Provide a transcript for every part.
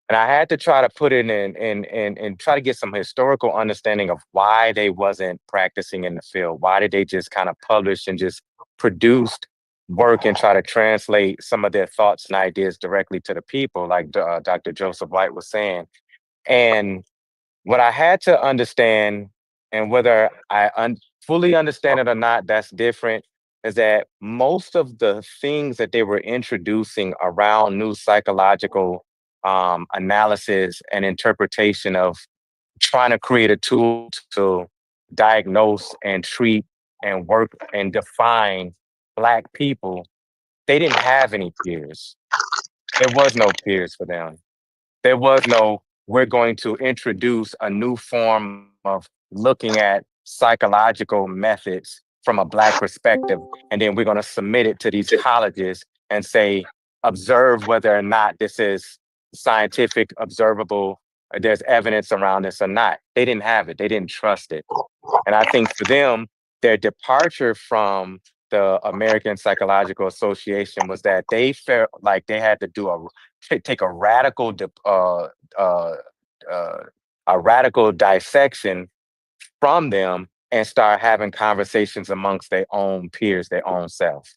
And I had to try to put it in and try to get some historical understanding of why they wasn't practicing in the field. Why did they just kind of publish and just produced work and try to translate some of their thoughts and ideas directly to the people, like Dr. Joseph White was saying. And what I had to understand, and whether fully understand it or not, that's different, is that most of the things that they were introducing around new psychological analysis and interpretation of trying to create a tool to diagnose and treat and work and define Black people, they didn't have any peers. There was no peers for them. There was no, we're going to introduce a new form of looking at psychological methods from a Black perspective. And then we're going to submit it to these colleges and say, observe whether or not this is scientific, observable, or there's evidence around this or not. They didn't have it. They didn't trust it. And I think for them, their departure from the American Psychological Association was that they felt like they had to do take uh, uh, a radical dissection from them and start having conversations amongst their own peers, their own self.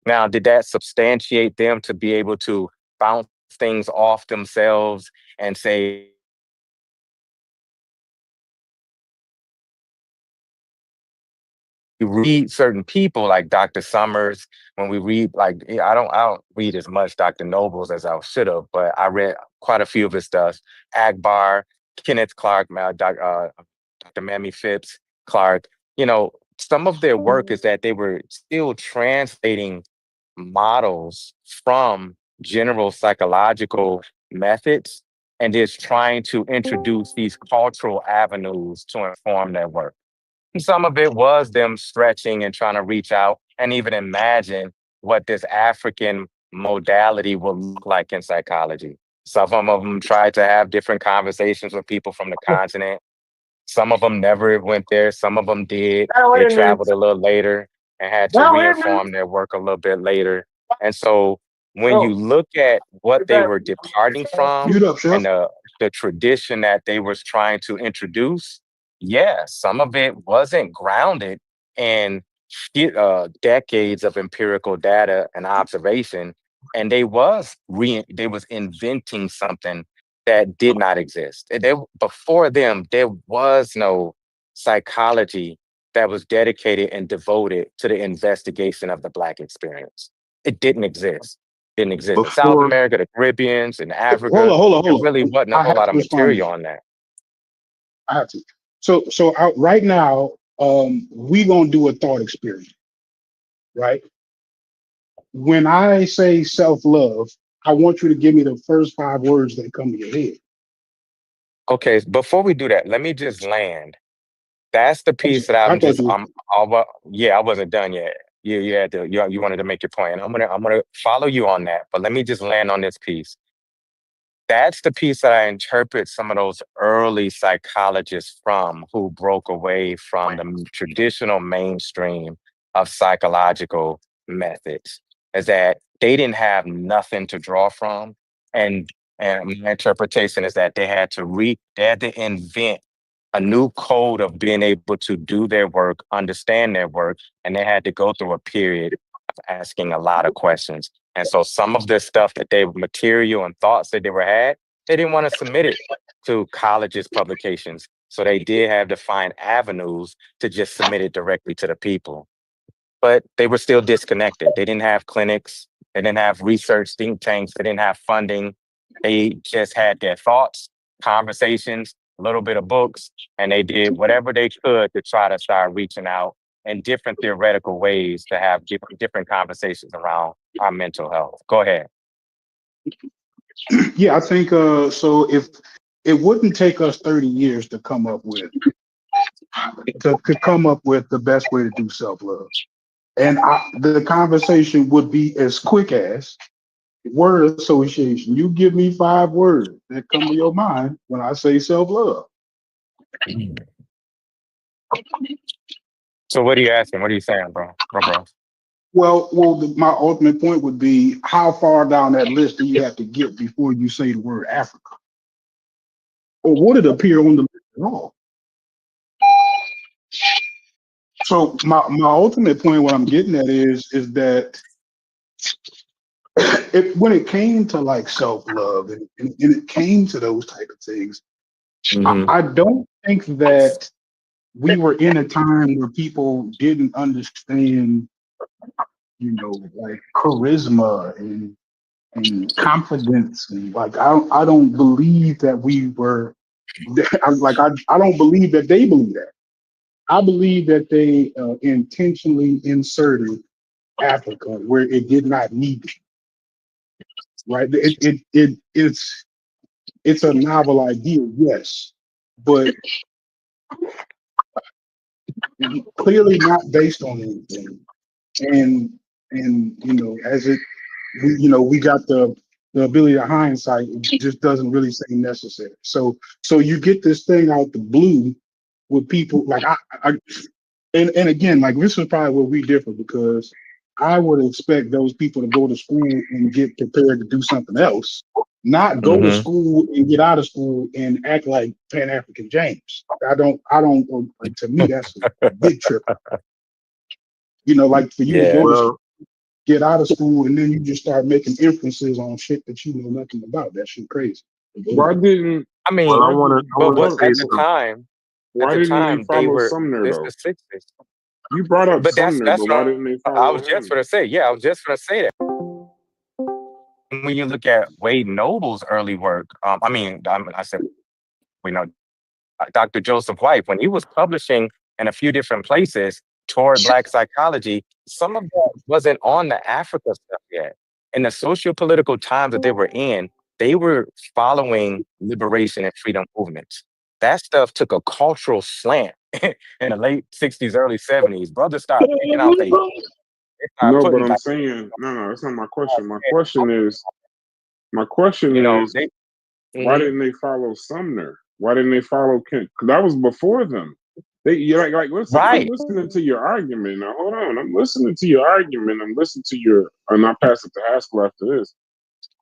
Now, did that substantiate them to be able to bounce things off themselves and say, you read certain people like Dr. Summers, when we read like I don't read as much Dr. Nobles as I should have, but I read quite a few of his stuff. Agbar, Kenneth Clark, Dr. Mamie Phipps Clark. You know, some of their work is that they were still translating models from general psychological methods and just trying to introduce these cultural avenues to inform their work. Some of it was them stretching and trying to reach out and even imagine what this African modality will look like in psychology. Some of them tried to have different conversations with people from the continent. Some of them never went there. Some of them did. They traveled a little later and had to reinform their work a little bit later. And so when you look at what they were departing from Mute up, chef. and the tradition that they was trying to introduce, yeah, some of it wasn't grounded in decades of empirical data and observation, and they was inventing something that did not exist. Before them, there was no psychology that was dedicated and devoted to the investigation of the Black experience. It didn't exist. Didn't exist in South Before, America, the Caribbeans, and hold Africa. on, hold on, There hold on. really wasn't a I whole have lot to of respond to material you. on that. I have to. Right now, we gonna do a thought experiment, right? When I say self-love, I want you to give me the first 5 words that come to your head. Okay, before we do that, let me just land. That's the piece that I I'm thought just you. yeah, I wasn't done yet. You had to you wanted to make your point, and I'm gonna follow you on that. But let me just land on this piece. That's the piece that I interpret some of those early psychologists from who broke away from the traditional mainstream of psychological methods, is that they didn't have nothing to draw from. And my interpretation is that they had to invent a new code of being able to do their work, understand their work, and they had to go through a period of asking a lot of questions. And so some of the stuff that they material and thoughts that they were had, they didn't want to submit it to colleges' publications. So they did have to find avenues to just submit it directly to the people. But they were still disconnected. They didn't have clinics, they didn't have research think tanks, they didn't have funding. They just had their thoughts, conversations, a little bit of books, and they did whatever they could to try to start reaching out in different theoretical ways to have different conversations around our mental health. Go ahead. Yeah, I think so. If it wouldn't take us 30 years to come up with the best way to do self-love, and the conversation would be as quick as word association. You give me 5 words that come to your mind when I say self-love. So what are you asking? What are you saying, bro? Bro. My ultimate point would be how far down that list do you have to get before you say the word Africa, or would it appear on the list at all? So my ultimate point, what I'm getting at is that when it came to like self love and it came to those type of things, Hmm. I don't think that we were in a time where people didn't understand, like charisma and confidence, and like I don't believe that we were. I don't believe that they believe that. I believe that they intentionally inserted Africa where it did not need to, right? It's a novel idea, yes, but clearly not based on anything. And as it we got the ability to hindsight, it just doesn't really seem necessary. So you get this thing out the blue with people like I and again, like this is probably where we differ because I would expect those people to go to school and get prepared to do something else, not go to Hmm. school and get out of school and act like Pan African James. I don't like, to me that's a big trip. Like for you to Yeah. go to Well, get out of school and then you just start making inferences on shit that you know nothing about. That shit crazy. why didn't I well mean, I but wanna what say something. at Why the didn't they time they follow were Sumner this the though? '60s. You brought up But Sumner, that's but why what didn't they I follow was just him? gonna say. Yeah, I was just gonna say that. When you look at Wade Noble's early work, I said we know Dr. Joseph White, when he was publishing in a few different places toward Black psychology, some of that wasn't on the Africa stuff yet. In the socio-political times that they were in, they were following liberation and freedom movements. That stuff took a cultural slant in the late 60s, early 70s. Brothers started picking out they started No, but putting I'm like, saying no, that's not my question. My question you know, is they why mhm. didn't they follow Sumner? Why didn't they follow Kent? Because that was before them. You like listen. I'm Right. listening to your argument. Now hold on. I'm listening to your argument. I'm listening to your, and I'll pass it to Haskell after this.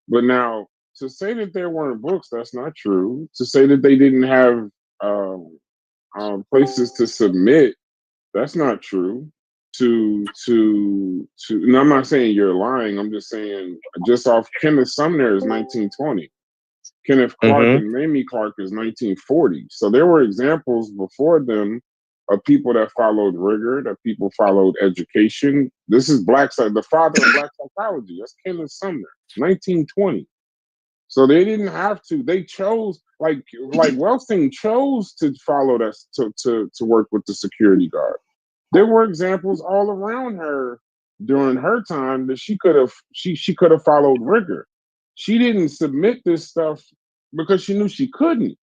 But now to say that there weren't books, that's not true. To say that they didn't have um, places to submit, that's not true. And I'm not saying you're lying. I'm just saying just off Kenneth Sumner is 1920. Kenneth Clark Hmm. and Mamie Clark is 1940. So there were examples before them of people that followed rigor, that people followed education. This is the father of black psychology. That's Kenneth Sumner, 1920. So they didn't have to. They chose, like Wellsting chose to follow that to work with the security guard. There were examples all around her during her time that she could have followed rigor. She didn't submit this stuff because she knew she couldn't.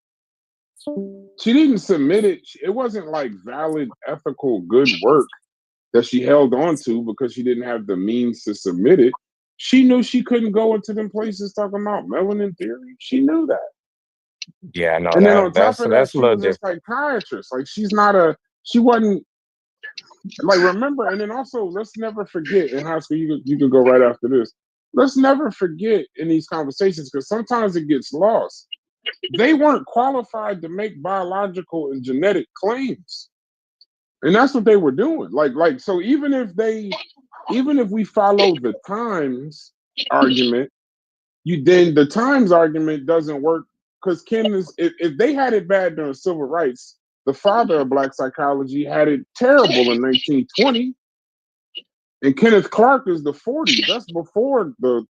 She didn't submit it. It wasn't like valid, ethical, good work that she held on to because she didn't have the means to submit it. She knew she couldn't go into them places talking about melanin theory. She knew that. Yeah, no, And then on top of that, that's a she little was a different. psychiatrist. Like she wasn't like remember, and then also let's never forget in high school. You can go right after this. Let's never forget in these conversations because sometimes it gets lost. They weren't qualified to make biological and genetic claims, and that's what they were doing. So even if we follow the Times argument, the Times argument doesn't work because Ken is if they had it bad during civil rights, the father of black psychology had it terrible in 1920, and Kenneth Clark is the 40s. That's before the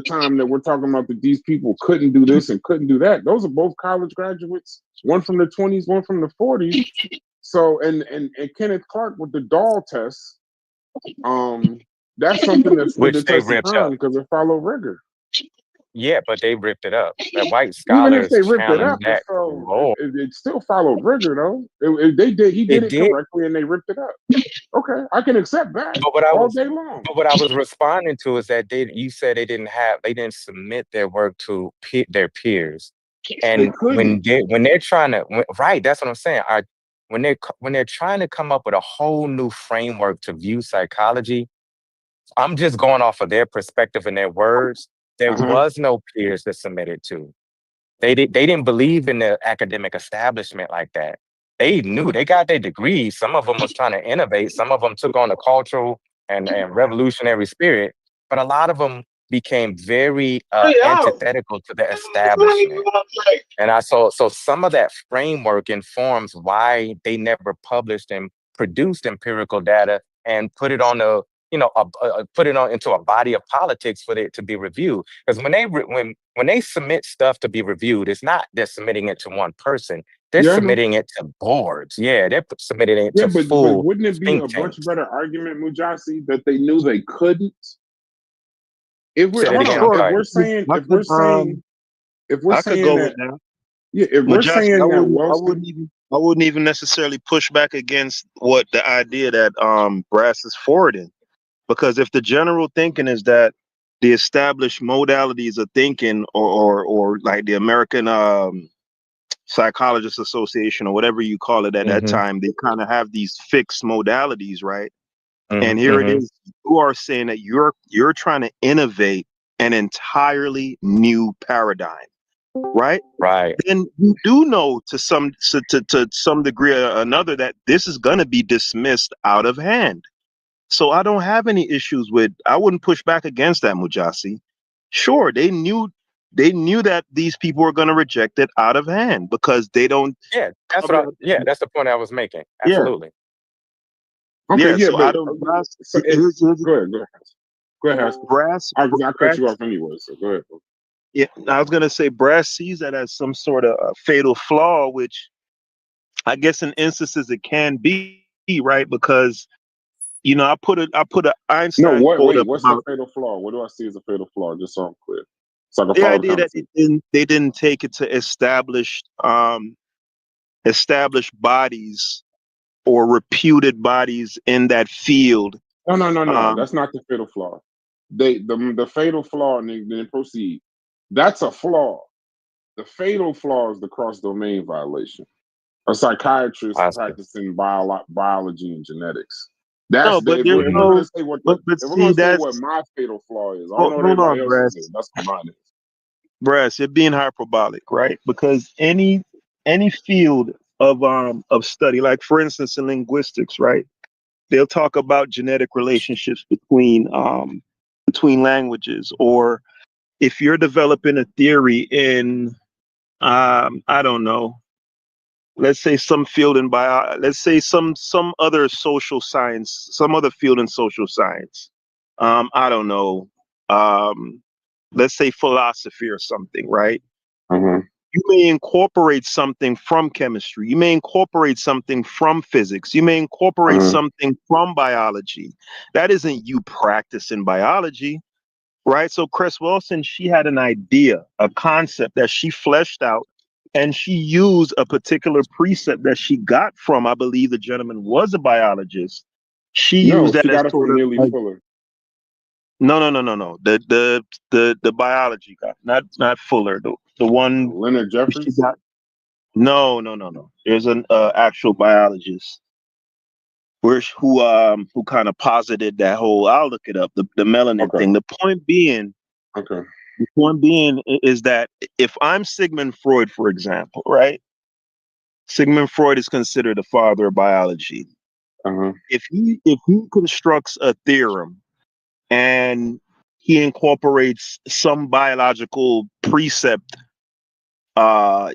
time that we're talking about that these people couldn't do this and couldn't do that. Those are both college graduates, one from the 20s, one from the 40s. So and Kenneth Clark with the doll test, um, that's something that stood the Which they test of ripped time up. because it followed rigor. Yeah, but they ripped it up. The white Even if scholars they ripped it challenged up, that. Lord, it still followed rigor though. He did it it did. correctly and they ripped it up. Okay, I can accept that But what I all was, day long. but what I was responding to is that you said they didn't submit their work to their peers, They and couldn't. when they're trying to, right, that's what I'm saying. When they're trying to come up with a whole new framework to view psychology, I'm just going off of their perspective and their words. There Uh-huh. was no peers to submit it to. They didn't believe in the academic establishment like that. They knew they got their degrees. Some of them was trying to innovate. Some of them took on the cultural and revolutionary spirit, but a lot of them became very antithetical to the establishment. And so some of that framework informs why they never published and produced empirical data and put it on the put it on into a body of politics for it to be reviewed. Because when they submit stuff to be reviewed, it's not they're submitting it to one person. They're Yeah, I know. submitting it to boards. Yeah, they're submitting it Yeah, to but full wouldn't it be think a much tanks. better argument, Mujasi, that they knew they couldn't? If we're Say it hold again. on, I'm Sure, sorry. I could if we're I could saying go with that, that. yeah, if we're Majestic, saying that Wellston, I wouldn't even necessarily push back against what the idea that Brass is forwarding. Because if the general thinking is that the established modalities of thinking or like the American Psychologists Association or whatever you call it at that Mm-hmm. time, they kind of have these fixed modalities, right? And Mm-hmm. here it Mm-hmm. is, you are saying that you're trying to innovate an entirely new paradigm, right? Right. Then you do know to some degree or another that this is going to be dismissed out of hand. So I don't have any issues with. I wouldn't push back against that, Mujasi. Sure, they knew that these people were going to reject it out of hand because they don't Yeah, that's what cover. that's the point I was making. Yeah, Absolutely. okay, yeah. yeah, So I but don't. Brass, so it, here's, here's, go ahead, Haskell. brass, I cut brass. you off anyway, so go ahead. Bro. Yeah, I was gonna say brass sees that as some sort of fatal flaw, which I guess in instances it can be right because I put a No, Einstein quote up what's the about fatal flaw? What do I see as a fatal flaw? Just so I'm clear, so I can the follow the idea that conversation. they didn't take it to established bodies or reputed bodies in that field. No. Um, That's not the fatal flaw. The fatal flaw, and then proceed. That's a flaw. The fatal flaw is the cross domain violation. A psychiatrist I see. practicing biology and genetics. That's no, the but there's if we're Mm-hmm. gonna no, say what the but if we're see gonna say what that's my fatal flaw is. I don't hold, know what hold everybody on, else's Brass. is. That's what mine is. Brass, you're being hyperbolic, right? Because any field of study, like for instance in linguistics, right? They'll talk about genetic relationships between languages, or if you're developing a theory in I don't know, let's say some field in bio, let's say some other social science, some other field in social science. I don't know. Um, let's say philosophy or something, right? Uh-huh. You may incorporate something from chemistry. You may incorporate something from physics. You may incorporate Uh-huh. something from biology. That isn't you practicing biology, right? So Chris Wilson, she had an idea, a concept that she fleshed out, and she used a particular precept that she got from, I believe the gentleman was a biologist. She No, used that she as got it sort from of Neely Fuller. no. The biology guy, not Fuller, the one Leonard she Jeffries. got. No. There's an actual biologist who kind of posited that whole. I'll look it up. The melanin Okay. thing. Okay. The point being is that if I'm Sigmund Freud, for example, right? Sigmund Freud is considered the father of biology. Uh-huh. If he constructs a theorem and he incorporates some biological precept, from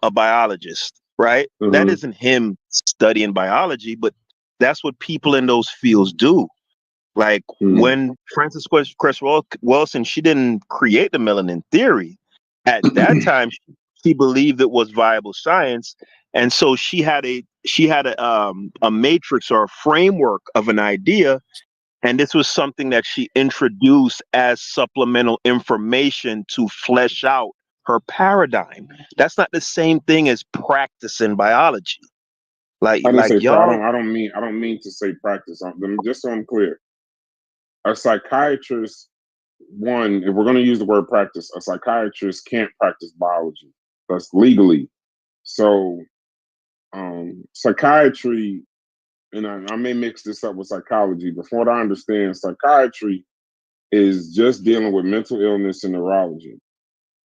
a biologist, right? That Uh-huh. isn't him studying biology, but that's what people in those fields do. Like Mm. when Frances Cress Wilson, she didn't create the melanin theory. At that time, she believed it was viable science, and so she had a matrix or a framework of an idea, and this was something that she introduced as supplemental information to flesh out her paradigm. That's not the same thing as practicing biology. Like I didn't like say y'all, I don't mean to say practice. Just so I'm clear. A psychiatrist, one, if we're going to use the word practice, a psychiatrist can't practice biology. That's legally. So psychiatry and I may mix this up with psychology, but from what I understand, psychiatry is just dealing with mental illness and neurology.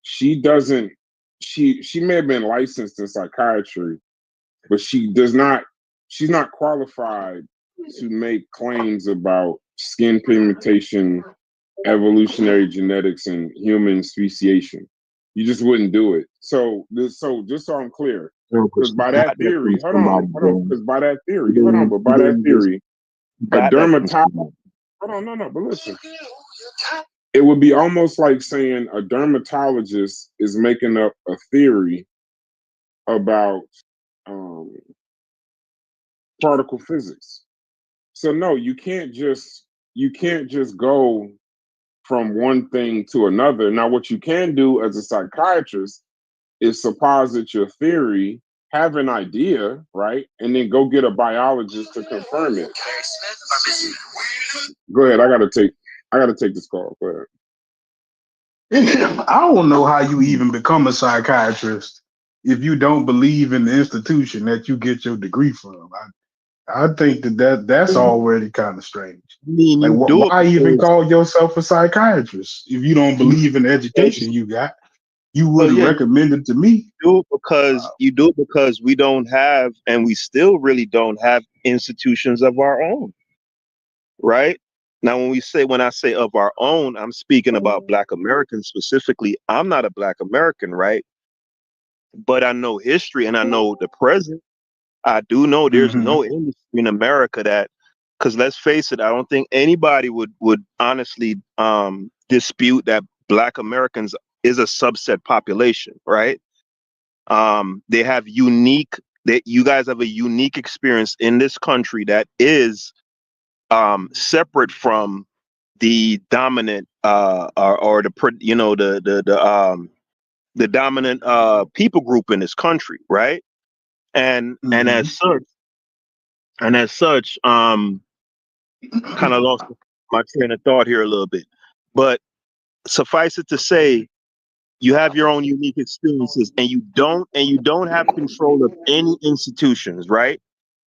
She doesn't. She may have been licensed in psychiatry, but she does not. She's not qualified to make claims about skin pigmentation, evolutionary genetics, and human speciation. You just wouldn't do it. So just so I'm clear, No, but because she by got that that theory, from somebody, hold on, man. because by that She theory, hold on, didn't, but she by that didn't just theory, a got that from dermatologist, somebody. hold on, no, but listen, it would be almost like saying a dermatologist is making up a theory about um, particle physics. So no, you can't just go from one thing to another. Now, what you can do as a psychiatrist is supposit your theory, have an idea, right, and then go get a biologist to confirm it. Go ahead. I gotta take this call. Go ahead. I don't know how you even become a psychiatrist if you don't believe in the institution that you get your degree from. I think that's already kind of strange. I mean, Like, you do it why even because call yourself a psychiatrist if you don't you, believe in the education you got? You well, wouldn't yeah, recommend it to me. you do it because we don't have, and we still really don't have institutions of our own, right? Now, when I say of our own, I'm speaking about Black Americans specifically. I'm not a Black American, right? But I know history and I know the present. I do know there's Hmm. no industry in America that, because let's face it, I don't think anybody would honestly dispute that Black Americans is a subset population, right? They have unique that you guys have a unique experience in this country that is separate from the dominant or the dominant people group in this country, right? And and Hmm. as such and as such, kind of lost my train of thought here a little bit. But suffice it to say, you have your own unique experiences, and you don't have control of any institutions, right?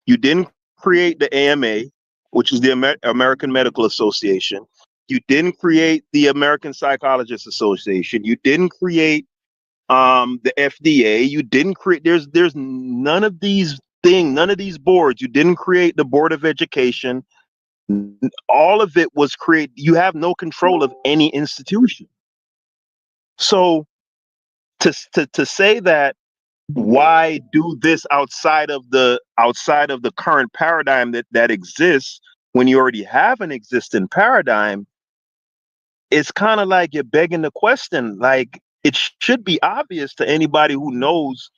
You didn't create the AMA, which is the American Medical Association. You didn't create the American Psychologists Association. You didn't create the FDA. You didn't create. There's none of these things, none of these boards. You didn't create the Board of Education. All of it was created. You have no control of any institution. So to say that, why do this outside of the current paradigm that exists when you already have an existing paradigm, it's kind of like you're begging the question. Like, it should be obvious to anybody who knows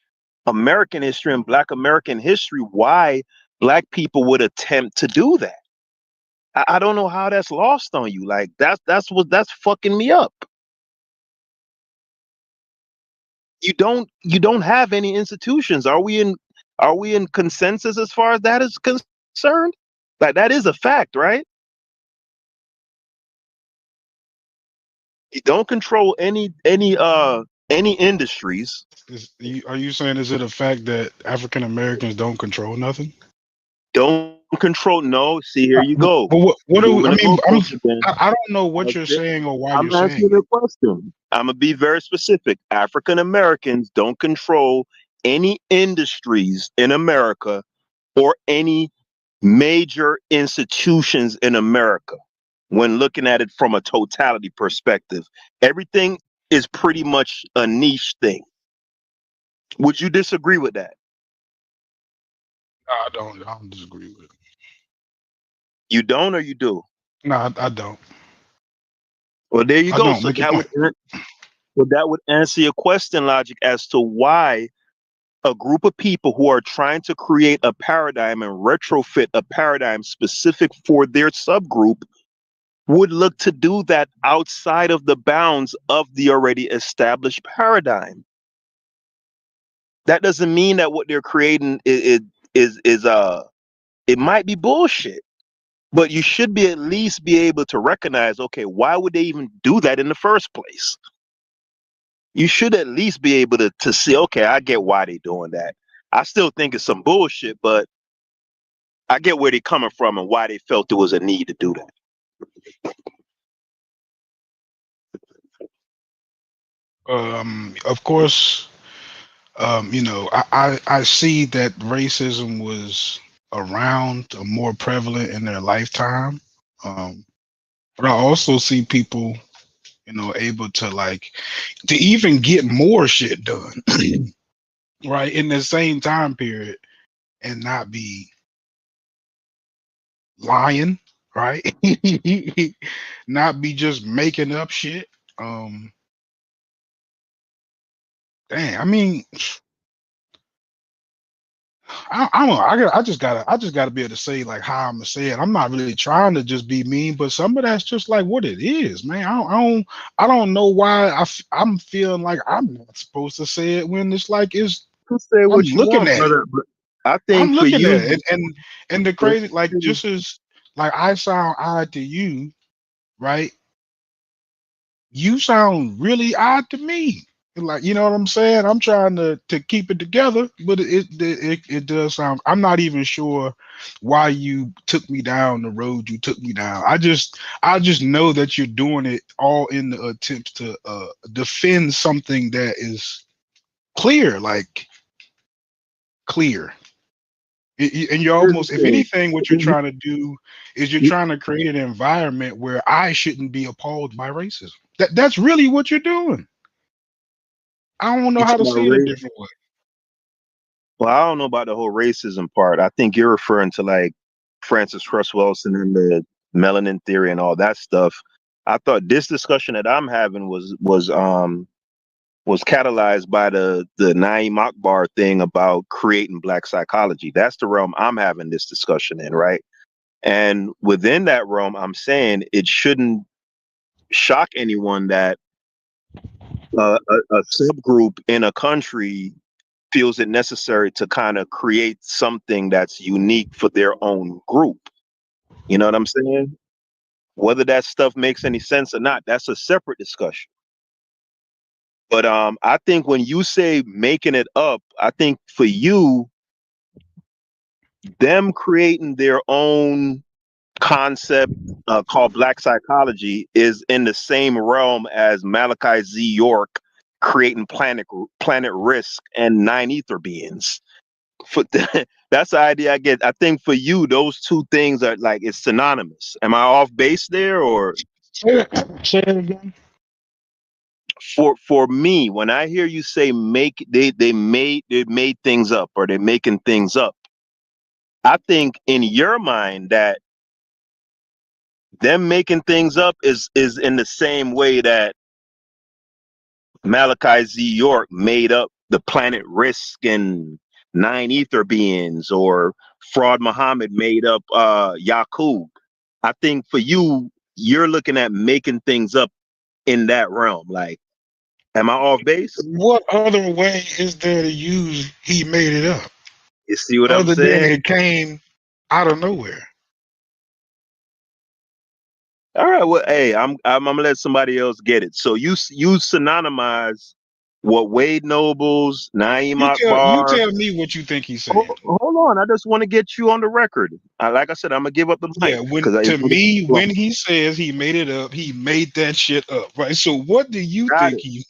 American history and Black American history why Black people would attempt to do that. I don't know how that's lost on you. Like, that's fucking me up. You don't have any institutions. Are we in consensus as far as that is concerned? Like, that is a fact, right? You don't control any industries. Are you saying, is it a fact that African Americans don't control nothing? Don't control. No, see, here you go. But what You're do moving I the mean? goalposts again. I don't know what you're Okay. saying or why I'm you're asking saying you it. a question. I'm gonna be very specific. African Americans don't control any industries in America or any major institutions in America when looking at it from a totality perspective. Everything is pretty much a niche thing. Would you disagree with that? No, I don't disagree with it. You don't, or you do? No, I don't. Well, there you I go. don't. So Make your that would point. answer your question, Logic, as to why a group of people who are trying to create a paradigm and retrofit a paradigm specific for their subgroup would look to do that outside of the bounds of the already established paradigm. That doesn't mean that what they're creating is it might be bullshit, but you should be at least be able to recognize, okay, why would they even do that in the first place? You should at least be able to see, okay, I get why they're doing that. I still think it's some bullshit, but I get where they're coming from and why they felt there was a need to do that. Of course, I see that racism was around more prevalent in their lifetime. Um, but I also see people, able to to even get more shit done, right, in the same time period and not be lying, right? Not be just making up shit. Um, Dang, I mean, I don't know. I just gotta be able to say like how I'm gonna say it. I'm not really trying to just be mean, but some of that's just like what it is, man. I don't know why I'm feeling like I'm not supposed to say it when it's like You say I'm what you looking want, at it. brother. But I I'm think for looking at you, it, and the crazy like just as like I sound odd to you, right? You sound really odd to me. Like, you know what I'm saying? I'm trying to keep it together, but it does sound. I'm not even sure why you took me down the road you took me down. I just know that you're doing it all in the attempts to defend something that is clear, like clear. And you're here's the almost, if thing. anything, what you're trying to do is you're trying to create an environment where I shouldn't be appalled by racism. That's really what you're doing. I don't know You how to talking about see it a race? different way. Well, I don't know about the whole racism part. I think you're referring to like Francis Cress Wilson and the melanin theory and all that stuff. I thought this discussion that I'm having was catalyzed by the Naeem Akbar thing about creating black psychology. That's the realm I'm having this discussion in, right? And within that realm, I'm saying it shouldn't shock anyone that a subgroup in a country feels it necessary to kind of create something that's unique for their own group. You know what I'm saying? Whether that stuff makes any sense or not, that's a separate discussion. But I think when you say making it up, I think for you, them creating their own concept called black psychology is in the same realm as Malachi Z. York creating Planet Risk and Nine Ether beings. For that's the idea I get. I think for you, those two things are like it's synonymous. Am I off base there, or Say it again. for me, when I hear you say they made things up or they're making things up, I think in your mind that them making things up is in the same way that Malachi Z. York made up the planet Risk and Nine Ether beings, or Fraud Muhammad made up Yakub. I think for you, you're looking at making things up in that realm. Like, am I off base? What other way is there to use he made it up You see what I'm other than saying? it came out of nowhere? All right. Well, hey, I'm gonna let somebody else get it. So you synonymize what Wade Nobles, Naeem You Akbar. tell me what you think he's saying. Hold on, I just want to get you on the record. Like I said, I'm gonna give up the Yeah, mic when because I to me, when he says he made it up, he made that shit up, right? So what do you got think it he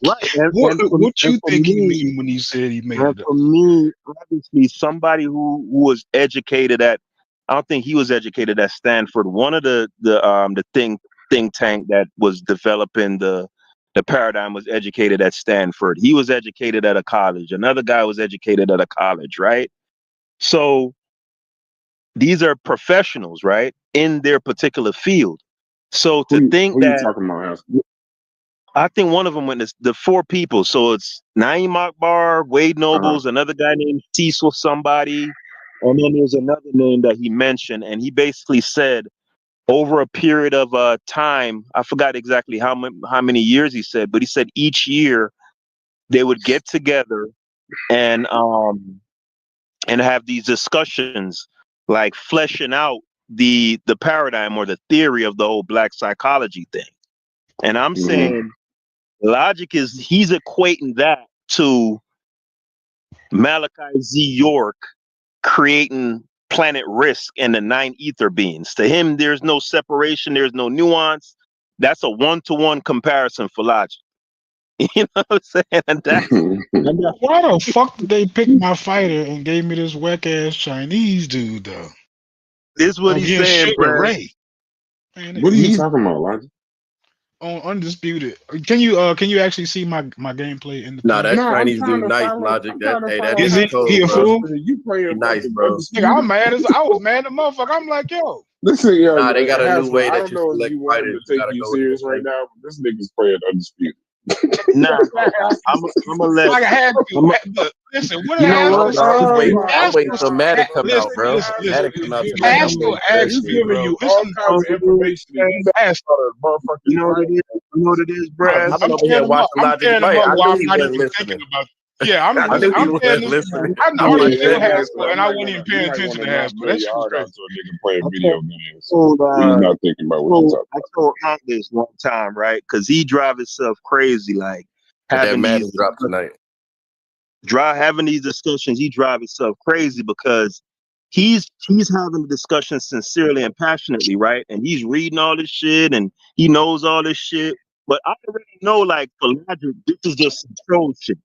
right. what And you for think he me, mean when he said he made and it up? for me, obviously, somebody who was educated at, I don't think he was educated at Stanford. One of the think tank that was developing the paradigm was educated at Stanford. He was educated at a college. Another guy was educated at a college, right? So these are professionals, right, in their particular field. So to think Who you that talking about, House? I think one of them went the four people. So it's Naeem Akbar, Wade Uh-huh. Nobles, another guy named Cecil somebody, and then there's another name that he mentioned, and he basically said over a period of time, I forgot exactly how many years he said, but he said each year they would get together and um and have these discussions, like fleshing out the paradigm or the theory of the whole black psychology thing. And I'm Hmm. saying logic is he's equating that to Malachi Z. York creating planet Risk and the 9 ether beings. To him, there's no separation, there's no nuance. That's a one-to-one comparison for logic. You know what I'm saying? And that's Why the fuck did they pick my fighter and gave me this whack ass Chinese dude though? this what he's Against saying, Sugar Brad. Ray. Man, What are you He's talking about, Logic? on Undisputed. Can you actually see my gameplay in the Nah, thing? that No, I'm Chinese trying dude to nice, follow. Logic. I'm That trying to hey, that follow Is nigga he Logic cold, a bro. fool? Undisputed. You He playing nice, fucking bro. Nigga, I'm Undisputed? mad as I was mad at motherfucker. I'm like, yo. Listen, Nah, they got a new Hasma, way I that don't you know if select you want him fighters. to You take gotta you go with the serious right instinct. now, but this nigga's playing Undisputed. nah. I'm gonna let. Like I had to. I'm, But listen, what You did know No, what? Haskell no, say? Oh my I'm waiting Haskell, till God. Madden come out, listen, bro. listen, Hasma listen. Madden is come out giving tonight. I'm Haskell you, waiting for that he's actually, shit. giving bro. you This all is kinds of information that you Haskell. started motherfucking you know what it right. is? You know what it is, Brad? I've been I'm over tearing here him up. watching I'm Logic tearing him fight. up I while knew I'm he not wasn't even thinking listening. about. Yeah, I knew he I'm paying wasn't this. listening. I I'm Yeah, gonna wasn't kill paying that Haskell, nigga, and you I might wasn't even wanna paying attention to not Haskell. blow That shit your was heart crazy. out to a nigga playing I video games. told, He's not thinking about what you're talking I told Hank this one time, right? Because he drive himself crazy, like But that having Madden these dropped tonight. having these discussions. He drive himself crazy because he's having the discussion sincerely and passionately, right? And he's reading all this shit and he knows all this shit. But I already know, like, for Logic, this is just some troll shit.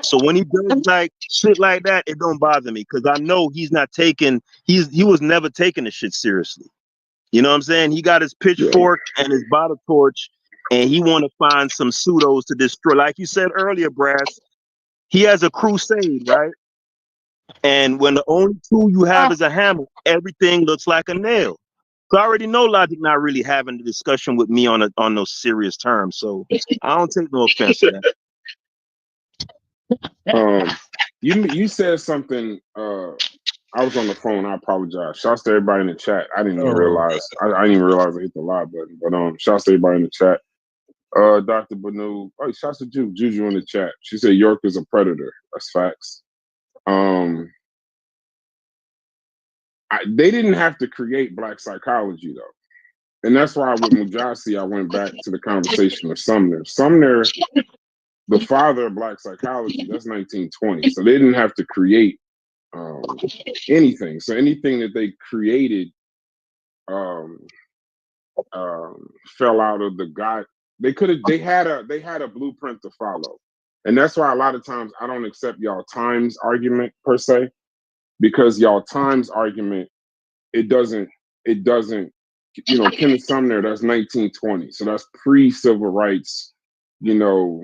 So when he does like shit like that, it don't bother me because I know he's not taking. He was never taking the shit seriously. You know what I'm saying? He got his about. pitchfork and his bottle torch, and he want to find some pseudos to destroy. Like you said earlier, Brass, he has a crusade, right? And when the only tool you have Ah, is a hammer, everything looks like a nail. So I already know Logic not really having the discussion with me on those serious terms. So I don't take no offense to that. You said something. I was on the phone. I apologize. Shouts to everybody in the chat. I didn't even realize. I didn't even realize I hit the live button. But shouts to everybody in the chat. Dr. Banu. Oh, shouts to Juju in the chat. She said York is a predator. That's facts. They didn't have to create black psychology though, and that's why with Mujasi I went back to the conversation of Sumner. Sumner, the father of black psychology. That's 1920. So they didn't have to create anything. So anything that they created um, fell out of the God. They had a blueprint to follow, and that's why a lot of times I don't accept y'all times argument per se, because y'all times argument it doesn't Kenneth Sumner, that's 1920, so that's pre-civil rights, you know.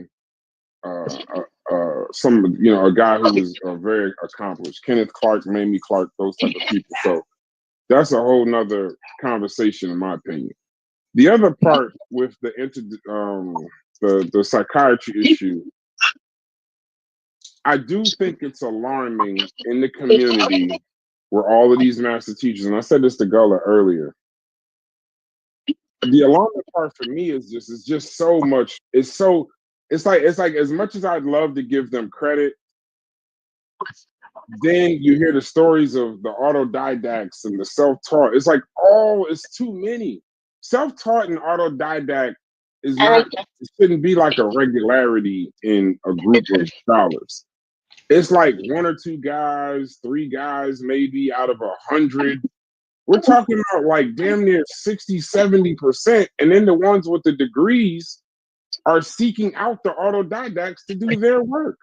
Some a guy who was very accomplished, Kenneth Clark, Mamie Clark, those type of people. So that's a whole nother conversation, in my opinion. The other part with the psychiatry issue, I do think it's alarming in the community where all of these master teachers, and I said this to Gullah earlier, the alarming part for me is just so much. It's like as much as I'd love to give them credit, then you hear the stories of the autodidacts and the self-taught. It's like, oh, it's too many. Self-taught and autodidact is not, it shouldn't be like a regularity in a group of scholars. It's like one or two guys, three guys, maybe out of 100. We're talking about like damn near 60-70%. And then the ones with the degrees are seeking out the autodidacts to do their work.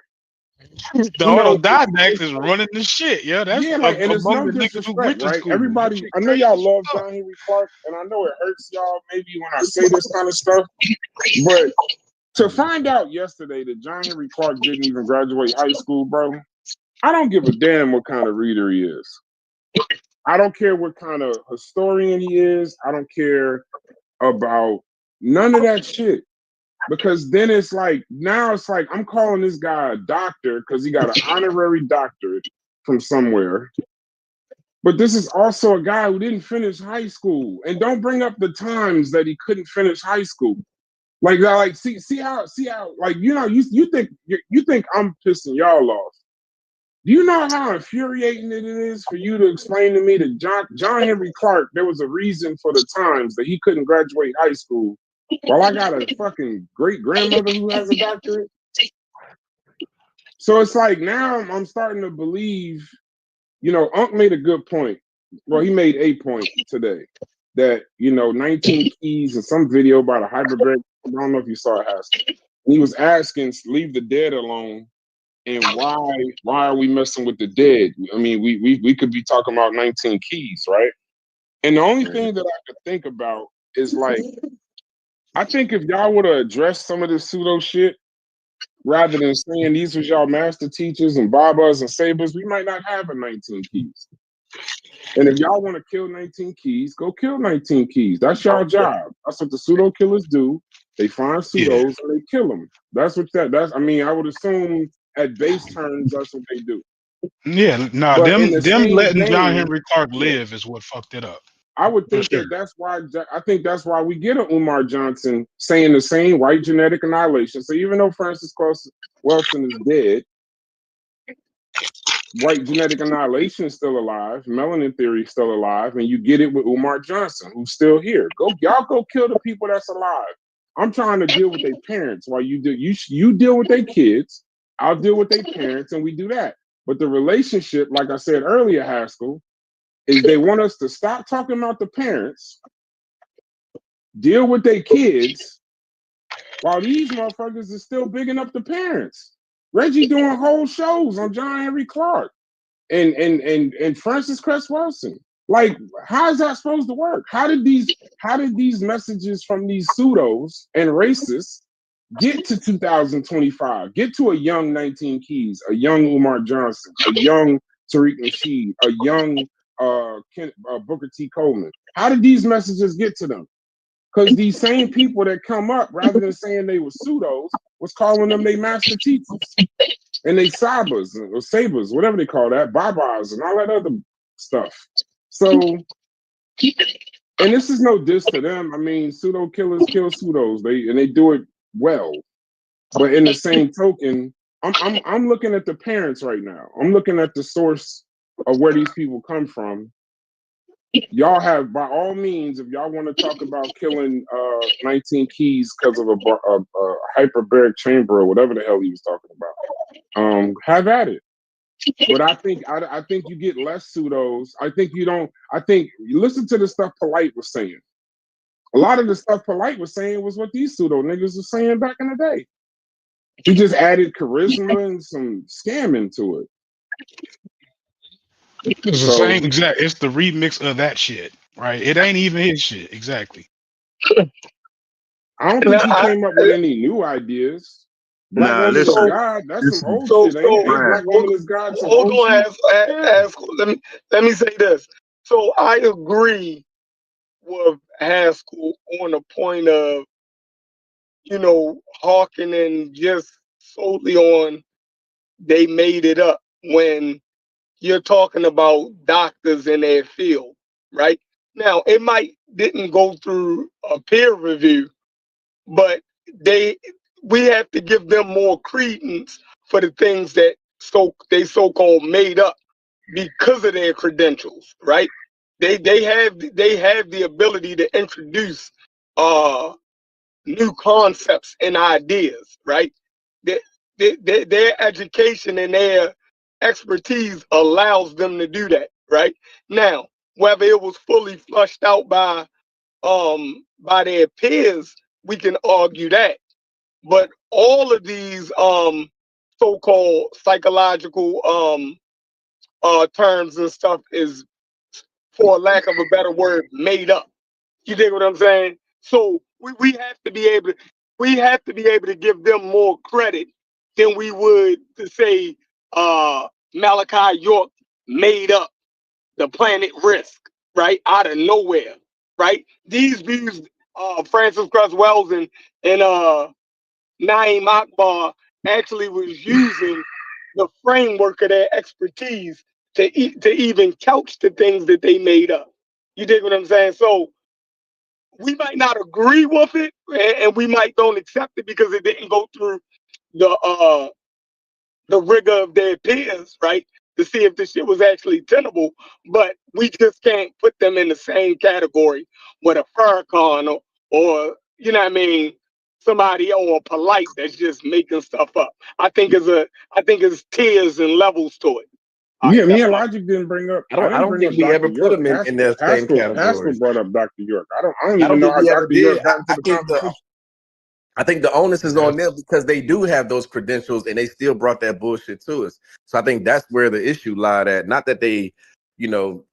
the autodidacts is running the shit. Yeah, that's Like, and it's among no the niggas who disrespect, went to right? school. That Everybody, shit I know crazy y'all as love fuck. John Henry Clark, and I know it hurts y'all maybe when I say this kind of stuff, but to find out yesterday that John Henry Clark didn't even graduate high school, bro, I don't give a damn what kind of reader he is. I don't care what kind of historian he is. I don't care about none of that shit. Because then it's like, now it's like, I'm calling this guy a doctor because he got an honorary doctorate from somewhere. But this is also a guy who didn't finish high school. And don't bring up the times that he couldn't finish high school. Like see how like you think I'm pissing y'all off. Do you know how infuriating it is for you to explain to me that John Henry Clark, there was a reason for the times that he couldn't graduate high school, while I got a fucking great grandmother who has a doctorate? So it's like now I'm starting to believe, Unc made a good point. Well, he made a point today that, 19 keys and some video about a hyperbaric. I don't know if you saw it, Haskell. He was asking, leave the dead alone. And why are we messing with the dead? I mean, we could be talking about 19 keys, right? And the only thing that I could think about is like, I think if y'all would have addressed some of this pseudo shit, rather than saying these was y'all master teachers and babas and sabers, we might not have a 19 keys. And if y'all want to kill 19 keys, go kill 19 keys. That's y'all job. That's what the pseudo killers do. They find pseudos and they kill them. That's I mean, I would assume at base terms, that's what they do. Yeah, nah, But in the them same letting John vein, Henry Clark live is what fucked it up. I would For think sure. that's why we get a Umar Johnson saying the same white genetic annihilation. So even though Francis Wilson is dead, white genetic annihilation is still alive, melanin theory is still alive, and you get it with Umar Johnson, who's still here. Y'all go kill the people that's alive. I'm trying to deal with their parents while you do you deal with their kids. I'll deal with their parents, and we do that. But the relationship, like I said earlier, Haskell, is they want us to stop talking about the parents, deal with their kids, while these motherfuckers is still bigging up the parents. Reggie doing whole shows on John Henry Clark and Francis Cress Wilson. Like, how is that supposed to work? How did these messages from these pseudos and racists get to 2025? Get to a young 19 Keys, a young Umar Johnson, a young Tariq Nasheed, a young Booker T. Coleman. How did these messages get to them? Because these same people that come up, rather than saying they were pseudos, was calling them they master teachers. And they sabers or sabers, whatever they call that, babas and all that other stuff. So, and this is no diss to them. I mean, pseudo killers kill pseudos. They do it well. But in the same token, I'm looking at the parents right now. I'm looking at the source of where these people come from. Y'all have, by all means, if y'all want to talk about killing 19 Keys because of a hyperbaric chamber or whatever the hell he was talking about, have at it. But I think you get less pseudos. I think you listen to the stuff Polite was saying. A lot of the stuff Polite was saying was what these pseudo niggas were saying back in the day. He just added charisma and some scamming to it. It's the same exact. It's the remix of that shit, right? It ain't even his shit, exactly. I don't think he came up with any new ideas. Black woman is God. That's some old shit, ain't Black woman is God. Hold on, let me say this. So I agree with Haskell on the point of, hearkening just solely on they made it up when you're talking about doctors in their field, right? Now, it might didn't go through a peer review, but we have to give them more credence for the things that they so-called made up because of their credentials, right? They have the ability to introduce new concepts and ideas, right? Their education and their expertise allows them to do that, right? Now, whether it was fully flushed out by their peers, we can argue that. But all of these so-called psychological terms and stuff is, for lack of a better word, made up. You dig what I'm saying? So we have to be able to give them more credit than we would to say Malachi York made up the planet Risk, right? Out of nowhere, right? These views, Francis Cress Wells and Naeem Akbar actually was using the framework of their expertise to even couch the things that they made up. You dig what I'm saying? So we might not agree with it, and we might don't accept it because it didn't go through the rigor of their peers, right? To see if the shit was actually tenable, but we just can't put them in the same category with a Farrakhan or you know what I mean, somebody or polite that's just making stuff up. I think it's tiers and levels to it. All right, Yeah, me that's and my Logic didn't bring up. I I don't. I didn't don't bring think up we Dr. ever put York. them in that same Haskell category. brought up Dr. York. I don't I don't even know think how we ever Dr. York did. got into the conversation. I think the onus is on them because they do have those credentials and they still brought that bullshit to us. So I think that's where the issue lied at. Not that they, you know,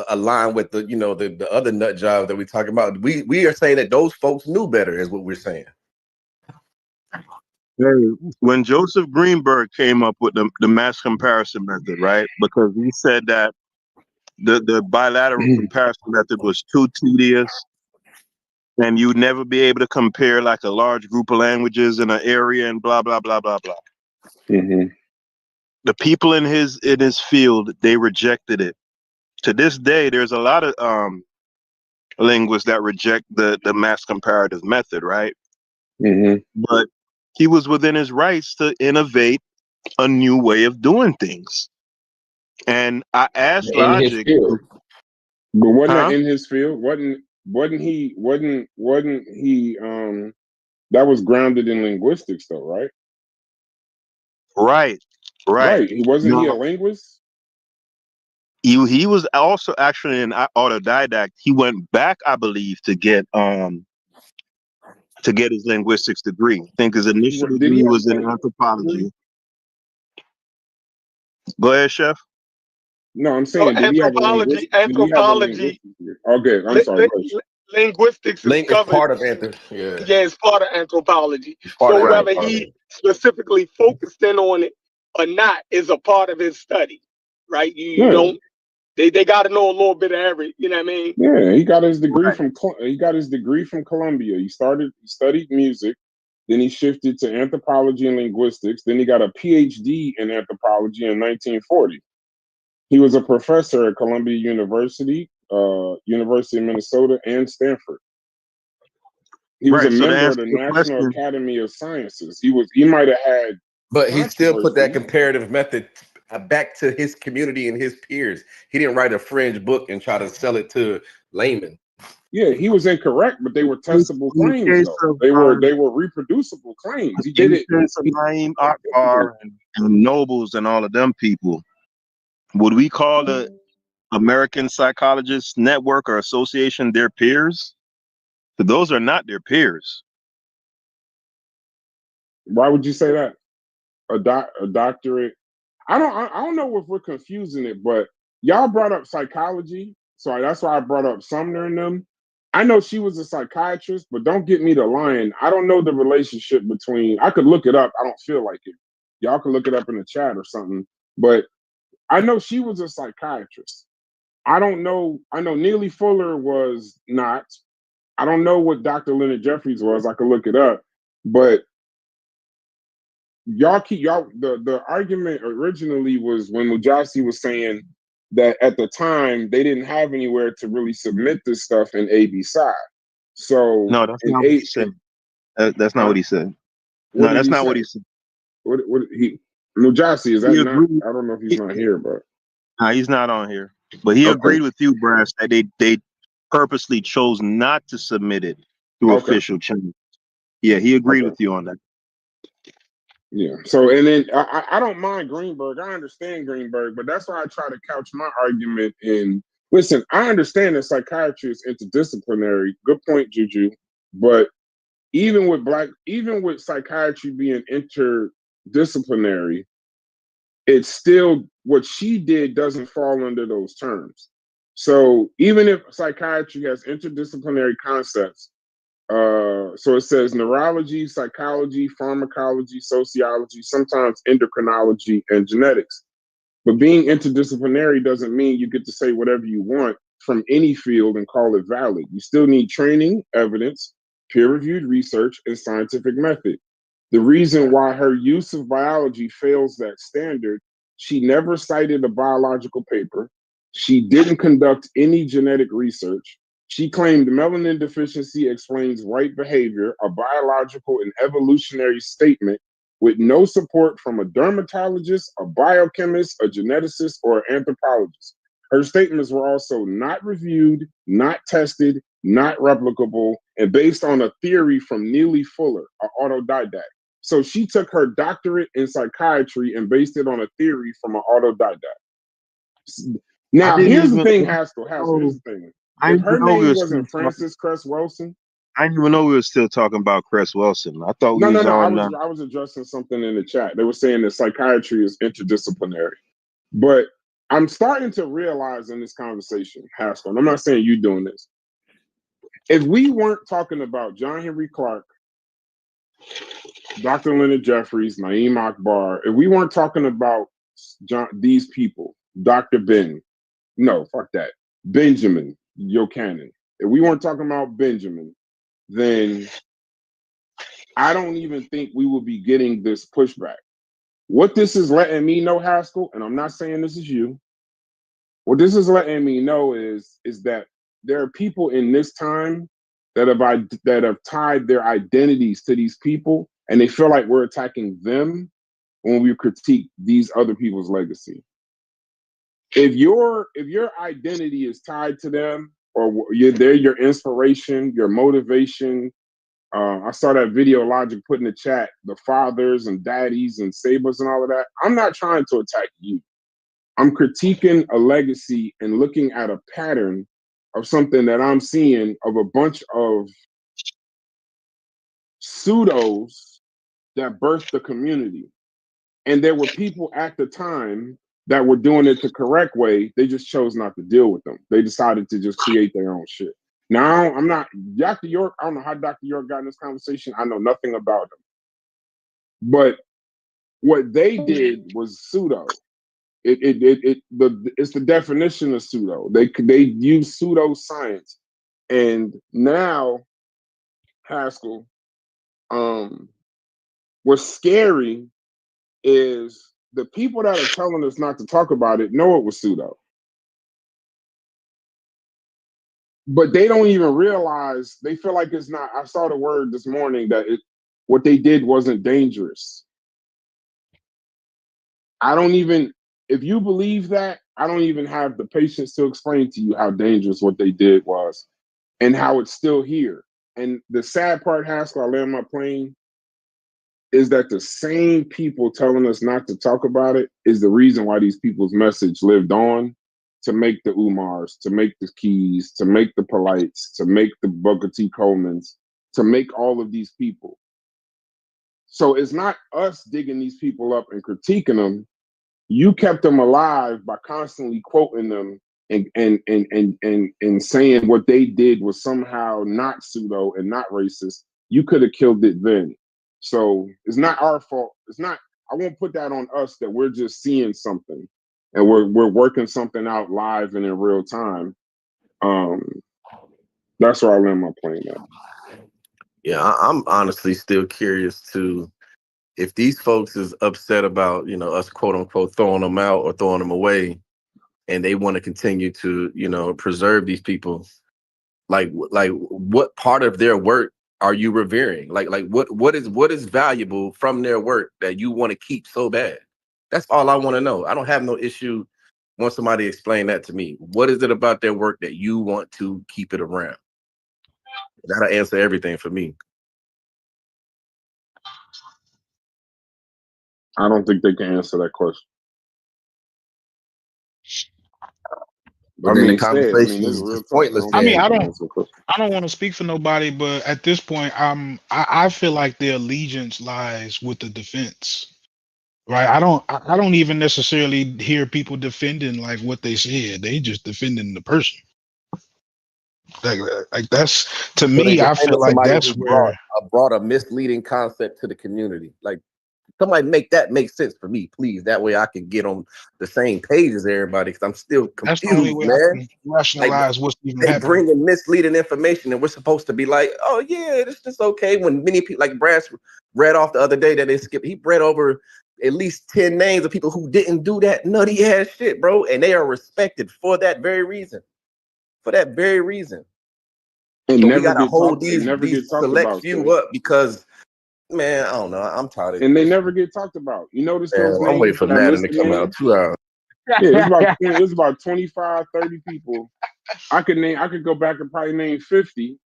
align with the, you know, the other nut jobs that we talking about. We are saying that those folks knew better, is what we're saying. When Joseph Greenberg came up with the mass comparison method, right? Because he said that the bilateral comparison method was too tedious and you'd never be able to compare like a large group of languages in an area and blah blah blah blah blah. The people in his field, they rejected it. To this day, there's a lot of linguists that reject the mass comparative method, right? But he was within his rights to innovate a new way of doing things. And I asked In his Logic, field. But wasn't that huh? in his field? Wasn't he? That was grounded in linguistics, though, right? Right, right. Right. Wasn't he a No, linguist? he was also actually an autodidact. He went back, I believe, to get his linguistics degree. I think his initial Did he degree have was in anthropology. Go ahead, Chef. No, I'm so saying, did he have a linguist? Did he have a anthropology, linguistic degree? Okay, I'm sorry. Go ahead. linguistics is Link is covered. part of Anthony. Yeah. Yeah, it's part of anthropology. It's part So of Right. whether anthropology. he specifically focused in on it or not is a part of his study, right? You Yeah, don't. They got to know a little bit of every. You know what I mean? yeah. He got his degree Right. from Columbia. He studied music. Then he shifted to anthropology and linguistics. Then he got a PhD in anthropology in 1940. He was a professor at Columbia University, University of Minnesota, and Stanford. He was a Right. So to member of answer the your National question, Academy of Sciences. He might have had But he still put that controversy. comparative method back to his community and his peers. He didn't write a fringe book and try to sell it to laymen. Yeah, he was incorrect, but they were testable in the claims, case though. of They were reproducible claims. He in did the it. case of Naeem Akbar and Nobles and all of them people, would we call the American Psychologists Network or Association their peers? But those are not their peers. Why would you say that? A doctorate? I don't know if we're confusing it, but y'all brought up psychology, so that's why I brought up Sumner and them. I know she was a psychiatrist, but don't get me to lying. I don't know the relationship between. I could look it up. I don't feel like it. Y'all can look it up in the chat or something. But I know she was a psychiatrist. I don't know. I know Neely Fuller was not. I don't know what Dr. Leonard Jeffries was. I could look it up. But the argument originally was when Mujasi was saying that at the time they didn't have anywhere to really submit this stuff in AB side. So No, that's in not what he said. That's not what he said. What No, did that's he not say? what he said. What he Mujasi, is that He not? agreed. I don't know if he's not here, but Nah, he's not on here. But he okay. agreed with you, Brass, that they purposely chose not to submit it through Okay. official channels. Yeah, he agreed Okay. with you on that. Yeah. So and then I don't mind Greenberg. I understand Greenberg, but that's why I try to couch my argument in. Listen, I understand that psychiatry is interdisciplinary. Good point, Juju. But even with psychiatry being interdisciplinary, it's still what she did doesn't fall under those terms. So even if psychiatry has interdisciplinary concepts, so it says neurology, psychology, pharmacology, sociology, sometimes endocrinology, and genetics. But being interdisciplinary doesn't mean you get to say whatever you want from any field and call it valid. You still need training, evidence, peer-reviewed research, and scientific method. The reason why her use of biology fails that standard, she never cited a biological paper. She didn't conduct any genetic research. She claimed melanin deficiency explains right behavior, a biological and evolutionary statement with no support from a dermatologist, a biochemist, a geneticist, or an anthropologist. Her statements were also not reviewed, not tested, not replicable, and based on a theory from Neely Fuller, an autodidact. So she took her doctorate in psychiatry and based it on a theory from an autodidact. I Now, didn't here's the even thing, Haskell. Here's know. the thing. I If didn't even her know we name were still wasn't talking. Frances Cress Wilson, I didn't even know we were still talking about Cress Wilson. I thought we no, no, was no. I on. was addressing something in the chat. They were saying that psychiatry is interdisciplinary, but I'm starting to realize in this conversation, Haskell, and I'm not saying you doing this. If we weren't talking about John Henry Clark, Dr. Leonard Jeffries, Naeem Akbar, if we weren't talking about these people, Dr. Ben, no, fuck that, Benjamin Yochanan, if we weren't talking about Benjamin, then I don't even think we will be getting this pushback. What this is letting me know, Haskell, and I'm not saying this is you, what this is letting me know is that there are people in this time that have tied their identities to these people, and they feel like we're attacking them when we critique these other people's legacy. If your identity is tied to them, or they're your inspiration, your motivation. I saw that video Logic put in the chat, the fathers and daddies and sabers and all of that. I'm not trying to attack you. I'm critiquing a legacy and looking at a pattern of something that I'm seeing of a bunch of pseudos that birthed the community. And there were people at the time that were doing it the correct way. They just chose not to deal with them. They decided to just create their own shit. Now, I'm not, Dr. York, I don't know how Dr. York got in this conversation. I know nothing about him. But what they did was pseudo. It's the definition of pseudo. They use pseudo science, and now, Haskell, what's scary is the people that are telling us not to talk about it know it was pseudo, but they don't even realize. They feel like it's not. I saw the word this morning that what they did wasn't dangerous. I don't even. If you believe that, I don't even have the patience to explain to you how dangerous what they did was and how it's still here. And the sad part, Haskell, I land my plane, is that the same people telling us not to talk about it is the reason why these people's message lived on, to make the Umars, to make the Keys, to make the Polites, to make the Booker T. Colemans, to make all of these people. So it's not us digging these people up and critiquing them. You kept them alive by constantly quoting them and saying what they did was somehow not pseudo and not racist. You could have killed it then. So it's not our fault. It's not. I won't put that on us that we're just seeing something and we're working something out live and in real time. That's where I land my plane at. Yeah, I'm honestly still curious to if these folks is upset about, you know, us quote unquote throwing them out or throwing them away, and they want to continue to, you know, preserve these people. Like what part of their work are you revering? Like what is valuable from their work that you want to keep so bad? That's all I want to know. I don't have no issue once somebody explain that to me. What is it about their work that you want to keep it around? That'll answer everything for me. I don't think they can answer that question. But then the conversation is real just talk. pointless. I mean, Then I don't want to speak for nobody, but at this point, I feel like their allegiance lies with the defense. Right. I don't even necessarily hear people defending like what they said. They just defending the person. Like that's to so they me, I defending feel like somebody that's who where brought a misleading concept to the community. Like somebody make that make sense for me, please. That way I can get on the same page as everybody because I'm still that's the only confused, way I man. can Like rationalize what's even they happening. bring in misleading information and we're supposed to be like, oh yeah, this is okay. When many people, like Brad read off the other day that they skipped, he read over at least 10 names of people who didn't do that nutty ass shit, bro. And they are respected for that very reason. For that very reason. And But we never gotta get hold talked. They these never get talked select about. few up because man, I don't know. I'm tired of And they this. never get talked about. You notice Man, those I'm waiting names, for that Madden list to of come out. names? 2 hours. Yeah, it's about 25, 30 people I could go back and probably name 50,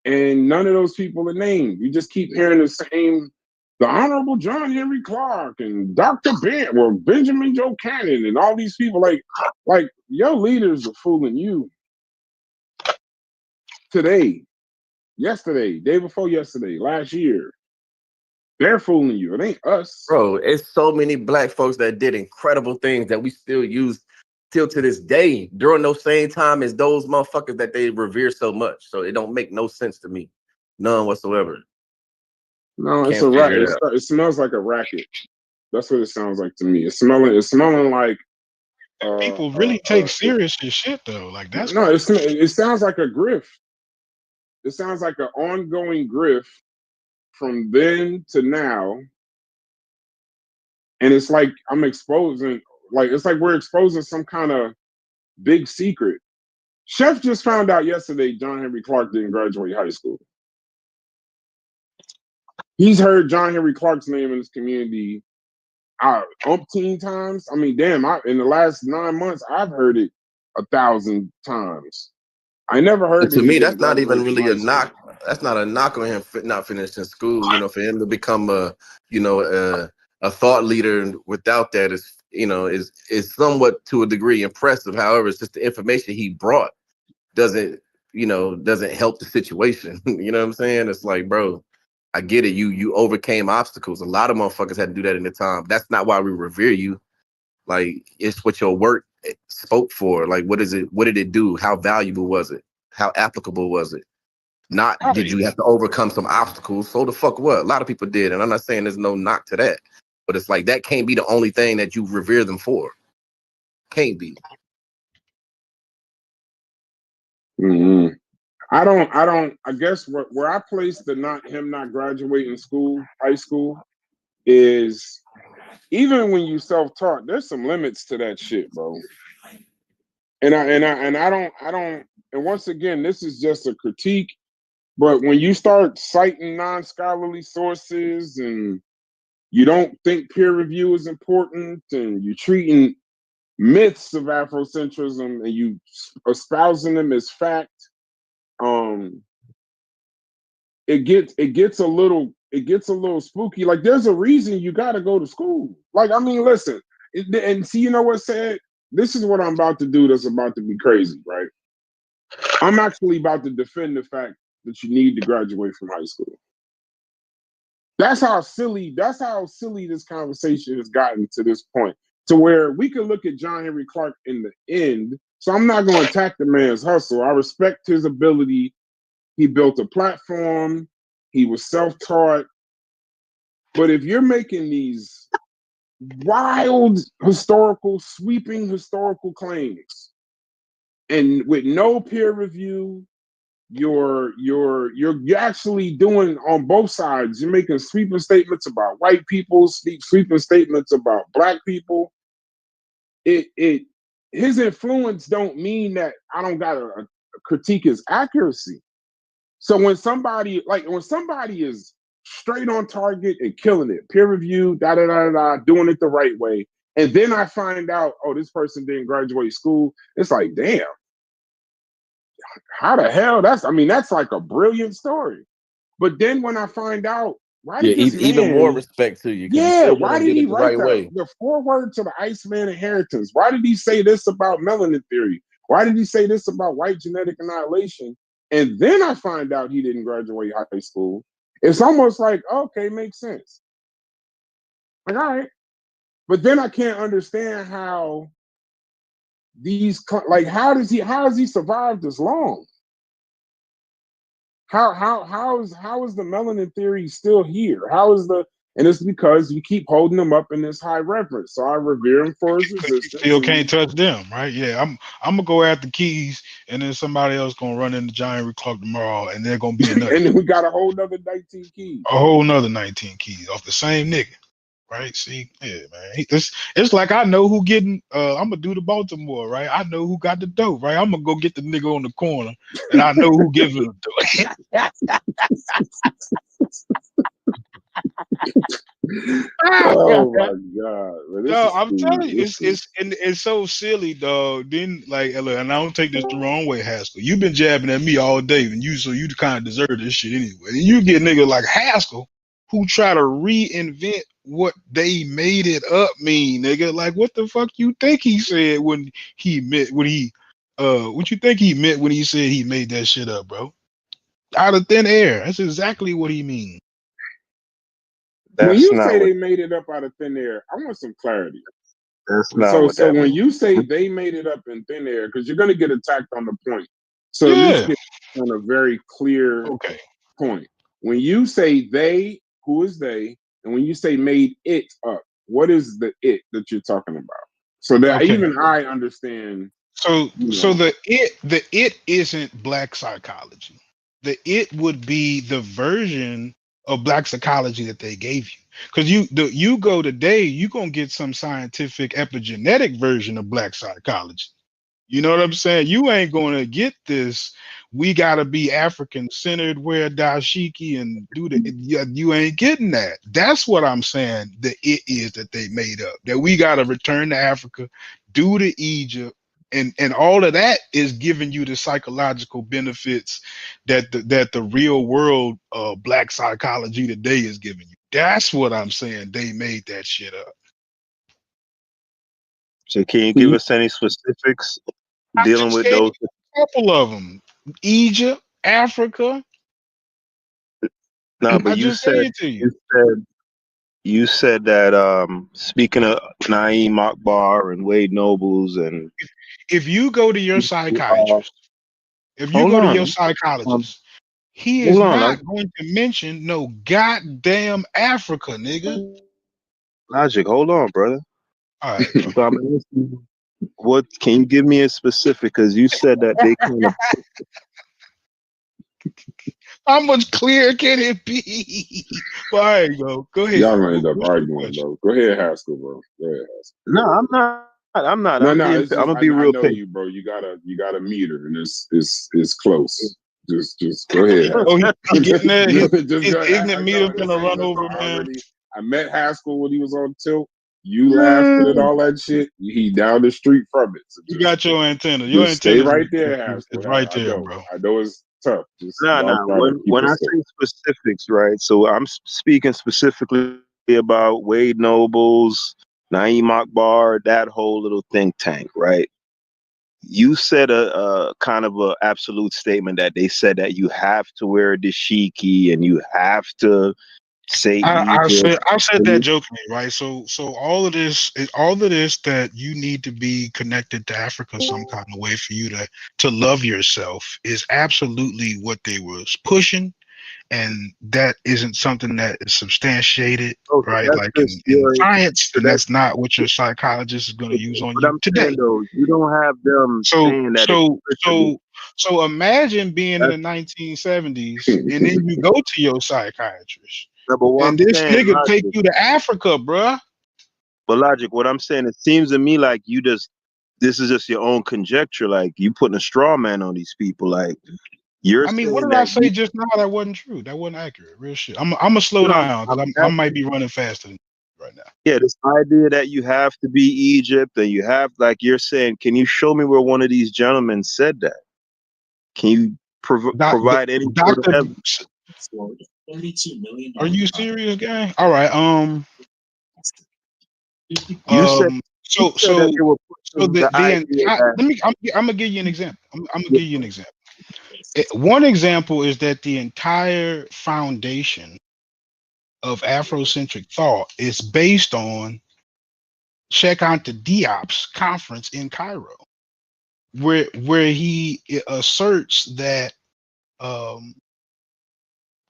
and none of those people are named. You just keep hearing the same. The Honorable John Henry Clark and Benjamin Joe Cannon and all these people. Like your leaders are fooling you today, yesterday, day before yesterday, last year. They're fooling you. It ain't us. Bro, it's so many black folks that did incredible things that we still use till to this day during those same time as those motherfuckers that they revere so much. So it don't make no sense to me. None whatsoever. No, it's Can't a figure racket. it out. It smells like a racket. That's what it sounds like to me. It's smelling like People really take serious this shit though. Like that's no, it sounds like a grift. It sounds like an ongoing grift from then to now. And it's like I'm exposing, like it's like we're exposing some kind of big secret. Chef just found out yesterday John Henry Clark didn't graduate high school. He's heard John Henry Clark's name in his community umpteen times. I mean, damn, in the last 9 months, I've heard it 1,000 times. I never heard And that to he me, didn't that's not even graduate from really a high school. knock. That's not a knock on him not finishing school. You know, for him to become a thought leader without that is somewhat to a degree impressive. However, it's just the information he brought doesn't help the situation. You know what I'm saying? It's like, bro, I get it. You overcame obstacles. A lot of motherfuckers had to do that in the time. That's not why we revere you. Like, it's what your work spoke for. Like, what is it? What did it do? How valuable was it? How applicable was it? Not did you have to overcome some obstacles? So the fuck what? A lot of people did, and I'm not saying there's no knock to that, but it's like that can't be the only thing that you revere them for. Can't be. Mm-hmm. I guess where I place him not graduating high school, is even when you self-taught, there's some limits to that shit, bro. And I don't, and once again, this is just a critique, but when you start citing non-scholarly sources and you don't think peer review is important and you're treating myths of Afrocentrism and you espousing them as fact, it gets a little spooky. Like there's a reason you got to go to school. Like, I mean, listen, and see, you know what said? This is what I'm about to do. That's about to be crazy, right? I'm actually about to defend the fact that you need to graduate from high school. That's how silly this conversation has gotten to this point, to where we can look at John Henry Clark in the end. So I'm not going to attack the man's hustle. I respect his ability. He built a platform. He was self-taught. But if you're making these wild sweeping historical claims, and with no peer review, you're actually doing on both sides. You're making sweeping statements about white people, sweeping statements about black people. His influence don't mean that I don't gotta critique his accuracy. So when somebody is straight on target and killing it, peer review, doing it the right way, and then I find out, oh, this person didn't graduate school, it's like, damn, how the hell? That's like a brilliant story. But then when I find out, why Yeah, did this even more man, respect to you because you yeah, still why didn't did get he it the write right way. the foreword to the Iceman Inheritance? Why did he say this about melanin theory? Why did he say this about white genetic annihilation? And then I find out he didn't graduate high school. It's almost like, okay, makes sense. Like, all right. But then I can't understand how how has he survived this long? How is the melanin theory still here? And it's because you keep holding him up in this high reverence. So I revere him for his because you resistance. still can't touch them, right? Yeah, I'm gonna go after Keys, and then somebody else gonna run into John Henry Clark tomorrow, and they're gonna be another. And then we got a whole nother 19 keys. A whole nother 19 keys off the same nigga. Right? See, yeah, man. It's like I know who getting. I'm gonna do the Baltimore, right? I know who got the dope, right? I'm gonna go get the nigga on the corner, and I know who gives it to him. Oh my god, man, this No, is I'm too. telling you, it's so silly, dog. Then look, and I don't take this the wrong way, Haskell. You've been jabbing at me all day, and you kind of deserve this shit anyway. And you get nigga like Haskell who try to reinvent what they made it up mean, nigga. Like what the fuck you think he said when he meant what you think he meant when he said he made that shit up, bro? Out of thin air. That's exactly what he means. When That's you not say what. they made it up out of thin air, I want some clarity. That's not So, what so that when means. you say they made it up in thin air, because you're going to get attacked on the point. So at least Yeah. get on a very clear Okay. point. When you say they, who is they? And when you say made it up, what is the it that you're talking about? So that Okay. even I understand. So You so know, the it isn't black psychology. The it would be the version of black psychology that they gave you. Because you go today, you're gonna get some scientific epigenetic version of black psychology. You know what I'm saying? You ain't gonna get this. We gotta be African centered, wear dashiki, and do the. You ain't getting that. That's what I'm saying. The it is that they made up. That we gotta return to Africa, do to Egypt, and all of that is giving you the psychological benefits that the real world black psychology today is giving you. That's what I'm saying. They made that shit up. So can you give us any specifics I dealing just with gave those? you a couple of them. Egypt, Africa. No, but I just gave it to you. you said that speaking of Naeem Akbar and Wade Nobles and If you go to your uh, psychiatrist, if you hold go to on, your um, psychologist, he is hold on, not going to mention no goddamn Africa, nigga. Logic, hold on, brother. All right, bro. So I'm asking you, what can you give me a specific? Because you said that they kind of How much clearer can it be? Well, all right, go y'all ahead. gonna end up What's your arguing, question? bro. Go ahead, Haskell, bro. Go ahead, Haskell. no, I'm not. I'm not. No, I'm no, being. it's I'm just gonna be I real know patient. you, bro. You got a meter, and it's close. Just go ahead, Oh, Haskell. he getting there. Just His go. ignorant I meter know this gonna ain't. run Listen, over, I man. already. I met Haskell when he was on tilt. You laughing at all that shit. He down the street from it. So You got your antenna. Your just stay antenna right there, is Haskell. right I there, know. bro. I know it's tough. Just No, y'all no. try to keep When it I safe. say specifics, right? So I'm speaking specifically about Wade Nobles, Naeem Akbar, that whole little think tank, right? You said a kind of a absolute statement that they said that you have to wear a dashiki and you have to say Egypt. I said that jokingly, right? So all of this that you need to be connected to Africa some kind of way for you to love yourself is absolutely what they was pushing, and that isn't something that is substantiated, Okay, right? that's Like just in your. science, So and that's that's not what your psychologist is going to use on what you I'm today. saying though. You don't have them So saying that so explicitly. so so imagine being in That's the 1970s, and then you go to your psychiatrist, number one. and I'm this saying nigga take logic. you to Africa, bruh. But logic, what I'm saying, it seems to me like you just this is just your own conjecture. Like you putting a straw man on these people. Like you're I mean, what saying did I that say you just now that wasn't true? That wasn't accurate. Real shit. I'm gonna slow know, down because I'm I asking, might be running faster than you right now. yeah, this idea that you have to be Egypt and you have like you're saying, can you show me where one of these gentlemen said that? Can you provide any sort of Doctor, evidence? are you serious, gang? All right. You said you So said that so they were so pushing the the idea entire. that I'm gonna give you an example. I'm gonna give you an example. One example is that the entire foundation of Afrocentric thought is based on Cheikh Anta Diop's conference in Cairo, where he asserts that um,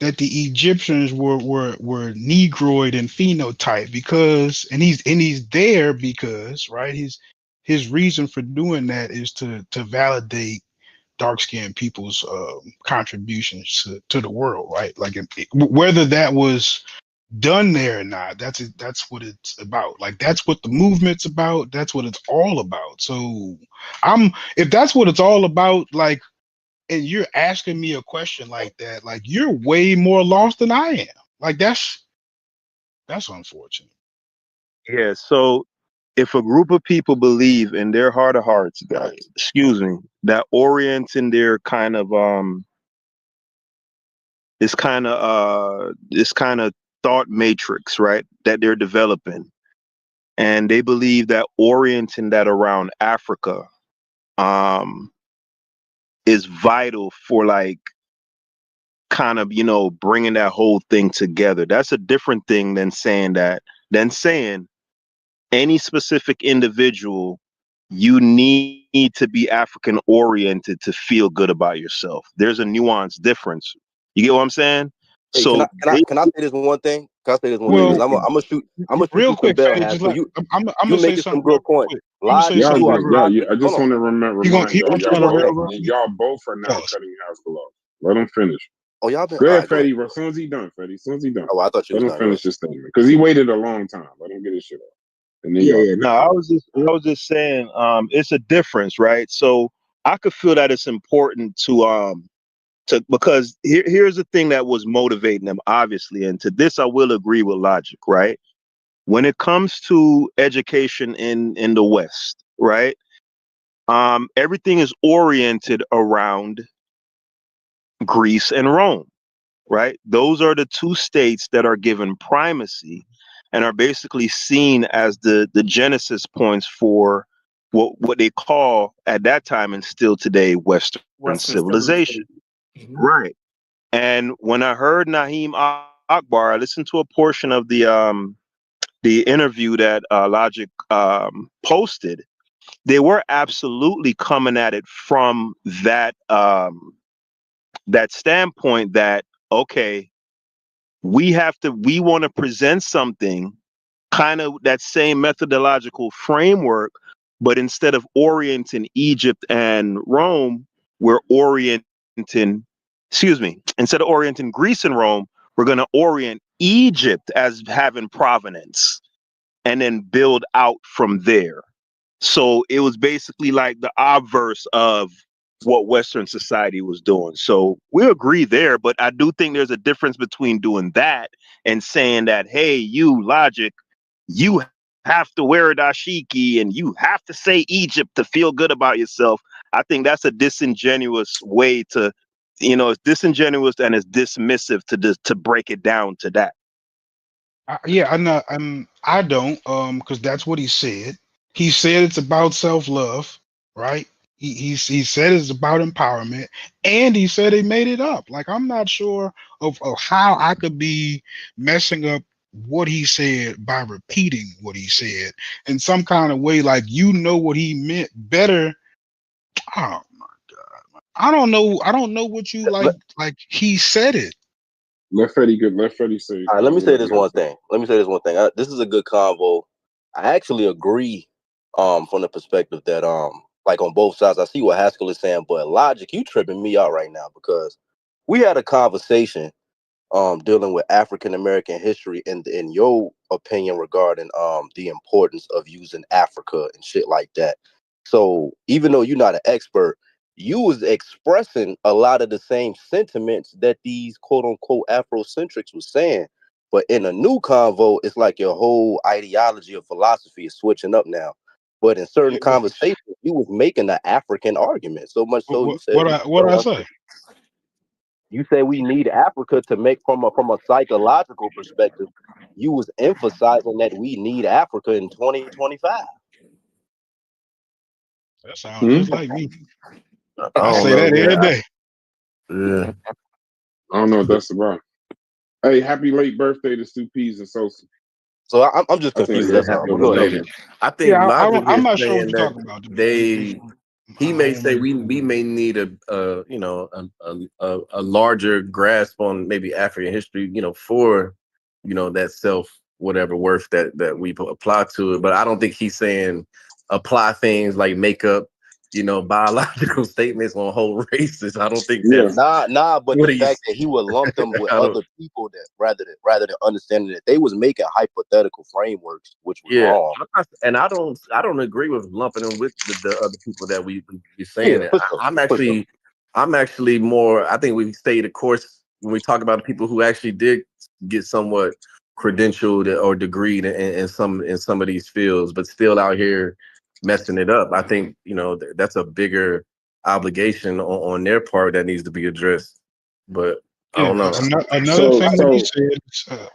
that the Egyptians were Negroid in phenotype because, and he's there because, right, his reason for doing that is to validate dark skinned people's contributions to the world, right? Like whether that was done there or not, that's what it's about. Like that's what the movement's about. That's what it's all about. So if that's what it's all about, like, and you're asking me a question like that, like you're way more lost than I am. Like That's unfortunate. Yeah. So if a group of people believe in their heart of hearts, guys, excuse me, that orienting their kind of this kind of thought matrix, right, that they're developing, and they believe that orienting that around Africa um is vital for like kind of, bringing that whole thing together. That's a different thing than saying any specific individual, you need to be African oriented to feel good about yourself. There's a nuanced difference. You get what I'm saying? Hey, can I So can I they, can I say this one thing? Can I say this one thing? Because Well, I'm gonna shoot real you some quick, bell Fetty, hat. just So like you I'm you gonna say making some something real good points. quick. I'm gonna say Logic, Y'all something you are just, real yeah, quick. yeah. logic. I Hold just on. want to He gonna remind he y'all, gonna y'all try to both, railroad you. y'all both are now Pause. cutting house gloves. Let him finish. Oh, y'all been Go all ahead, right. Go ahead. Fetty. As soon as he done, Fetty. As soon as he done, Oh, I thought you let was him done. Go ahead. finish his statement because he waited a long time. Let him get his shit off, and then yeah, y'all yeah. can No, have I it. was just saying, it's a difference, right? So I could feel that it's important to because here's the thing that was motivating them, obviously, and to this I will agree with Logic, right? When it comes to education in the West, right? Everything is oriented around Greece and Rome, right? Those are the two states that are given primacy and are basically seen as the genesis points for what they call at that time and still today Western Western civilization. civilization. Mhm. Right. And when I heard Naheem Akbar, I listened to a portion of the interview that Logic posted. They were absolutely coming at it from that standpoint that okay, we want to present something kind of that same methodological framework, but instead of orienting Egypt and Rome, we're orienting, excuse me, instead of orienting Greece and Rome, we're going to orient Egypt as having provenance and then build out from there. So it was basically like the obverse of what Western society was doing. So we agree there, but I do think there's a difference between doing that and saying that, hey, you Logic, you have to wear a dashiki and you have to say Egypt to feel good about yourself. I think that's a disingenuous way to, it's disingenuous and it's dismissive to break it down to that. Yeah, I'm not. I don't. Because that's what he said. He said it's about self love, right? He said it's about empowerment, and he said he made it up. Like I'm not sure of how I could be messing up what he said by repeating what he said in some kind of way. Like what he meant better. Oh my God, I don't know. I don't know what you like. Like he said it. Let Fetty get. Let Fetty say All right, let me say whatever he this got to one say. thing. This is a good convo. I actually agree from the perspective that like on both sides. I see what Haskell is saying, but Logic, you tripping me out right now because we had a conversation dealing with African American history and in your opinion regarding the importance of using Africa and shit like that. So even though you're not an expert, you was expressing a lot of the same sentiments that these quote unquote Afrocentrics was saying. But in a new convo, it's like your whole ideology or philosophy is switching up now. But in certain Yeah, well, conversations, you was making an African argument. So much so you said we what I say? you say we need Africa to make from a psychological perspective. You was emphasizing that we need Africa in 2025. That sounds Hmm? just like me. I I don't say know, that every man. day. Yeah. I don't know what that's about. Hey, happy late birthday to Stu Peas and Sosa. So I'm just I think confused. they're That's all. happy But go ahead. belated. I Yeah, think Logic I'm is not sure what saying you're that talking about. he I may don't say know. we may need a larger grasp on maybe African history, for that self whatever worth that we apply to it. But I don't think he's saying apply things like makeup, biological statements on whole races. I don't think Yeah. that's nah. But the What he's fact that he would lump them with I don't other people that rather than understanding that they was making hypothetical frameworks, which was yeah. wrong. I don't agree with lumping them with the other people that we be saying Yeah, it. for sure, for sure. I'm actually more I think we stay the course when we talk about the people who actually did get somewhat credentialed or degreed in some of these fields, but still out here messing it up. I think that's a bigger obligation on their part that needs to be addressed. But I Yeah, don't know. another So thing that he so said.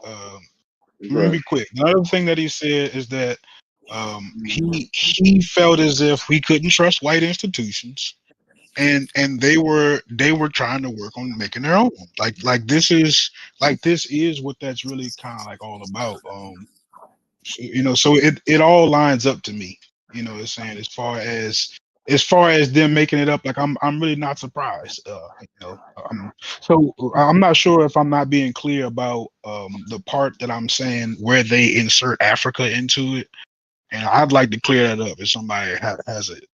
Let me go be quick. Another thing that he said is that he felt as if we couldn't trust white institutions, and they were trying to work on making their own. This is what that's really kind of like all about. So it all lines up to me. It's saying as far as them making it up, like I'm really not surprised. So I'm not sure if I'm not being clear about the part that I'm saying where they insert Africa into it, and I'd like to clear that up if somebody has it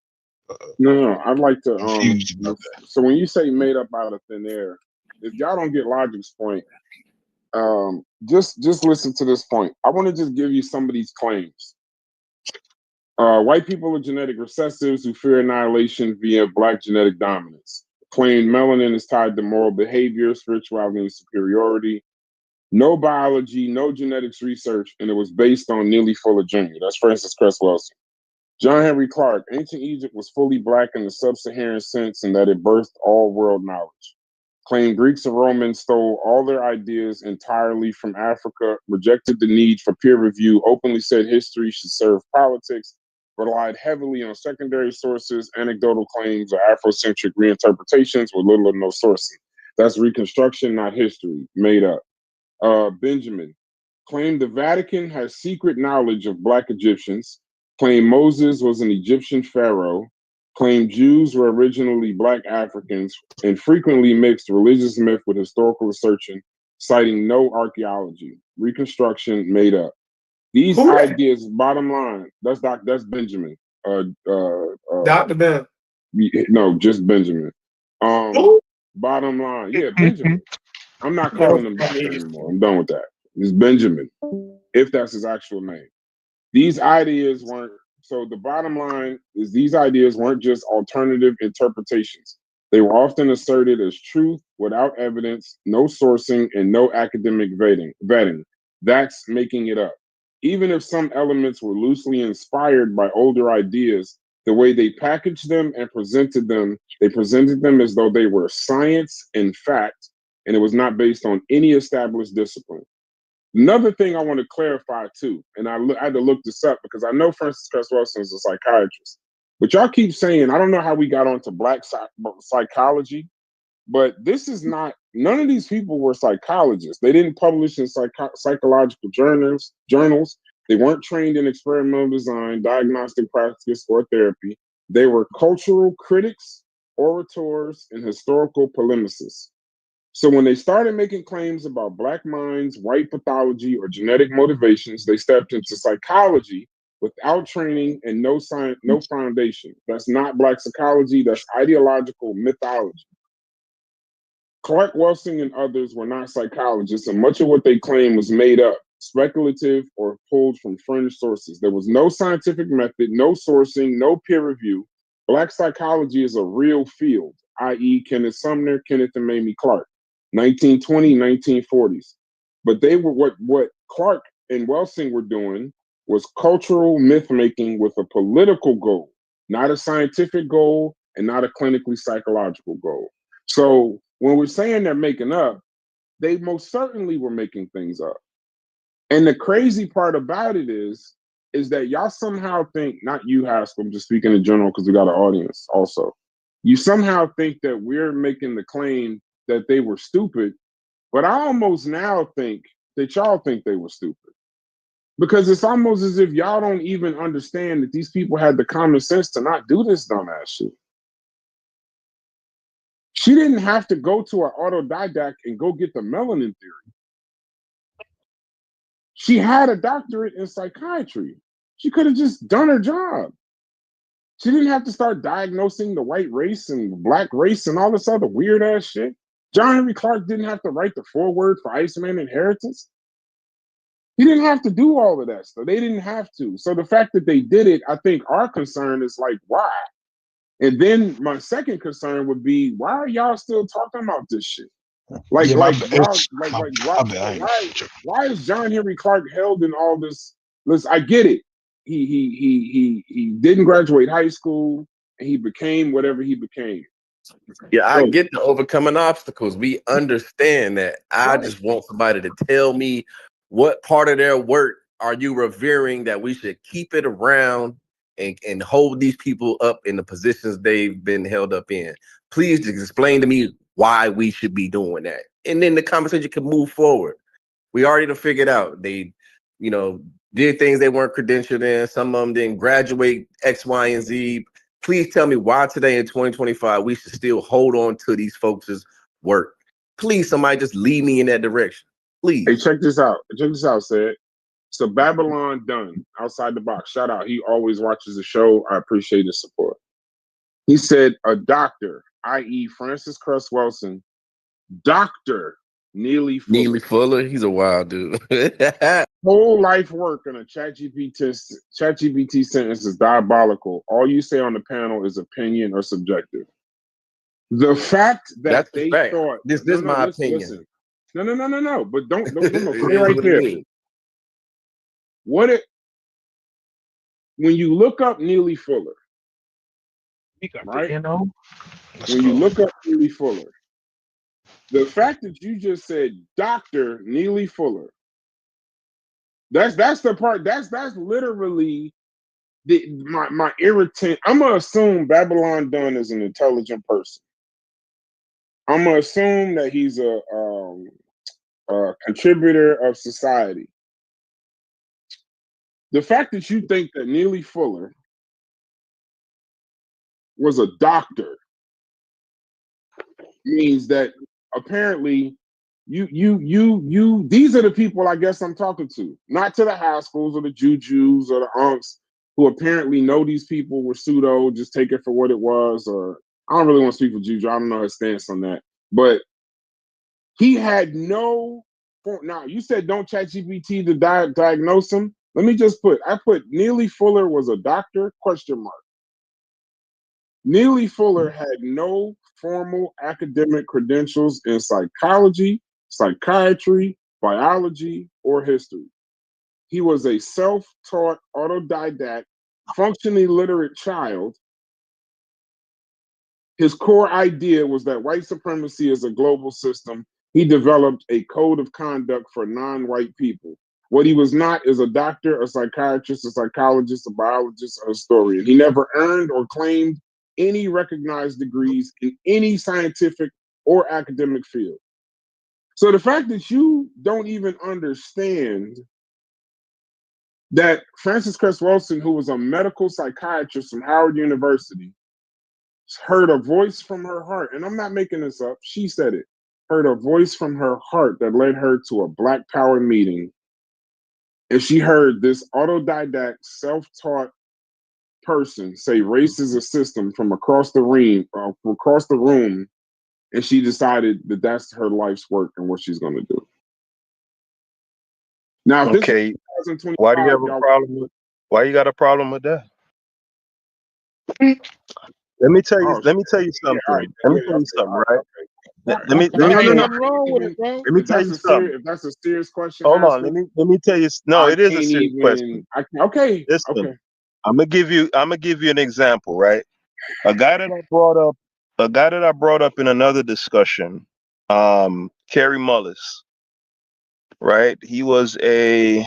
no, I'd like to confused about so when you say made up out of thin air, if y'all don't get Logic's point, just listen to this point. I want to just give you some of these claims. White people are genetic recessives who fear annihilation via black genetic dominance. Claim melanin is tied to moral behavior, spirituality, and superiority. No biology, no genetics research, and it was based on Neely Fuller Jr. That's Francis Cress Wilson. John Henry Clark, ancient Egypt was fully black in the sub-Saharan sense and that it birthed all world knowledge. Claimed Greeks and Romans stole all their ideas entirely from Africa, rejected the need for peer review, openly said history should serve politics, relied heavily on secondary sources, anecdotal claims, or Afrocentric reinterpretations with little or no sourcing. That's reconstruction, not history, made up. Benjamin claimed the Vatican has secret knowledge of Black Egyptians, claimed Moses was an Egyptian pharaoh, claimed Jews were originally Black Africans, and frequently mixed religious myth with historical assertion, citing no archaeology. Reconstruction made up. These ideas, bottom line, that's Benjamin. Dr. Ben. No, just Benjamin. Bottom line, yeah, Benjamin. I'm not calling him doctor anymore. I'm done with that. It's Benjamin, if that's his actual name. These ideas weren't, so the bottom line is these ideas weren't just alternative interpretations. They were often asserted as truth without evidence, no sourcing, and no academic vetting. That's making it up. Even if some elements were loosely inspired by older ideas, the way they packaged them and presented them, they presented them as though they were science and fact, and it was not based on any established discipline. Another thing I want to clarify too, and I had to look this up because I know Francis Cress Wilson is a psychiatrist, but y'all keep saying, I don't know how we got onto black psychology, but this is not, none of these people were psychologists. They didn't publish in psychological journals. They weren't trained in experimental design, diagnostic practice, or therapy. They were cultural critics, orators, and historical polemicists. So when they started making claims about Black minds, white pathology, or genetic motivations, they stepped into psychology without training and no science, no foundation. That's not Black psychology, that's ideological mythology. Clark Wilson and others were not psychologists, and much of what they claimed was made up, speculative, or pulled from fringe sources. There was no scientific method, no sourcing, no peer review. Black psychology is a real field, i.e., Kenneth Sumner, Kenneth and Mamie Clark. 1920, 1940s. But they were what Clark and Welsing were doing was cultural myth making with a political goal, not a scientific goal and not a clinically psychological goal. So when we're saying they're making up, they most certainly were making things up. And the crazy part about it is that y'all somehow think, not you, Haskell, I'm just speaking in general because we got an audience also. You somehow think that we're making the claim that they were stupid, but I almost now think that y'all think they were stupid. Because it's almost as if y'all don't even understand that these people had the common sense to not do this dumbass shit. She didn't have to go to an autodidact and go get the melanin theory. She had a doctorate in psychiatry. She could have just done her job. She didn't have to start diagnosing the white race and Black race and all this other weird ass shit. John Henry Clark didn't have to write the foreword for Iceman Inheritance. He didn't have to do all of that stuff. They didn't have to. So the fact that they did it, I think our concern is like, why? And then my second concern would be, why are y'all still talking about this shit? Like Yeah, my like bad. y'all It's my why bad. I ain't why tripping. why is John Henry Clark held in all this? Listen, I get it. He didn't graduate high school and he became whatever he became. Yeah, I Bro, get the overcoming obstacles. We understand that. I right. just want somebody to tell me what part of their work are you revering that we should keep it around and hold these people up in the positions they've been held up in. Please just explain to me why we should be doing that. And then the conversation can move forward. We already done figured out they, you know, did things they weren't credentialed in. Some of them didn't graduate X, Y, and Z. Please tell me why today in 2025 we should still hold on to these folks' work. Please, somebody just lead me in that direction. Hey, Please. check this out. Check this out, said. So Babylon Dunn, outside the box. Shout out. He always watches the show. I appreciate his support. He said a doctor, i.e. Francis Cress Wilson, Dr. Neely Fuller, Neely Fuller, he's a wild dude. whole life work on a ChatGPT sentence is diabolical. All you say on the panel is opinion or subjective. The fact that That's the they fact. thought This no, is no, my listen, opinion. listen. No. But don't It stay is right what it there. is. What it when you look up Neely Fuller, We got the right? NO. Let's When you go. look up Neely Fuller, the fact that you just said Dr. Neely Fuller, that's the part, that's literally my irritant. I'm gonna assume Babylon Dunn is an intelligent person. I'm gonna assume that he's a contributor of society. The fact that you think that Neely Fuller was a doctor means that apparently you these are the people I guess I'm talking to, not to the high schools or the jujus or the unks who apparently know these people were pseudo, just take it for what it was. Or I don't really want to speak for Juju. I don't know his stance on that, but he had no. Now you said don't chat GPT to diagnose him. Let me just put. I put Neely Fuller was a doctor? Question mark. Neely Fuller had no formal academic credentials in psychology, psychiatry, biology, or history. He was a self-taught, autodidact, functionally literate child. His core idea was that white supremacy is a global system. He developed a code of conduct for non-white people. What he was not is a doctor, a psychiatrist, a psychologist, a biologist, or a historian. He never earned or claimed any recognized degrees in any scientific or academic field. So the fact that you don't even understand that Frances Cress Wilson, who was a medical psychiatrist from Howard University, heard a voice from her heart, and I'm not making this up, she said it, heard a voice from her heart that led her to a Black Power meeting. And she heard this autodidact, self-taught person say race is a system from across the room, and she decided that that's her life's work and what she's going to do. Now, if this Okay. was Why do you 2025, have a y'all, problem with? Why you got a problem with that? Let me tell you. oh, Let me tell you yeah, all right, something. Let me yeah, tell you okay, something. all Right. right, Let me no, let me no, tell no, you. no. Nothing wrong with it, bro. Let me tell you something. If that's a serious question, Hold on. Oscar, Let me tell you. No, I it is a can't serious question. even. Okay, Listen, okay. I'm gonna give you. I'm gonna give you an example. Right. A guy that I brought up. A guy that I brought up in another discussion. Kerry Mullis. Right. He was he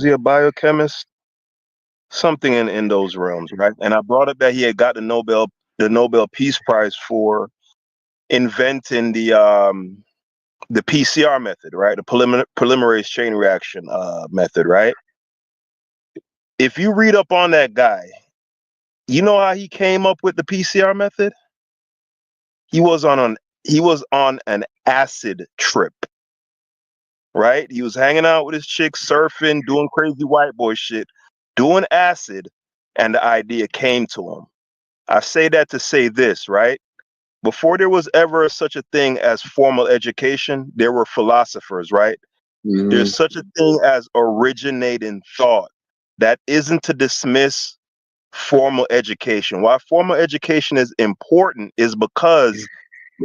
a biochemist? Something in those realms. Right. And I brought up that he had got the Nobel Peace Prize for inventing the PCR method, right? The polymerase chain reaction method, right? If you read up on that guy, you know how he came up with the PCR method? He was on an acid trip, right? He was hanging out with his chick, surfing, doing crazy white boy shit, doing acid, and the idea came to him. I say that to say this, right? Before there was ever such a thing as formal education, there were philosophers, right? Mm-hmm. There's such a thing as originating thought. That isn't to dismiss formal education. Why formal education is important is because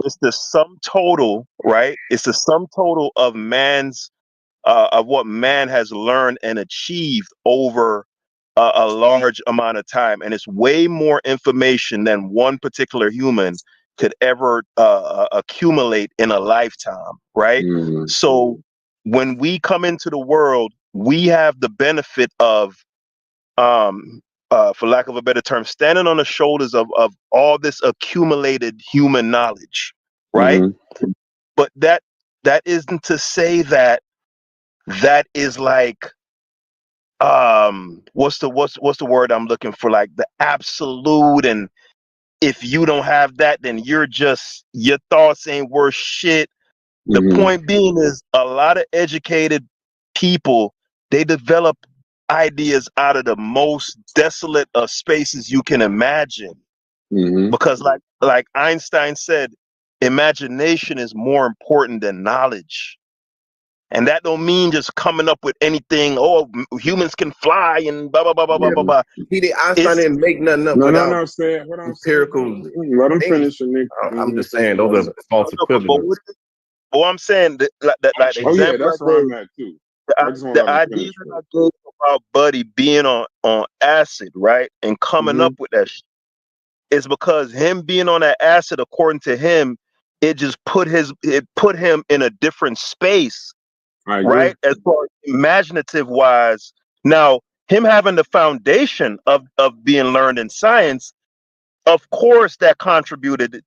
It's the sum total, right? It's the sum total of man's of what man has learned and achieved over a large amount of time, and it's way more information than one particular human could ever accumulate in a lifetime, right? Mm-hmm. So when we come into the world, we have the benefit of for lack of a better term, standing on the shoulders of all this accumulated human knowledge, right? Mm-hmm. But that isn't to say that that is like what's the word I'm looking for, like the absolute, and if you don't have that, then you're just, your thoughts ain't worth shit. The Mm-hmm. point being is a lot of educated people, they develop ideas out of the most desolate of spaces you can imagine, Mm-hmm. because like Einstein said, imagination is more important than knowledge. And that don't mean just coming up with anything. Oh, humans can fly and blah blah blah blah blah Yeah, blah blah. Einstein It's didn't make nothing up No. without Say it. Hold on. Say it. empirical Let him things. finish, and then I'm we'll just take saying the those rest. are false but equivalents. what I'm saying, like the Oh yeah, example I that's where gave, I'm at too. I just want to the let him idea finish that I first. gave about Buddy being on acid, right, and coming Mm-hmm. up with that shit, is because him being on that acid, according to him, it put him in a different space, I agree. right? As far as imaginative wise. Now, him having the foundation of being learned in science, of course, that contributed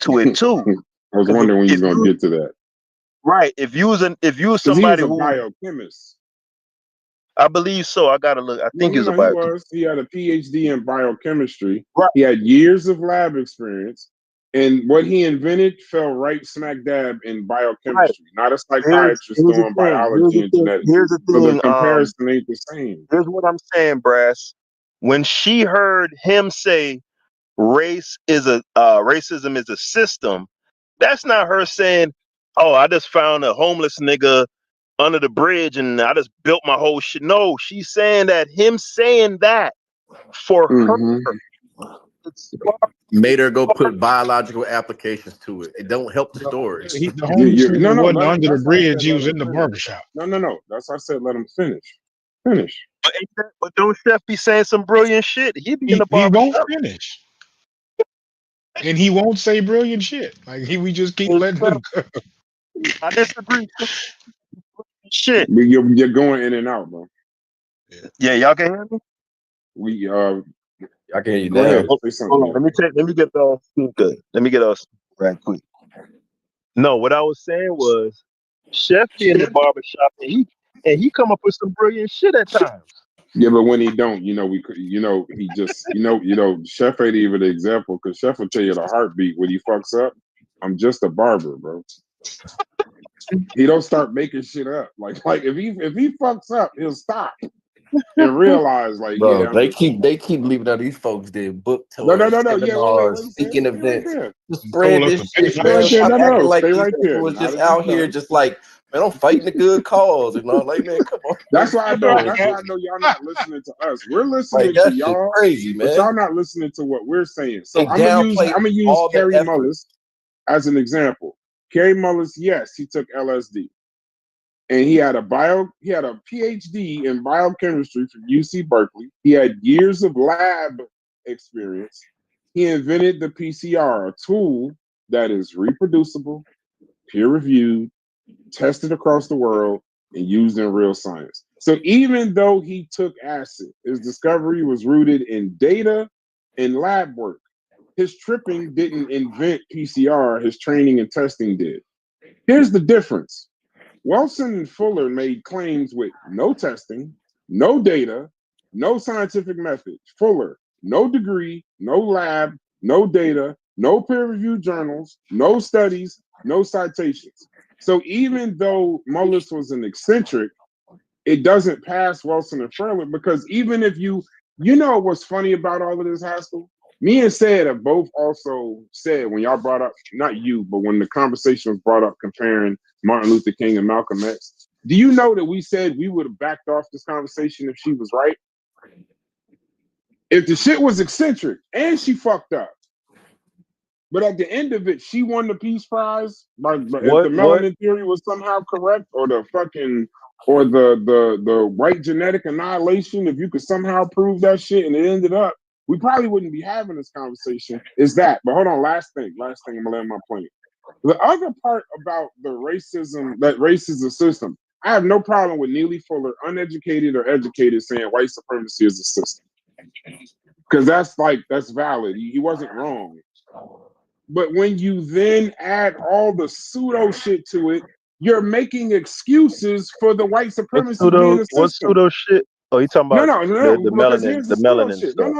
to it too. I was Because wondering when you if was gonna you get to that, right, if you was because he was somebody a who, biochemist. I believe so, I gotta look. I think he was a He bio. was. He had a PhD in biochemistry. Right, He had years of lab experience, and what he invented fell right smack dab in right. biochemistry. Not a Here's psychiatrist here's the doing thing. biology and genetics. Here's the So the thing. comparison ain't the same. Here's what I'm saying, Brass. When she heard him say racism is a system, that's not her saying, "Oh, I just found a homeless nigga under the bridge and I just built my whole shit." No, she's saying that him saying that for her, Mm-hmm. it sparked, Made her go put biological applications to it. It don't help the story. The homeless nigga No. wasn't Let him, under the that's why I said bridge. He let was him in the finish. barbershop. No. That's why I said let him finish. Finish. but don't Chef be saying some brilliant shit? He be in the He won't barbershop. finish, and he won't say brilliant shit. Like we just keep letting him go. I disagree. Shit. You're going in and out, bro. Yeah, y'all can hear me? We I can hear you go now. ahead. Say something. Hold on. Let me get those good. Let me get those right quick. No, what I was saying was Chef be in the barbershop and he come up with some brilliant shit at times. Yeah, but when he don't, he just, Chef ain't even an example because Chef will tell you the heartbeat when he fucks up. I'm just a barber, bro. He don't start making shit up. Like if he fucks up, he'll stop and realize, like, Bro, yeah, I'm they just keep leaving out these folks did book tours, no. Yeah, wait, seminars, wait, stay, speaking stay right events. there. Just He spread told us this to pay shit, for Stay that right man. shit. there. Stop acting No, like stay these right there. people was Not just if he's out here done. just like, man, I'm fighting a good cause. Like, man, come on. That's why I know. Man. That's why I know y'all not listening to us. We're Like, listening to that shit y'all, crazy, but man. y'all not listening to what we're saying. So They downplay I'm gonna use all the Kerry effort. Mullis as an example. Kerry Mullis, yes, he took LSD, and he had a PhD in biochemistry from UC Berkeley. He had years of lab experience. He invented the PCR, a tool that is reproducible, peer reviewed, tested across the world, and used in real science. So even though he took acid, his discovery was rooted in data and lab work. His tripping didn't invent PCR, his training and testing did. Here's the difference. Wilson and Fuller made claims with no testing, no data, no scientific method. Fuller, no degree, no lab, no data, no peer-reviewed journals, no studies, no citations. So even though Mullis was an eccentric, it doesn't pass Wilson and Fuller because even if you know what's funny about all of this, Haskell? Me and Said have both also said when y'all brought up, not you, but when the conversation was brought up comparing Martin Luther King and Malcolm X, do you know that we said we would have backed off this conversation if she was right? If the shit was eccentric and she fucked up, But at the end of it, she won the Peace Prize. But if the What melanin theory was somehow correct, or the fucking, or the white genetic annihilation, if you could somehow prove that shit and it ended up, we probably wouldn't be having this conversation. Is that? But hold on, last thing, I'm gonna land my plane. The other part about the racism, that race is a system. I have no problem with Neely Fuller, uneducated or educated, saying white supremacy is a system, because that's valid. He wasn't wrong. But when you then add all the pseudo shit to it, you're making excuses for the white supremacy being a what system. pseudo shit? Oh, you talking about No, the because melanin, here's the the pseudo melanin shit. stuff.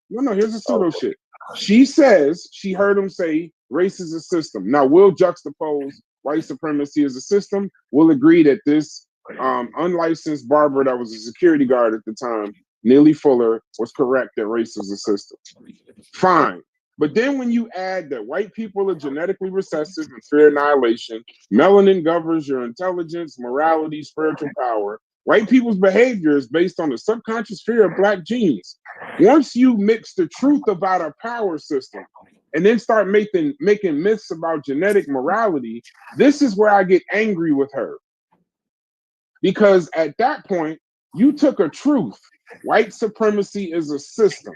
No, here's the pseudo Okay. shit. She says she heard him say race is a system. Now we'll juxtapose white supremacy as a system. We'll agree that this unlicensed barber that was a security guard at the time, Neely Fuller, was correct that race is a system. Fine. But then when you add that white people are genetically recessive and fear annihilation, melanin governs your intelligence, morality, spiritual power, white people's behavior is based on the subconscious fear of black genes. Once you mix the truth about a power system and then start making myths about genetic morality, this is where I get angry with her. Because at that point, you took a truth. White supremacy is a system.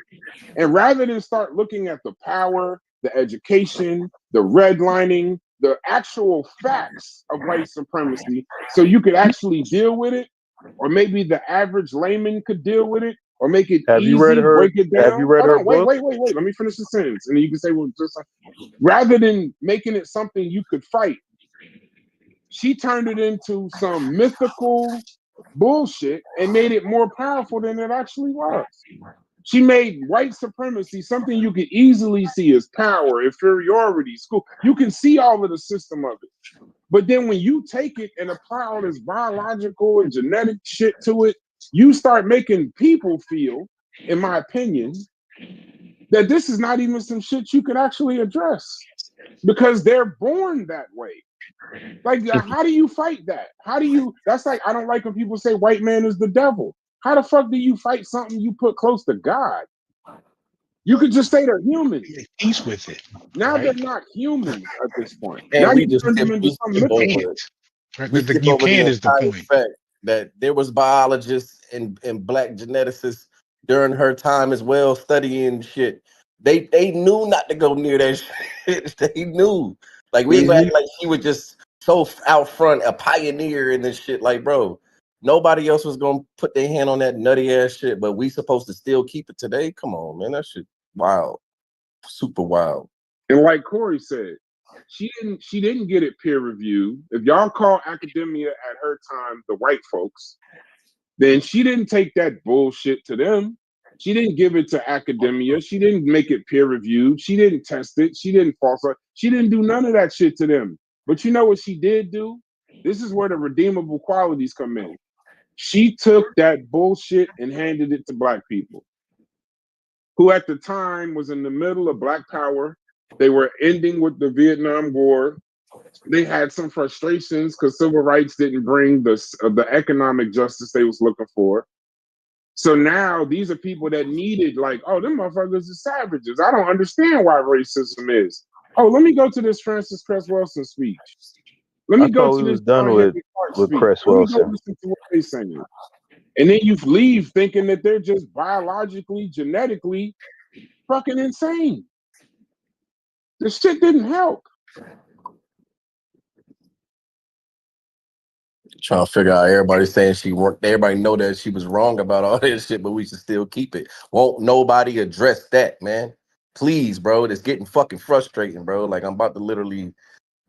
And rather than start looking at the power, the education, the redlining, the actual facts of white supremacy, so you could actually deal with it, or maybe the average layman could deal with it, or make it Have you read easy, break it down. Have you read Hold her on, book? wait. Let me finish the sentence. And then you can say, well, just rather than making it something you could fight, she turned it into some mythical bullshit and made it more powerful than it actually was. She made white supremacy something you could easily see as power, inferiority, school. You can see all of the system of it. But then when you take it and apply all this biological and genetic shit to it, you start making people feel, in my opinion, that this is not even some shit you could actually address because they're born that way. Like, how do you fight that? That's like, I don't like when people say white man is the devil. How the fuck do you fight something you put close to God? You could just say they're humans. Make peace with it. Now Right? they're not humans at this point. And Now we you just turn them skip, into we some skip mythical. over it. Right? We But skip you over the can is the entire point. fact that there was biologists and black geneticists during her time as well studying shit. They knew not to go near that shit. They knew. Like we ain't gonna act like she was just so out front, a pioneer in this shit. Like, bro, nobody else was gonna put their hand on that nutty ass shit, but we supposed to still keep it today. Come on, man. That shit wild. Super wild. And like Corey said, she didn't get it peer reviewed. If y'all call academia at her time the white folks, then she didn't take that bullshit to them. She didn't give it to academia. She didn't make it peer reviewed. She didn't test it. She didn't falsify. She didn't do none of that shit to them. But you know what she did do? This is where the redeemable qualities come in. She took that bullshit and handed it to black people, who at the time was in the middle of Black Power. They were ending with the Vietnam War. They had some frustrations because civil rights didn't bring the economic justice they was looking for. So now these are people that needed, like, oh, them motherfuckers are savages. I don't understand why racism is. Oh, let me go to this Francis Cress Wilson speech. Let I me go thought to we this was done John with Henry Clark speech. Cress Let me go Wilson. listen to what they're saying. And then you leave thinking that they're just biologically, genetically fucking insane. This shit didn't help. Trying to figure out, everybody saying she worked. Everybody know that she was wrong about all this shit, but we should still keep it. Won't nobody address that, man? Please, bro. It's getting fucking frustrating, bro. Like I'm about to literally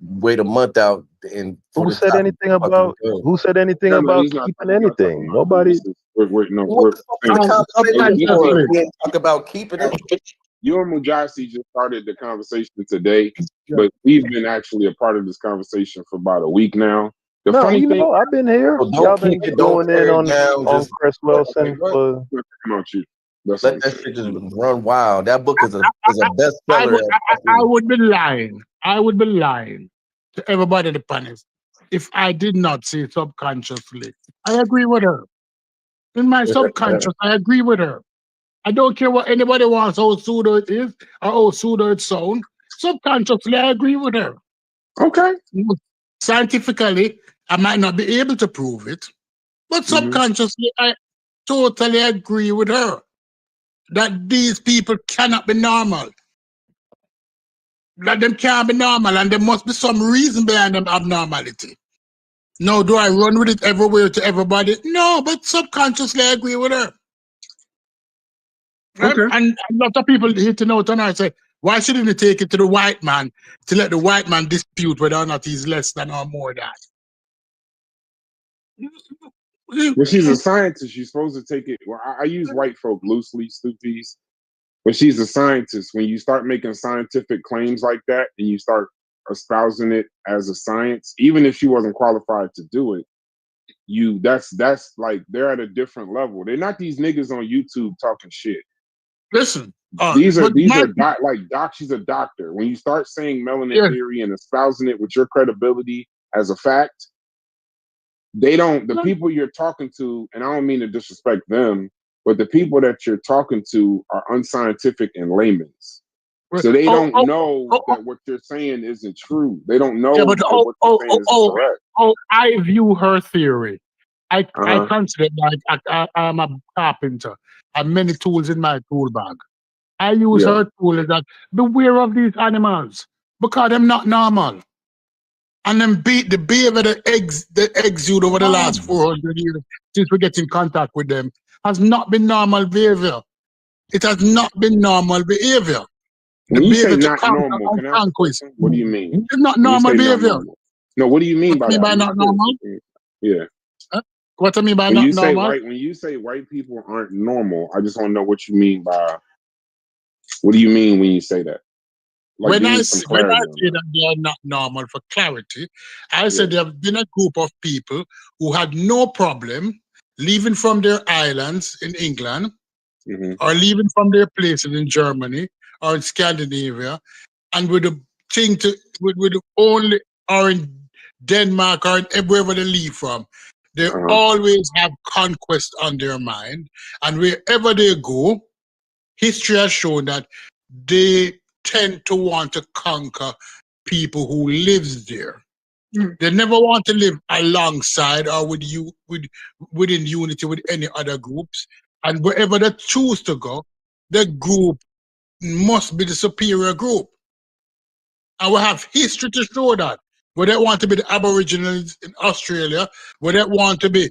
wait a month out and for Who this said topic anything to fucking about go. Who said anything No, about he's not keeping talking anything? about Nobody. this. Wait, no, What the fuck is the conversation? subconsciously. We ain't talk about keeping it. you and Mujasi just started the conversation today, but we've been actually a part of this conversation for about a week now. The No, funny thing, I've been here. So Y'all don't been keep it. Don't going in tear it down. on Just Cress Wilson what? for. about you. That's what Let I'm that saying. shit just run wild. That book is a I bestseller. would, I would be lying. I would be lying to everybody the panel if I did not say subconsciously. I agree with her. In my subconscious, I agree with her. I don't care what anybody wants, how pseudo it is or how pseudo it sounds. subconsciously, I agree with her. Okay. Scientifically, I might not be able to prove it, but subconsciously, I totally agree with her that these people cannot be normal. That them can't be normal, and there must be some reason behind them abnormality. No, do I run with it everywhere to everybody? No, but subconsciously, I agree with her. Okay. And a lot of people hitting out on her say, why shouldn't they take it to the white man to let the white man dispute whether or not he's less than or more than? Well, she's a scientist. She's supposed to take it. Well, I use white folk loosely, Stoopies. But she's a scientist. When you start making scientific claims like that and you start espousing it as a science, even if she wasn't qualified to do it, that's like they're at a different level. They're not these niggas on YouTube talking shit. Listen, these are doc. She's a doctor. When you start saying melanin theory and espousing it with your credibility as a fact, they don't. The people you're talking to, and I don't mean to disrespect them, but the people that you're talking to are unscientific and laymen's. So they don't know that what you're saying isn't true. They don't know that what you're saying is correct. I view her theory. I consider like I'm a carpenter. I have many tools in my tool bag. I use her tool as that beware of these animals because they're not normal. And then the behavior that exude over the last 400 years since we get in contact with them has not been normal behavior. It has not been normal behavior. When you say not normal, can I ask a question? What do you mean? It's not normal behavior. No, what do you mean by that? By not normal? Yeah. What I mean by not normal? When you say white people aren't normal, I just want to know what you mean by. What do you mean when you say that? Like, when I say that they are not normal, for clarity, I said there have been a group of people who had no problem leaving from their islands in England or leaving from their places in Germany or in Scandinavia, and with the thing with only or in Denmark or wherever they leave from, they always have conquest on their mind, and wherever they go, history has shown that they tend to want to conquer people who lives there. They never want to live alongside or within unity with any other groups. And wherever they choose to go, the group must be the superior group. And we have history to show that. Whether they want to be the Aboriginals in Australia, whether they want to be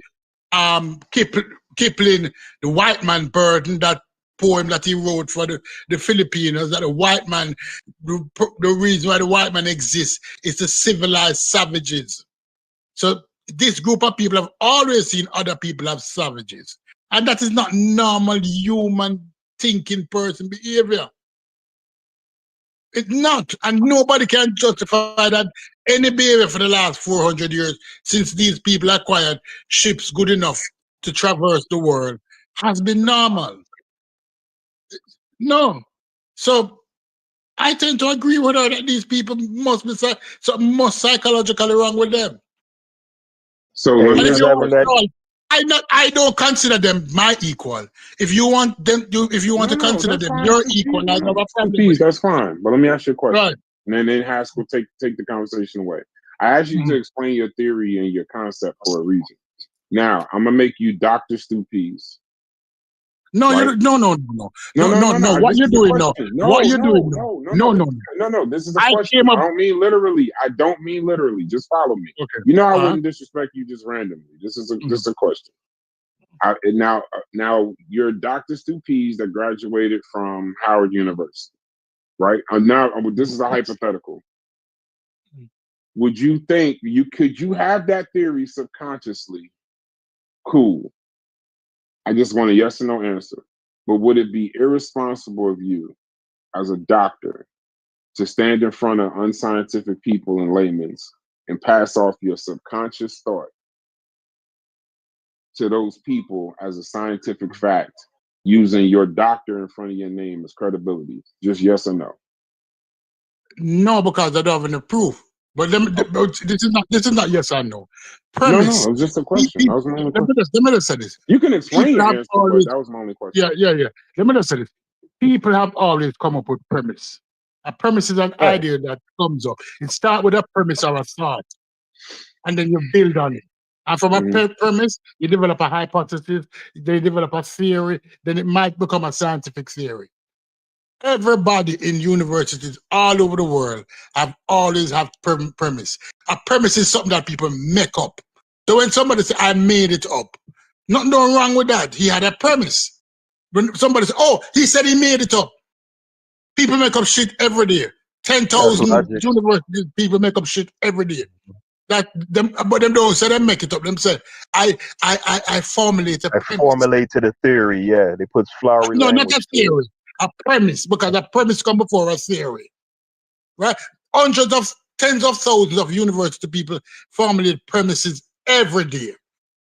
Kipling, the white man burden, that poem that he wrote for the Filipinos, that the white man, the reason why the white man exists is to civilize savages. So this group of people have always seen other people as savages. And that is not normal human thinking person behavior. It's not. And nobody can justify that any behavior for the last 400 years since these people acquired ships good enough to traverse the world has been normal. No. So I tend to agree with her that these people must be something most psychologically wrong with them. So I don't consider them my equal. If you want them, if you want to consider them your equal, I have a problem. That's fine. But let me ask you a question. Right. And then Haskell take the conversation away. I asked you to explain your theory and your concept for a reason. Now I'm gonna make you Dr. Stu Peas. No, right? No. What you're doing now? What you're doing now? No. This is a question. I don't mean literally. Just follow me. Okay. You know I wouldn't disrespect you just randomly. This is a question. Now you're Dr. Stu Peas that graduated from Howard University, right? Now this is a hypothetical. Would you think could you have that theory subconsciously? Cool. I just want a yes or no answer. But would it be irresponsible of you as a doctor to stand in front of unscientific people and laymen's and pass off your subconscious thought to those people as a scientific fact using your doctor in front of your name as credibility? Just yes or no? No, because I don't have any proof. But this is not yes or no. Premise. No, it was just a question. That was my only question. Let me just say this. You can explain your answer, but that was my only question. Yeah. Let me just say this. People have always come up with premise A premise is an Right. idea that comes up. It starts with a premise or a thought, and then you build on it. And from a premise, you develop a hypothesis, they develop a theory, then it might become a scientific theory. Everybody in universities all over the world always have premise. A premise is something that people make up. So when somebody say, I made it up, nothing wrong with that. He had a premise. When somebody say, oh, he said he made it up. People make up shit every day. 10,000 logic. university people make up shit every day. That them, but them don't say they make it up. Them say I formulate a I premise. formulated a theory. Yeah, they put flowery No, not language a to it. theory. A premise, because a premise comes before a theory. Right? Hundreds of tens of thousands of university people formulate premises every day.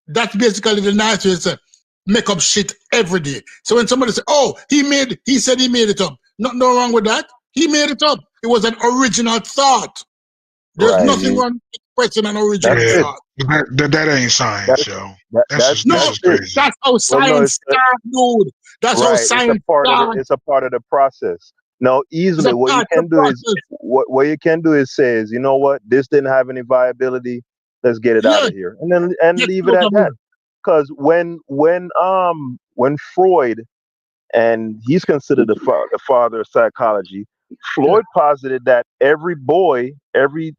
That's basically the nice way to say, make up shit every day. So when somebody says, oh, he said he made it up. Nothing wrong with that. He made it up. It was an original thought. There's Right. nothing wrong with expressing an original That's Yeah, thought. that ain't science, That's yo. that's No, This is it. crazy. that's how Well, no, science starts, dude. That's how right. It's a science part of starts. it's a part of the process. Now, It's easily, a what you part of can the do is process. what you can do is says, you know what, this didn't have any viability. Let's get it out Yeah, of here, and yes, leave it no, at that. Because when Freud, and he's considered the father of psychology, Floyd posited that every boy, every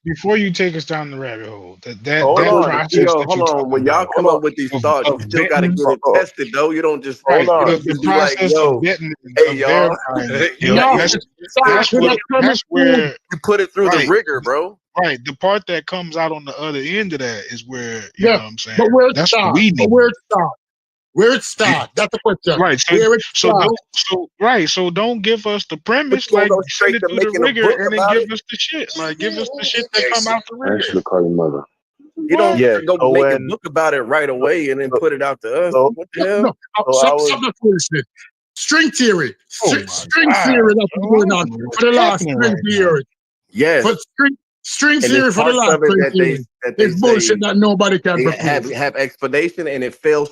Before you take us down the rabbit hole, hold that Well, on, process yo, that hold you're on. talking When y'all about come up with these thoughts, of you still got to vetting, get it tested, though. You don't just hold you on. don't the just be like, process of yo, vetting hey, of y'all. verifying it, you yo, got No, you, it starts that's with what a premise. that's where you put it through the right rigor, bro. right the part that comes out on the other end of that is where you know Yeah, what I'm saying. but where it That's what starts? we But need. where it starts? Where it Yeah, starts? That's the question. right. Where it starts? So don't give us the But premise. you won't Like go send straight it to through the making a rigor book and then about give it. us the shit. Like give us the shit that come out the rigor. Actually, call your mother. You don't Yeah. go So make a when book about it right away and then so, put it out to us. so, What the No, hell? no. so I Stop, was stop the foolishness. String theory. Oh my String god, theory that's been bro, I going don't on know what's for the last happening 20 right now. years. Yes, For string and there's theory for the parts last of it 20 that years they is bullshit say that nobody can they prove. have explanation, and it falls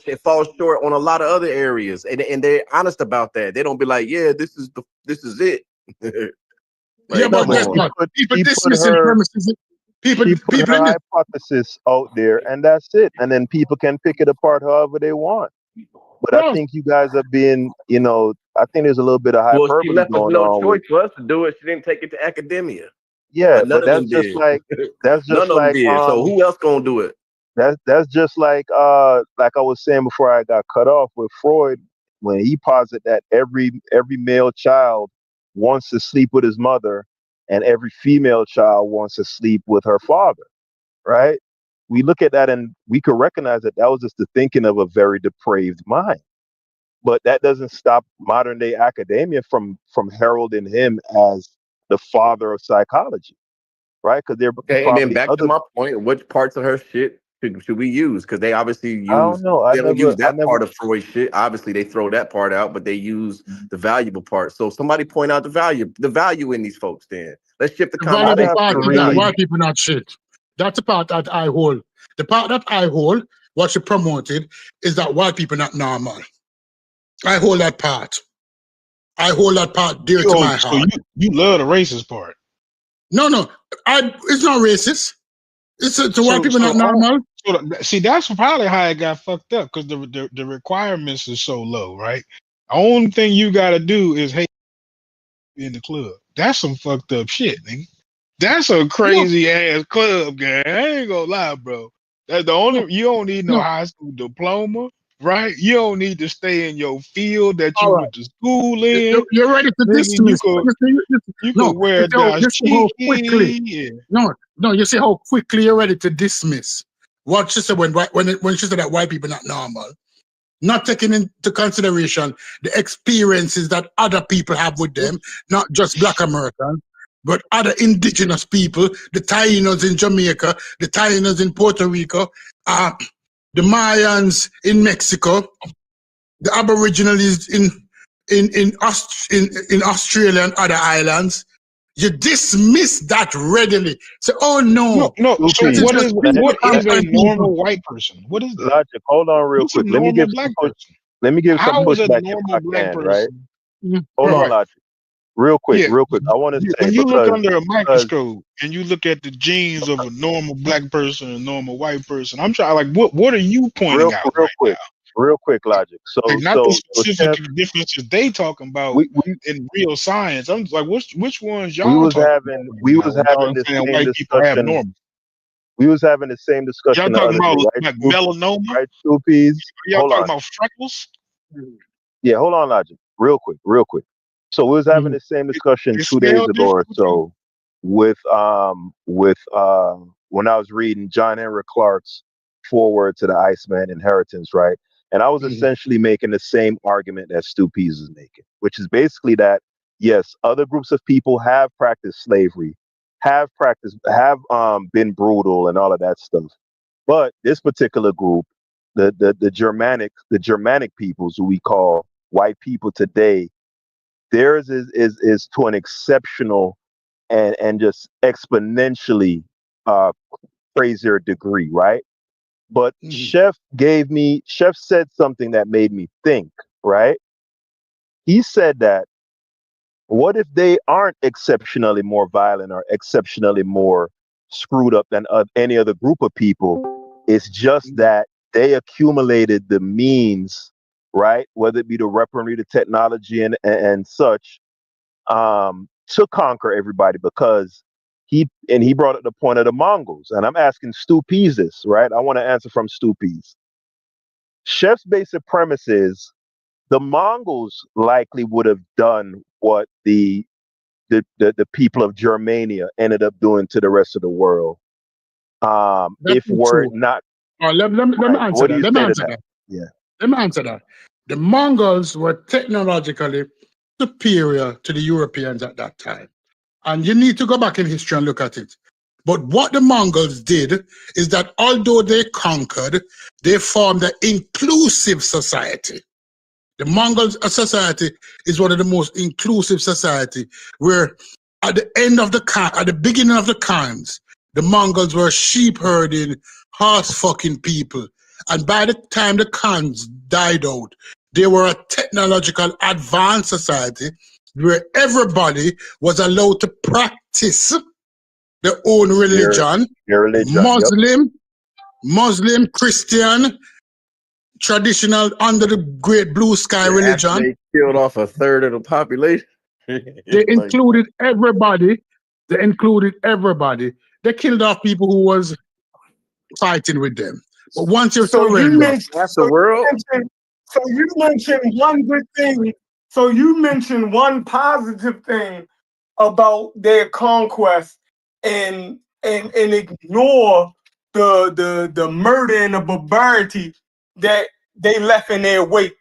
short on a lot of other areas, and they're honest about that. They don't be like, yeah, this is it. Yeah, Like, no, but come but guess on. what? People she put dismissing her premises. People, she put people her in this. hypothesis out there, and that's it. And then people can pick it apart however they want. But I No, think you guys are being, I think there's a little bit of Well, she hyperbole left us going no on choice with, for us to do it. She didn't take it to academia, yeah. but none But of them did. that's None just of them like did. So who else gonna do it? that's just like I was saying before I got cut off with Freud when he posited that every male child wants to sleep with his mother and every female child wants to sleep with her father, right? We look at that and we could recognize that that was just the thinking of a very depraved mind. But that doesn't stop modern day academia from heralding him as the father of psychology, right? Because there are Okay, and then probably back to other. my point, which parts of her shit should we use? Because they obviously I don't know. they don't use I that never. part of Freud shit. Obviously, they throw that part out, but they use the valuable part. So somebody point out the value in these folks. Then let's shift the the I'd valuable conversation have to to part the is that read. value. white people not shit. That's the part that I hold. The part that I hold, what she promoted, is that white people not normal. I hold that part. I hold that part dear to So my so heart. you love the racist part. No, it's not racist. It's to white So people so not all, normal. see that's probably how it got fucked up because the requirements is so low, right? The only thing you got to do is hate in the club. That's some fucked up shit, nigga. That's a No, crazy ass club, gang. I ain't gonna lie, bro. That's the no, only. You don't need no no. high school diploma, right? You don't need to stay in your field that you All right. went to school in. You're ready to Nigga, dismiss. you could No, wear you see how quickly. dashiki. Yeah. No. You see how quickly you're ready to dismiss what she said when she said that white people not normal. Not taking into consideration the experiences that other people have with them, not just Black Americans, but other indigenous people, the Tainos in Jamaica, the Tainos in Puerto Rico, the Mayans in Mexico, the Aborigines in Australia and other islands. You dismiss that readily. Say, oh No, no, no. So that is Loopy, what just is people what is a comparing people. normal white person? What is that? Logic. Hold on, real What's a quick. normal black person? Let me give some How is a pushback if normal I black can, right? person? Hold on, Right. Logic. real quick, Yeah, real quick. I want to say when you look because under a microscope and you look at the genes of a normal black person and a normal white person, I'm trying like what are you pointing out right now? real quick logic. Like So not the so specific Chef, differences they talking about we in real science. I'm like, which ones we y'all was talking about having right we now? was When having y'all the saying same white people are discussion. abnormal. We was having the same Y'all discussion the talking other day, about right? like melanoma? Right, two peas. Y'all Hold talking on. about freckles? Yeah, hold on, logic. Real quick, real quick. So we was having Mhm. the same discussion They 2 days smell ago or different with you? so with when I was reading John Henry Clark's foreword to the Iceman Inheritance, right? And I was Mhm. essentially making the same argument that Stu Pease is making, which is basically that yes, other groups of people have practiced slavery, have been brutal and all of that stuff. But this particular group, the Germanic peoples who we call white people today, theirs is to an exceptional and just exponentially uh crazier degree, right? But Mhm. Chef said something that made me think, right? He said that what if they aren't exceptionally more violent or exceptionally more screwed up than any other group of people? It's just Mhm. that they accumulated the means, right? Whether it be the weaponry, the technology, and such, to conquer everybody. Because he brought up the point of the Mongols, and I'm asking Stu Pease this, right? I want to answer from Stu Pease. Chef's basic premise is the Mongols likely would have done what the people of Germania ended up doing to the rest of the world. That's If not were true. not Let me right. answer What do that. you Let me say to answer that? that. Yeah. Let me answer that. The Mongols were technologically superior to the Europeans at that time. And you need to go back in history and look at it. But what the Mongols did is that although they conquered, they formed an inclusive society. The Mongol society is one of the most inclusive society where at the beginning of the Khans, the Mongols were sheep herding, horse fucking people. And by the time the Khans died out, they were a technological advanced society where everybody was allowed to practice their own Their religion, their religion. Yep. Muslim, Christian, traditional under the great blue sky After religion. they killed off a third of the population. They Like, included everybody. They included everybody. They killed off people who was fighting with them. But once you So you surrender, mentioned, half the world. so you mentioned one good thing. So you mentioned one positive thing about their conquest and ignore the murder and the barbarity that they left in their wake.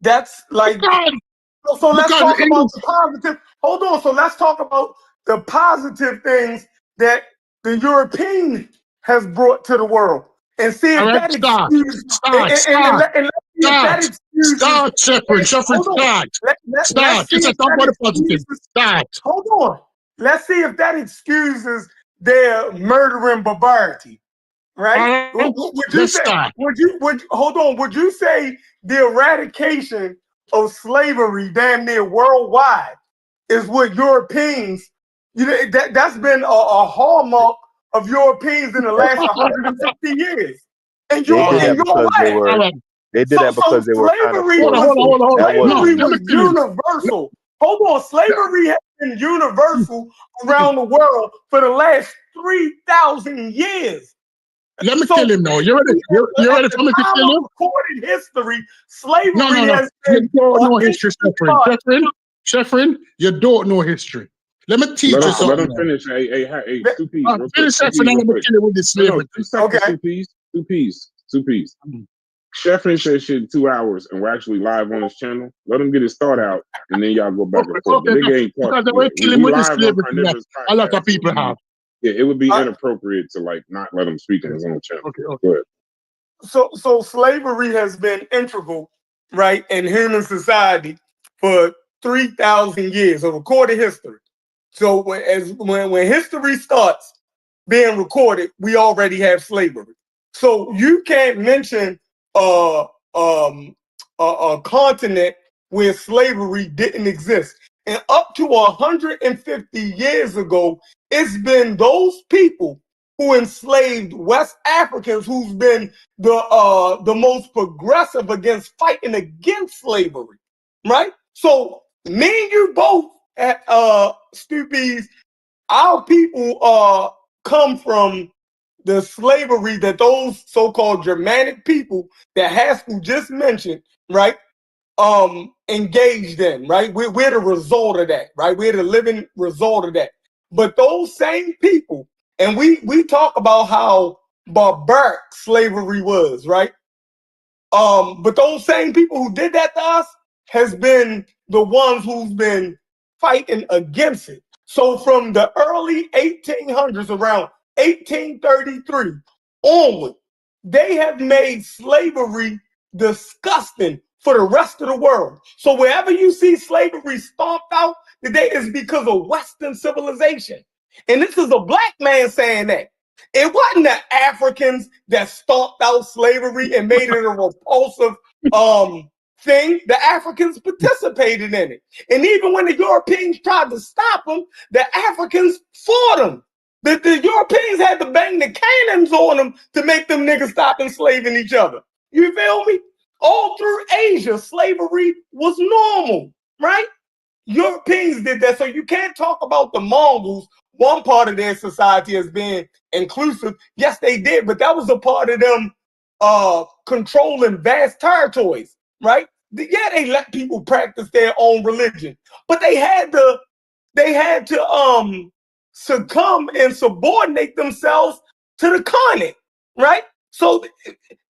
That's like so let's because talk the about English, the positive. Hold on. So let's talk about the positive things that the European has brought to the world and see all if right, that excuses and let's see if that excuses Shepherd, hold on. Let's see Let's if talk that about the positive. excuses Start. hold on. Let's see if that excuses their murder and barbarity. All Right? right, Would you let's say start. would hold on, would you say the eradication of slavery damn near worldwide is what Europeans, that's been a hallmark of Europeans in the last 150 years. And They All you're did right, and that you're because they right. all were right. they did that So because they were kind of slavery Hold on, was hold on, forceful. hold on, hold That on. was the No, slavery let me was reason. finish. universal. Hold on, slavery has been universal around the world for the last 3,000 years. Let me So kill him now. You ready? You at ready the for me to time kill of him? recorded history, No, no, slavery no. has You been don't an know history, intricate Sheffrin. part. Sheffrin, you don't know history. Let me teach you Let something him now. finish. Hey, Stu Peas, real quick. Finish Stu Sheffrin Peas, and real let me quick. kill him with this No, slavery. 2 seconds. Okay. Two Peas. Sheffrin said shit in 2 hours, and we're actually live on his channel. Let him get his thought out, and then y'all go back and forth. The Okay, nigga ain't because talking they were yet. killing We with this live on slavery thing that Carnivorous a lot Podcast. of people have. It would be I- inappropriate to like not let him speak on his own channel. Okay. Go ahead. So slavery has been integral, right, in human society for 3,000 years of recorded history. So when history starts being recorded, we already have slavery. So you can't mention uh, um, a continent where slavery didn't exist. and up to 150 years ago, it's been those people who enslaved West Africans who's been the most progressive against fighting against slavery, right? So me and you both at Stoopies, our people come from the slavery that those so-called Germanic people that Haskell just mentioned, right? Engaged in, right? We're the result of that, right? We're the living result of that. But those same people, and we talk about how barbaric slavery was, right? But those same people who did that to us has been the ones who's been fighting against it. So from the early 1800s, around 1833 onward, they have made slavery disgusting for the rest of the world. So wherever you see slavery stomped out today is because of Western civilization. And this is a black man saying that. It wasn't the Africans that stomped out slavery and made it a repulsive thing. The Africans participated in it. And even when the Europeans tried to stop them, the Africans fought them. The Europeans had to bang the cannons on them to make them niggas stop enslaving each other. You feel me? All through Asia, slavery was normal, right? Europeans did that. So you can't talk about the Mongols, one part of their society as being inclusive. Yes, they did, but that was a part of them controlling vast territories, right? Yeah, they let people practice their own religion, but they had to succumb and subordinate themselves to the Khanate, right? So,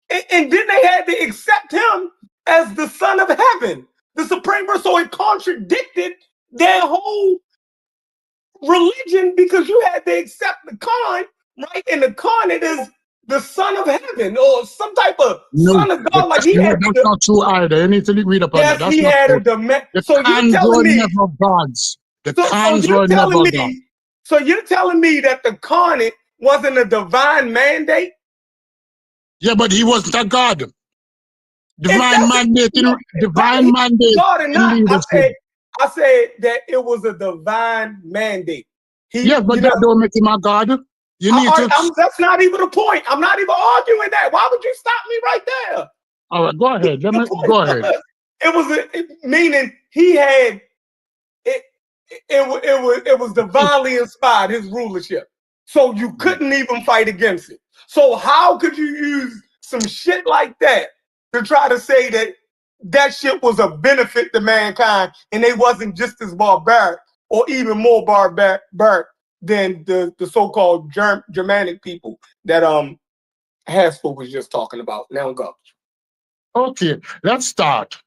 and then they had to accept him as the son of heaven, the supreme person. So it contradicted their whole religion because you had to accept the Khan, right? And the Khan, it is the son of heaven or some type of son of God. Like that's not true either. You need to read up on that. That's he not had true. a demand. So you're telling me never gods. The Khans were never gods. So you're telling me that the Khanate wasn't a divine mandate? Yeah, but he wasn't a god. Divine mandate, divine mandate. God or not, I said that it was a divine mandate. Yes, but that don't make him a god. You need to. That's not even the point. I'm not even arguing that. Why would you stop me right there? All right, go ahead. Go ahead. It was meaning he had it. It was divinely inspired, his rulership. So you couldn't even fight against it. So how could you use some shit like that to try to say that that shit was a benefit to mankind and they wasn't just as barbaric or even more barbaric than the so-called Germanic people that Haskell was just talking about? Now go. Okay, let's start.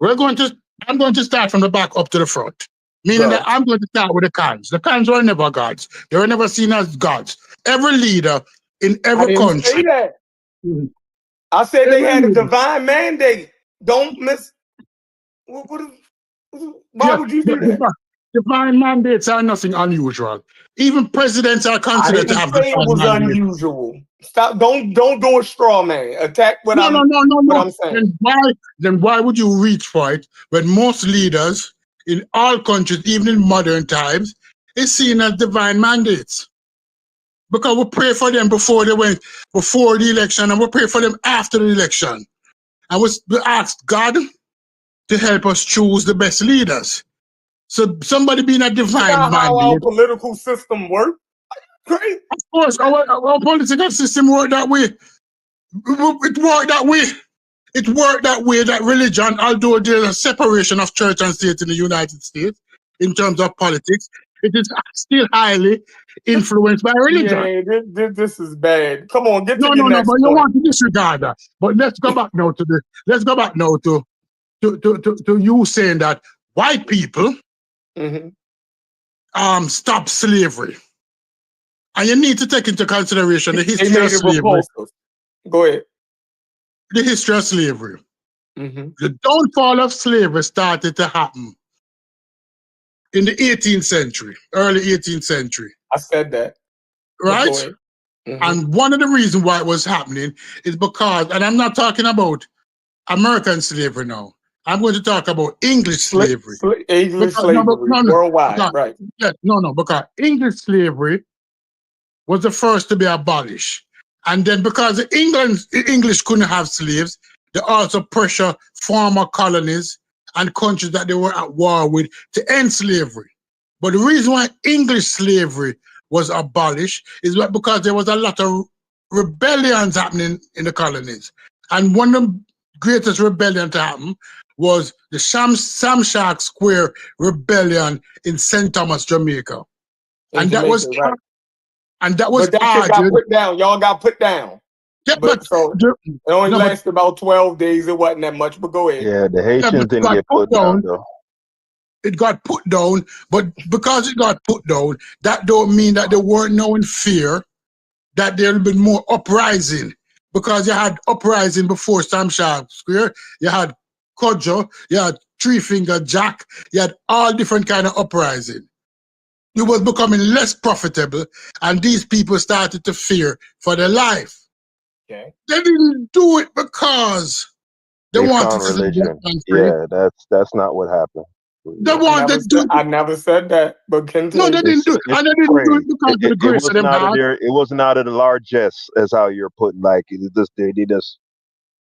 I'm going to start from the back up to the front. Meaning that I'm going to start with the Khans. The Khans were never gods. They were never seen as gods. Every leader in every country. Say that. I said they had a divine mandate. Don't miss. Why would you do that? Divine mandates are nothing unusual. Even presidents are considered to have divine mandates. It was unusual. Stop! Don't do a straw man. Attack what I'm saying. Then why would you reach for it when most leaders in all countries, even in modern times, is seen as divine mandates? Because we pray for them before the election, and we pray for them after the election. And we asked God to help us choose the best leaders. So somebody being a divine mandate. How our political system works? Great. Of course, our political system worked that way. It worked that way. It worked that way, that religion, although there's a separation of church and state in the United States in terms of politics, it is still highly influenced by religion. Yeah, this is bad. Come on, get to your next point. You want to disregard that. But let's go back now to you saying that white people stop slavery. And you need to take into consideration the history of slavery. Go ahead. The history of slavery. The downfall of slavery started to happen in the 18th century, early 18th century. I said that. Right? And one of the reasons why it was happening is because, and I'm not talking about American slavery now, I'm going to talk about English slavery. English Because, slavery worldwide, because, right? yes, because English slavery was the first to be abolished. And then because the English couldn't have slaves, they also pressure former colonies and countries that they were at war with to end slavery. But the reason why English slavery was abolished is because there was a lot of rebellions happening in the colonies. And one of the greatest rebellions to happen was the Samshak Square Rebellion in St. Thomas, Jamaica. And that was right. And that was but that shit got put down. Y'all got put down. Yeah, but so it only lasted about 12 days. It wasn't that much, but go ahead. Yeah, the Haitians didn't get put down though. It got put down, but because it got put down, that don't mean that they weren't now in fear that there'll be more uprising. Because you had uprising before Samshak Square, you had Kojo, you had Three Finger Jack, you had all different kind of uprising. It was becoming less profitable, and these people started to fear for their life. Okay. They didn't do it because they wanted found religion. Yeah, that's not what happened. They wanted to. I never said that, but continue. No, they didn't do it. And they didn't do it because of the grace of them God. It wasn't out of the largesse, as how you're putting. Like they just,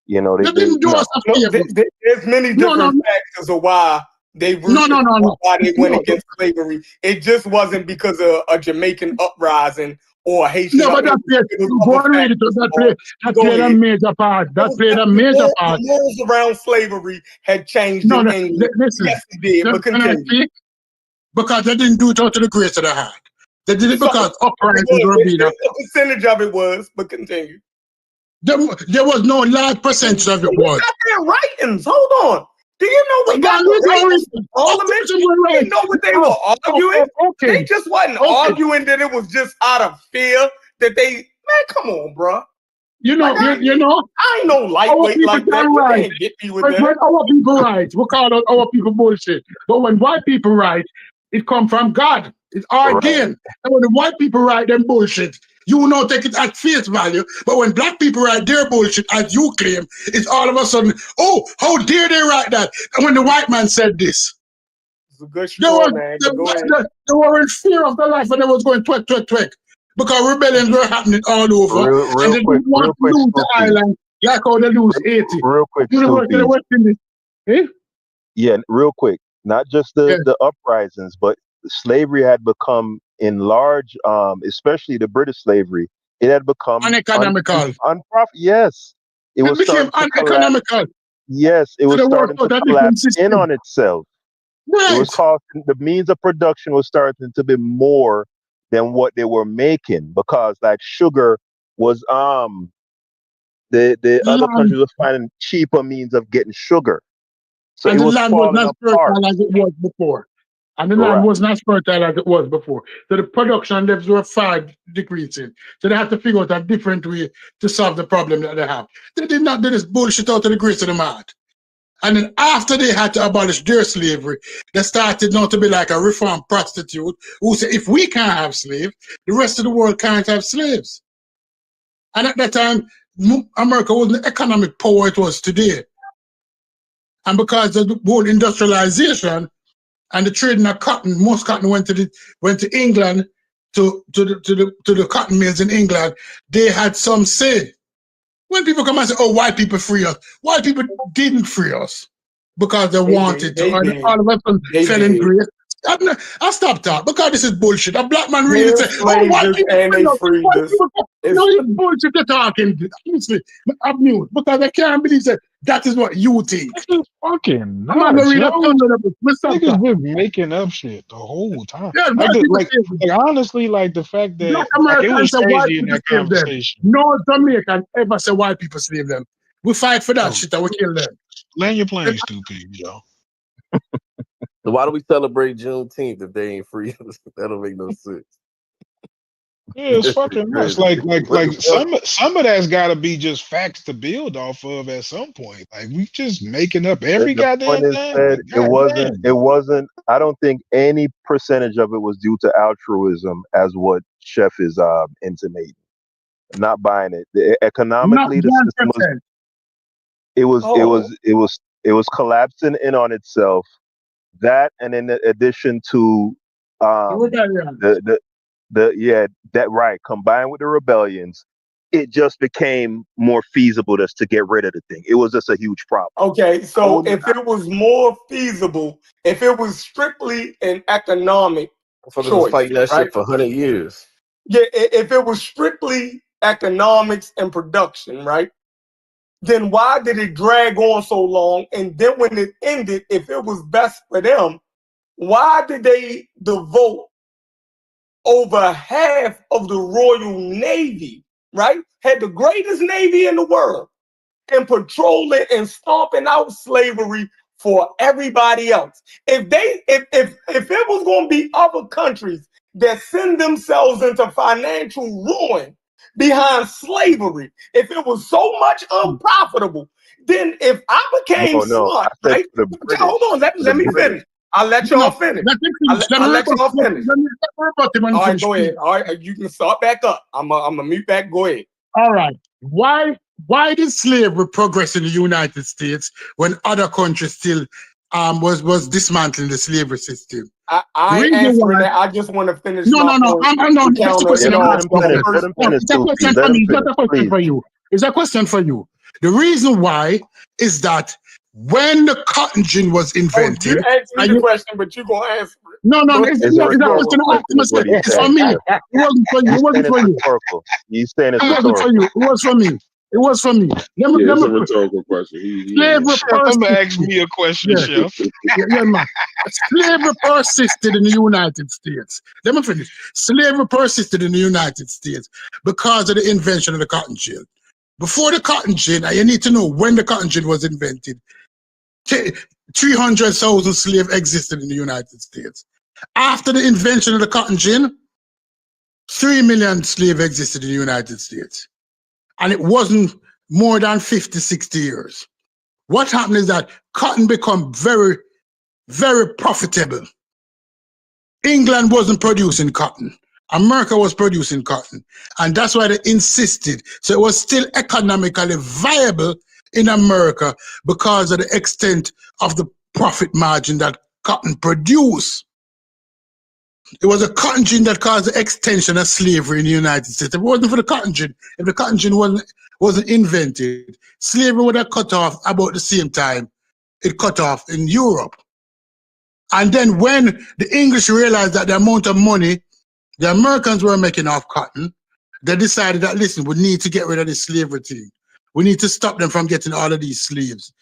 you know, they didn't do us a favor. There's many different factors of why they why they went against slavery. It just wasn't because of a Jamaican uprising or a Haitian. No, but that played a major part. That played a major part. The rules around slavery had changed in England. Listen, yes, it did. But continue. Because they didn't do it out to the grace of the heart. They did it because uprisings were being. A percentage of it was, but continue. There was no large percentage of it was. Got their writings. Hold on. Do you know we got the Parliament? You know what they were arguing? They just wasn't arguing that it was just out of fear that they. Man, come on, bro. You know. I ain't no lightweight like that. You can't get me with that. When our people write, we call out our people bullshit. But when white people write, it come from God. It's our game. And when the white people write them bullshit, you will not take it at face value. But when black people write their bullshit, as you claim, it's all of a sudden, oh, how dare they write that? And when the white man said this, it's a good story, man. They were in fear of their life and they was going twek, twek, twek. Because rebellions were happening all over. And they didn't want to lose the island like how they lose Haiti. Real quick, yeah, real quick. Not just the uprisings, but slavery had become in large, especially the British slavery, it had become uneconomical. Yes. It became uneconomical. Yes, it was starting to collapse in on itself. Right. It was costing, the means of production was starting to be more than what they were making, because like sugar was the other countries were finding cheaper means of getting sugar. So and it was falling apart. as it was before. And the land was not fertile as it was before. So the production levels were far decreasing. So they had to figure out a different way to solve the problem that they have. They did not do this bullshit out of the grace of the heart. And then after they had to abolish their slavery, they started now to be like a reformed prostitute who said, if we can't have slaves, the rest of the world can't have slaves. And at that time, America wasn't the economic power it was today. And because of the whole industrialization and the trading of cotton, most cotton went to England, to the cotton mills in England. They had some say. When people come and say, "Oh, white people free us," white people didn't free us because they wanted to. And all of us fell in grace. I stopped that because this is bullshit. A black man really say, "Oh, white people free us." No, it's bullshit they're talking. Honestly, I'm mute because I can't believe that is what you think. This is fucking nuts, Niggas just making up shit the whole time. Yeah, like honestly, like the fact that like, it was crazy in that conversation. No Jamaican ever say white people slave them. We fight for that shit and we kill them. Land your plane, stupid, yo. So why do we celebrate Juneteenth if they ain't free? That don't make no sense. Yeah, it's fucking nuts. Like some of that's got to be just facts to build off of at some point. Like we just making up every goddamn thing. It wasn't. I don't think any percentage of it was due to altruism, as what Chef is intimating. Not buying it. Economically, the system was. It was It was collapsing in on itself. That, and in addition to rebellion. that right, combined with the rebellions, it just became more feasible just to get rid of the thing. It was just a huge problem. Okay, so if it was more feasible, if it was strictly an economic Motherfuckers was choice, fighting that right? shit for 100 years. Yeah, if it was strictly economics and production, right? Then why did it drag on so long? And then when it ended, if it was best for them, why did they devote over half of the Royal Navy, right? Had the greatest navy in the world, and patrolling and stomping out slavery for everybody else. If it was going to be other countries that send themselves into financial ruin behind slavery, if it was so much unprofitable, then if I became No, smart, I said right? for the British. Hold on, let me finish. I'll let y'all finish. I'll let y'all finish. All right, go ahead. All right, you can start back up. I'm gonna mute back. Go ahead. All right. Why did slavery progress in the United States when other countries still was dismantling the slavery system? I ain't answering that. I just want to finish. No. That's the question. It's a question for me. It's not a question for you. It's a question for you. The reason why is that when the cotton gin was invented, you asked me the question, but you're gonna answer it. No, it's a question. It's for me. It wasn't for you. It wasn't for you. You saying it's rhetorical. It wasn't for you. It was for me. It was for me. It's a rhetorical question. Chef, ask me a question, Chef. Man. Slavery persisted in the United States. Let me finish. Slavery persisted in the United States because of the invention of the cotton gin. Before the cotton gin, and you need to know when the cotton gin was invented, 300,000 slaves existed in the United States. After the invention of the cotton gin, 3 million slaves existed in the United States. And it wasn't more than 50, 60 years. What happened is that cotton became very, very profitable. England wasn't producing cotton. America was producing cotton. And that's why they insisted. So it was still economically viable in America because of the extent of the profit margin that cotton produced. It was a cotton gin that caused the extension of slavery in the United States. If it wasn't for the cotton gin, if the cotton gin wasn't invented, slavery would have cut off about the same time it cut off in Europe. And then when the English realized that the amount of money the Americans were making off cotton, they decided that, listen, we need to get rid of this slavery thing. We need to stop them from getting all of these slaves.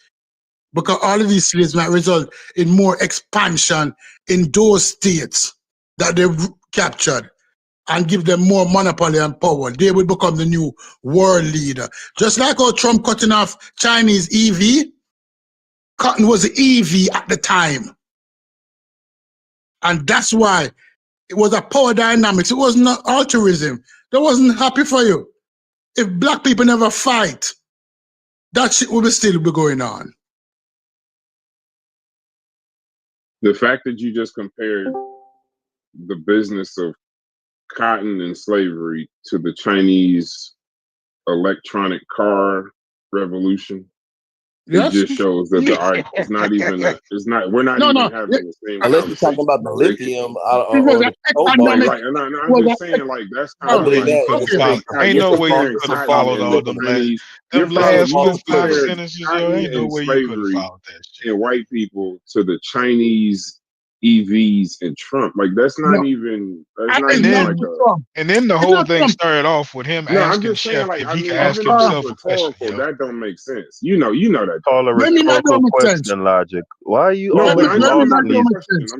Because all of these slaves might result in more expansion in those states that they captured and give them more monopoly and power. They will become the new world leader. Just like how Trump cutting off Chinese EV, cotton was the EV at the time. And that's why it was a power dynamics. It was not altruism. They wasn't happy for you. If black people never fight, that shit will still be going on. The fact that you just compared the business of cotton and slavery to the Chinese electronic car revolution, it just shows that the art is not even. We're not even having the same. Unless you're talking about the lithium I'm just saying, like, that's kind of like, ain't no way you could have followed all them last. Them last 5 sentences, ain't no way you could have followed that shit. And white people to the Chinese EVs and Trump, like that's not even. And then the whole thing started off with him asking Chef if he could ask himself a question. That don't make sense. You know that. Call a rhetorical question, Logic. Why are you always I'm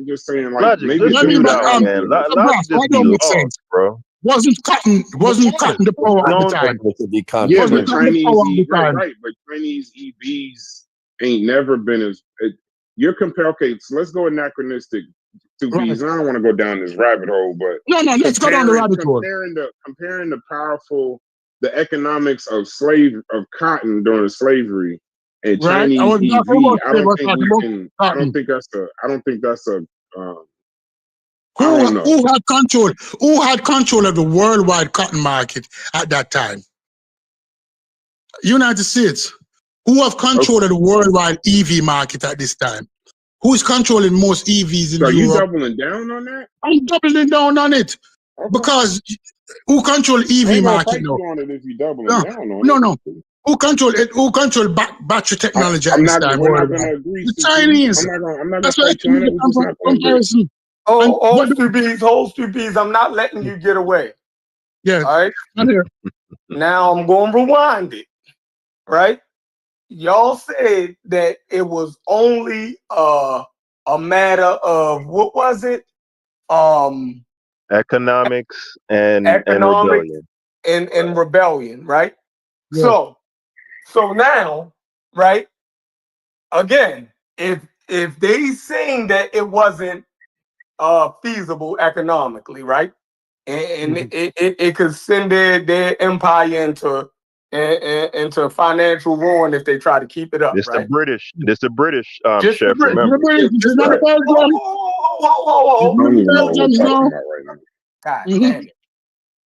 just saying, like, Logic, maybe just mute out, man. Logic just be lost, bro. Wasn't cotton the power at the time? Yeah, but Chinese right, but Chinese EVs ain't never been as. You're comparing. Okay, so let's go anachronistic to these. I don't want to go down this rabbit hole, but let's go down the rabbit hole. Comparing the economics of cotton during slavery and Chinese EV. I don't think that's a. Who had control of the worldwide cotton market at that time? United States. Who have control of the worldwide EV market at this time? Who's controlling most EVs in So you Europe? doubling down on that? I'm doubling down on it. Okay. Because who control I EV ain't gonna market fight now? you on it if you doubling No, down on no, it. no. Who control it? Who control battery technology at I'm this not. time? We're not worldwide? gonna agree. The CP. Chinese. I'm not That's gonna why fight you on it. the We're just not gonna agree. comparison. And Oh, what hold Stupies. I'm not letting you get away. yeah, All right. I'm here. Now I'm going to rewind it. Right. Y'all said that it was only a matter of what was it? Economics and Economics rebellion. and rebellion, right? Yeah. So now, right? Again, if they saying that it wasn't feasible economically, right? And it could send their empire into financial ruin if they try to keep it up, It's the right? British. It's the British, Just the chef. British. Remember. This is Just not a the Belgium. oh, I don't even know what we're Belgium, talking no. about right now. God Mhm. damn it.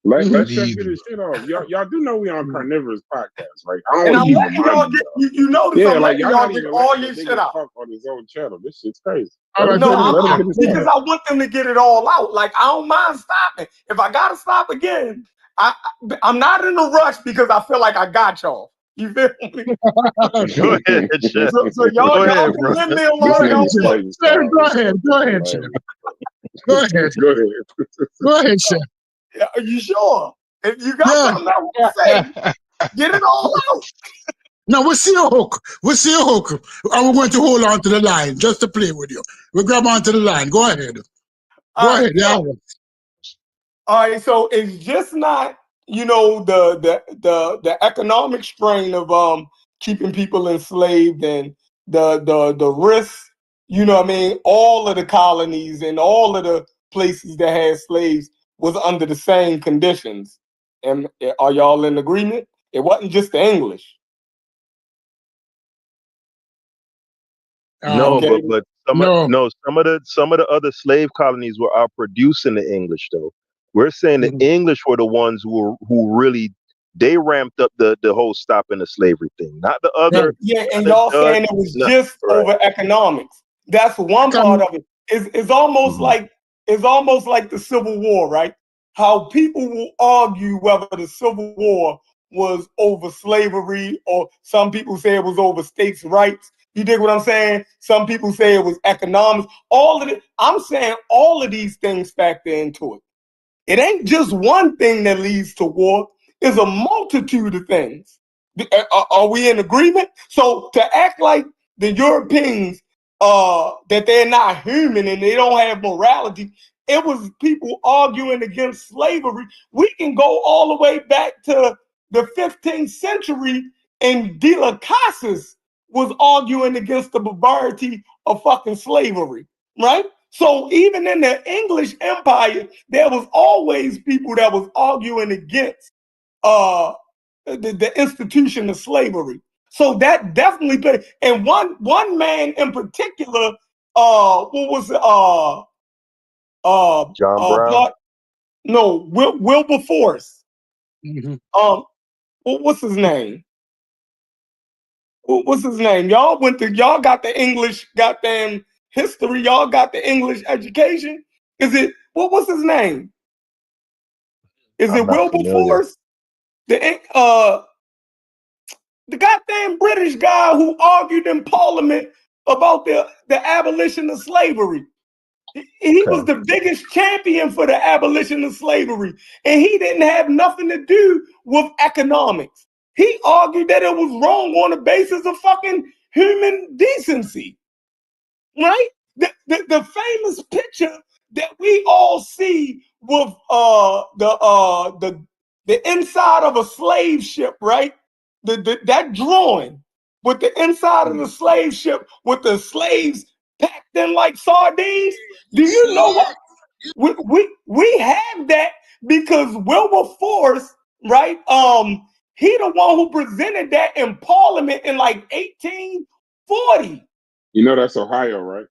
Let Chef Leave get him. his shit off. Y'all do know we on carnivorous podcast, right? I don't And want I'm to keep letting y'all reminding get y'all. you notice Yeah, I'm like letting y'all y'all not get even all letting your the shit nigga out. talk on his own channel. This shit's crazy. All right, No, go ahead. I'm Go because ahead. I want them to get it all out. Like I don't mind stopping. If I gotta stop again, I'm not in a rush because I feel like I got y'all. You feel me? Go ahead, chef. So y'all Go y'all ahead, can bro. leave me This alone. nigga's Y'all fighting Chef, style. go ahead. Go ahead, Chef. Go ahead. Go ahead. Go ahead, Chef. are you sure? If you got Yeah. something else to say, get it all out. Now we'll see a hook. We'll see a hook. And we're going to hold on to the line just to play with you. We'll grab onto the line. Go ahead. All Go right, ahead. Yeah. all right. So it's just not, the economic strain of keeping people enslaved and the risks, what I mean, all of the colonies and all of the places that had slaves was under the same conditions. And are y'all in agreement? It wasn't just the English. No, Okay. but No. some of the other slave colonies were out producing the English though. We're saying the Mhm. English were the ones who really they ramped up the whole stopping the slavery thing, not the Yeah. other, Yeah, not and the y'all Dutch, saying it was not just right. over economics. That's one part of it. It's almost Mhm. like the Civil War, right? How people will argue whether the Civil War was over slavery or some people say it was over states' rights. You dig what I'm saying? Some people say it was economics. All of it. I'm saying all of these things factor into it. It ain't just one thing that leads to war. It's a multitude of things. Are we in agreement? So to act like the Europeans, that they're not human and they don't have morality, it was people arguing against slavery. We can go all the way back to the 15th century, and De La Casas was arguing against the barbarity of fucking slavery, right? So even in the English Empire, there was always people that was arguing against uh, the institution of slavery. So that definitely played. And one man in particular, what was it? John Brown. No, Wilberforce. Mhm. What's his name? What's his name? Y'all got the English goddamn history. Y'all got the English education. Is it what's his name? Is I'm it not familiar. Wilberforce? The goddamn British guy who argued in Parliament about the abolition of slavery. He was Okay. the biggest champion for the abolition of slavery, and he didn't have nothing to do with economics. He argued that it was wrong on the basis of fucking human decency, right? The famous picture that we all see with the inside of a slave ship, right? That drawing with the inside of the slave ship with the slaves packed in like sardines. Do you know what? We have that because Wilberforce, right? He the one who presented that in Parliament in like 1840. You know that's Ohio, right?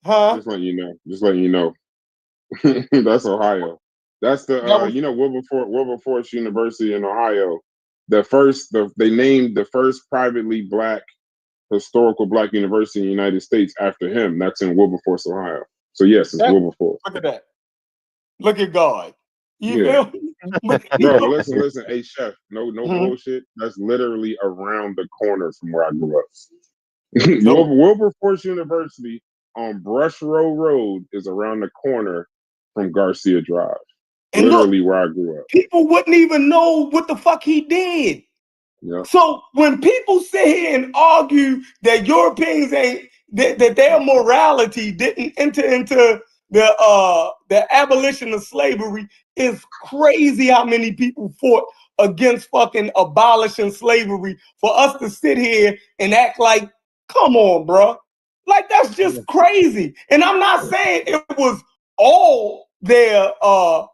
Huh? Just letting you know. Just letting you know. That's Ohio. That's the That was Wilberforce University in Ohio. they named the first privately historical black university in the United States after him. That's in Wilberforce, Ohio. So yes, it's Wilberforce. Look at that. Look at God. You Yeah. feel me? Bro, listen. Hey, chef, no bullshit. That's literally around the corner from where I grew up. Wilberforce University on Brush Row Road is around the corner from Garcia Drive. And literally look, where I grew up. People wouldn't even know what the fuck he did. Yeah. So when people sit here and argue that Europeans ain't that their morality didn't enter into the abolition of slavery, is crazy how many people fought against fucking abolishing slavery. For us to sit here and act like, come on, bro, like that's just crazy. And I'm not saying it was all their a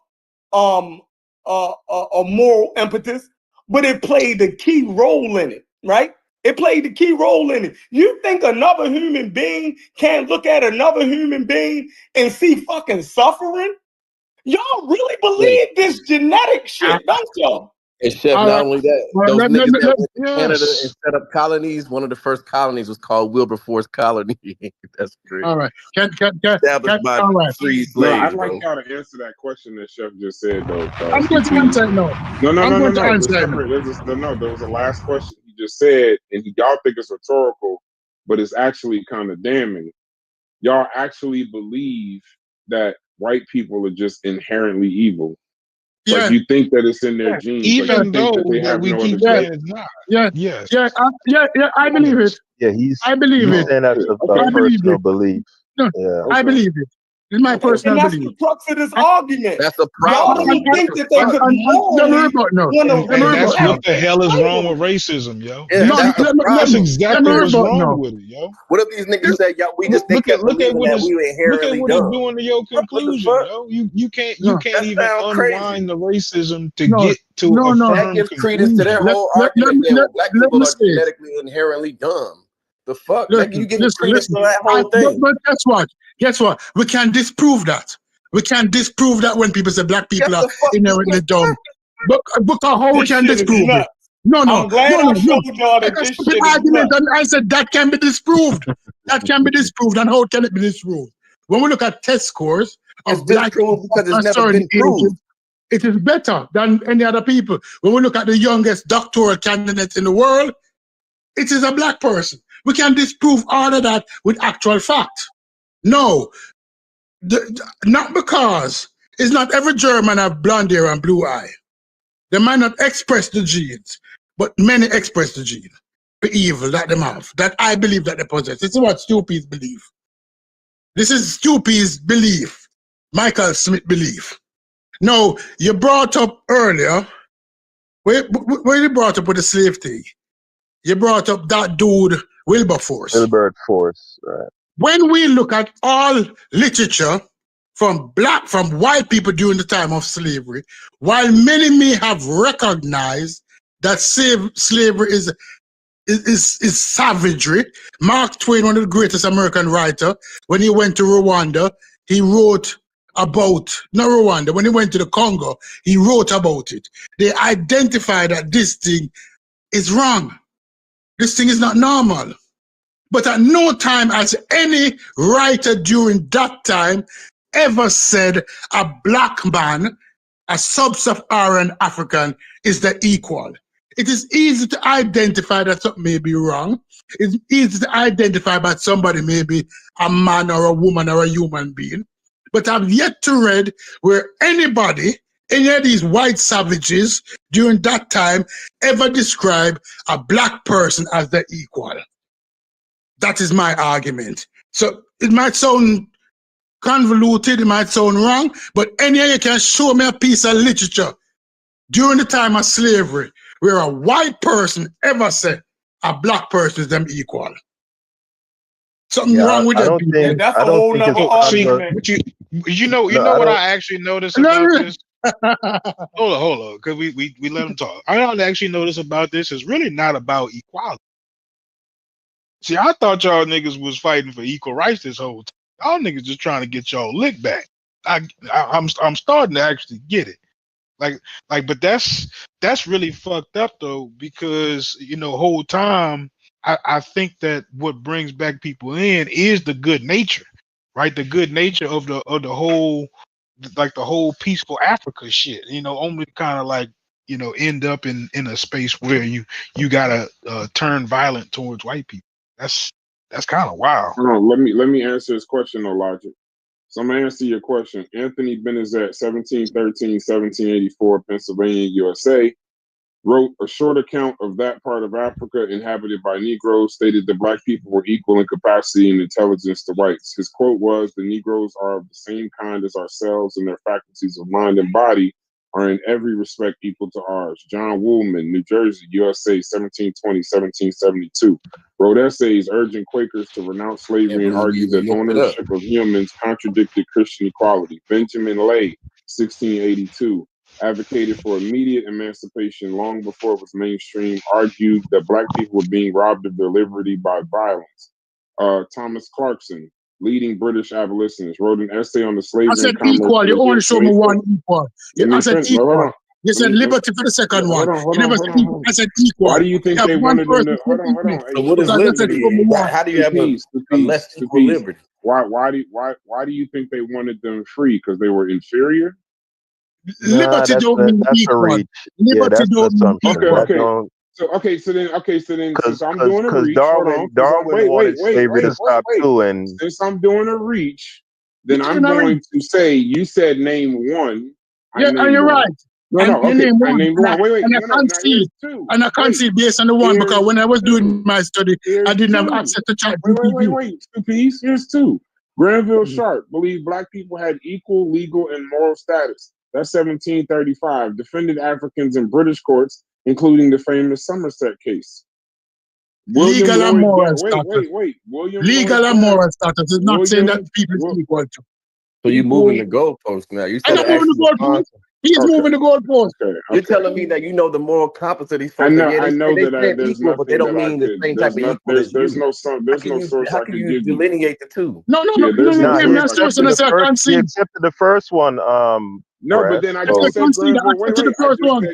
moral impetus, but it played a key role in it, right? It played the key role in it. You think another human being can't look at another human being and see fucking suffering? Y'all really believe this genetic shit, don't y'all? And Chef, not only that, those niggas that went to Canada and set up colonies, one of the first colonies was called Wilberforce Colony. That's great. All right. Established by free slaves. No, I'd like y'all to answer that question that Chef just said, though. I'm going to answer it now. No. No, there was a last question he just said, and y'all think it's rhetorical, but it's actually kind of damning. Y'all actually believe that white people are just inherently evil. Yeah. Like you think that it's in their genes, even though we keep saying it's not. I believe it. Yeah, I believe it. saying that's a personal belief. No, yeah. I believe it. It's my personal belief. And that's the crux of this argument. That's a problem. Y'all don't think that they could morally that's what the hell is wrong with racism, yo. Yeah, that's exactly what's wrong with it, yo. What if these niggas said, "Yo, we just look at what it's doing to your conclusion, yo. You can't even unwind the racism to get to a firm that gives credence to their whole argument that black people are genetically inherently dumb. The fuck? You give credence to that whole thing. But guess what? We can disprove that. We can disprove that when people say black people are inherently dumb. But how we can disprove it? No. I'm glad I showed y'all that this shit argument, and I said that can be disproved. That can be disproved. And how can it be disproved? When we look at test scores of black people because it's never been proved. It is better than any other people. When we look at the youngest doctoral candidate in the world, it is a black person. We can disprove all of that with actual fact. No, not because it's not every German have blonde hair and blue eye. They might not express the genes, but many express the gene, the evil that they have, that I believe that they possess. This is what Stupid's believe. This is Stupid's belief, Michael Smith belief. Now, you brought up earlier, where you brought up with the slave thing, you brought up that dude, Wilberforce, right. When we look at all literature from white people during the time of slavery, while many may have recognized that slavery is savagery, Mark Twain, one of the greatest American writers, when he went to Rwanda, he wrote about, not Rwanda, when he went to the Congo, he wrote about it. They identified that this thing is wrong. This thing is not normal. But at no time has any writer during that time ever said a black man, a sub-Saharan African, is the equal. It is easy to identify that something may be wrong. It's easy to identify that somebody may be a man or a woman or a human being. But I've yet to read where anybody, any of these white savages during that time, ever describe a black person as the equal. That is my argument. So it might sound convoluted, it might sound wrong, but any of you can show me a piece of literature during the time of slavery where a white person ever said a black person is them equal. Something wrong with that. That's a whole nother argument. You know what I actually noticed about this? Hold on, because we let them talk. I don't actually notice about this. It's really not about equality. See, I thought y'all niggas was fighting for equal rights this whole time. Y'all niggas just trying to get y'all lick back. I'm starting to actually get it. But that's really fucked up though, because whole time I think that what brings black people in is the good nature, right? The good nature of the whole, like the whole peaceful Africa shit. Only kind of like end up in a space where you gotta turn violent towards white people. That's kind of wild. Hold on, let me answer this question, though, Logic. So I'm gonna answer your question. Anthony Benezet, 1713, 1784, Pennsylvania, USA, wrote a short account of that part of Africa inhabited by Negroes, stated that black people were equal in capacity and intelligence to whites. His quote was, "The Negroes are of the same kind as ourselves, and their faculties of mind and body are in every respect equal to ours." John Woolman, New Jersey, USA, 1720, 1772, wrote essays urging Quakers to renounce slavery and argued that ownership of humans contradicted Christian equality. Benjamin Lay, 1682, advocated for immediate emancipation long before it was mainstream, argued that black people were being robbed of their liberty by violence. Thomas Clarkson, leading British abolitionist, wrote an essay on the slavery I said and commerce. equal, you only show me one equal. I said equal. You said liberty for the second one. You never said equal. I said equal. Why do you think they wanted them to? Hold on. So what is liberty? How do you have a less equal liberty? Why do you think they wanted them free? Because they were inferior? Liberty don't mean equal. Liberty don't mean equal. Since I'm doing a reach, Darwin wanted slavery to stop too, and since I'm doing a reach, then I'm going to say you said name one. Yeah, and you're right. No, okay. I named one. Wait. And I can't see based on the one because when I was doing my study, I didn't have access to chat. Wait. Here's two. Granville Sharp believed black people had equal legal and moral status. That's 1735. Defended Africans in British courts, including the famous Somerset case. Legal and moral status. Wait. Legal and moral status is not saying that people is equal to. So you're moving the goalpost now. You said I'm moving the goalpost. He's moving the goalpost. You're telling me that the moral compass of these folks. I know that there's equal, but they don't mean the same type of equal as there's you. no source How I can can you give you. delineate the two? No. he accepted the first one. No, but then I just said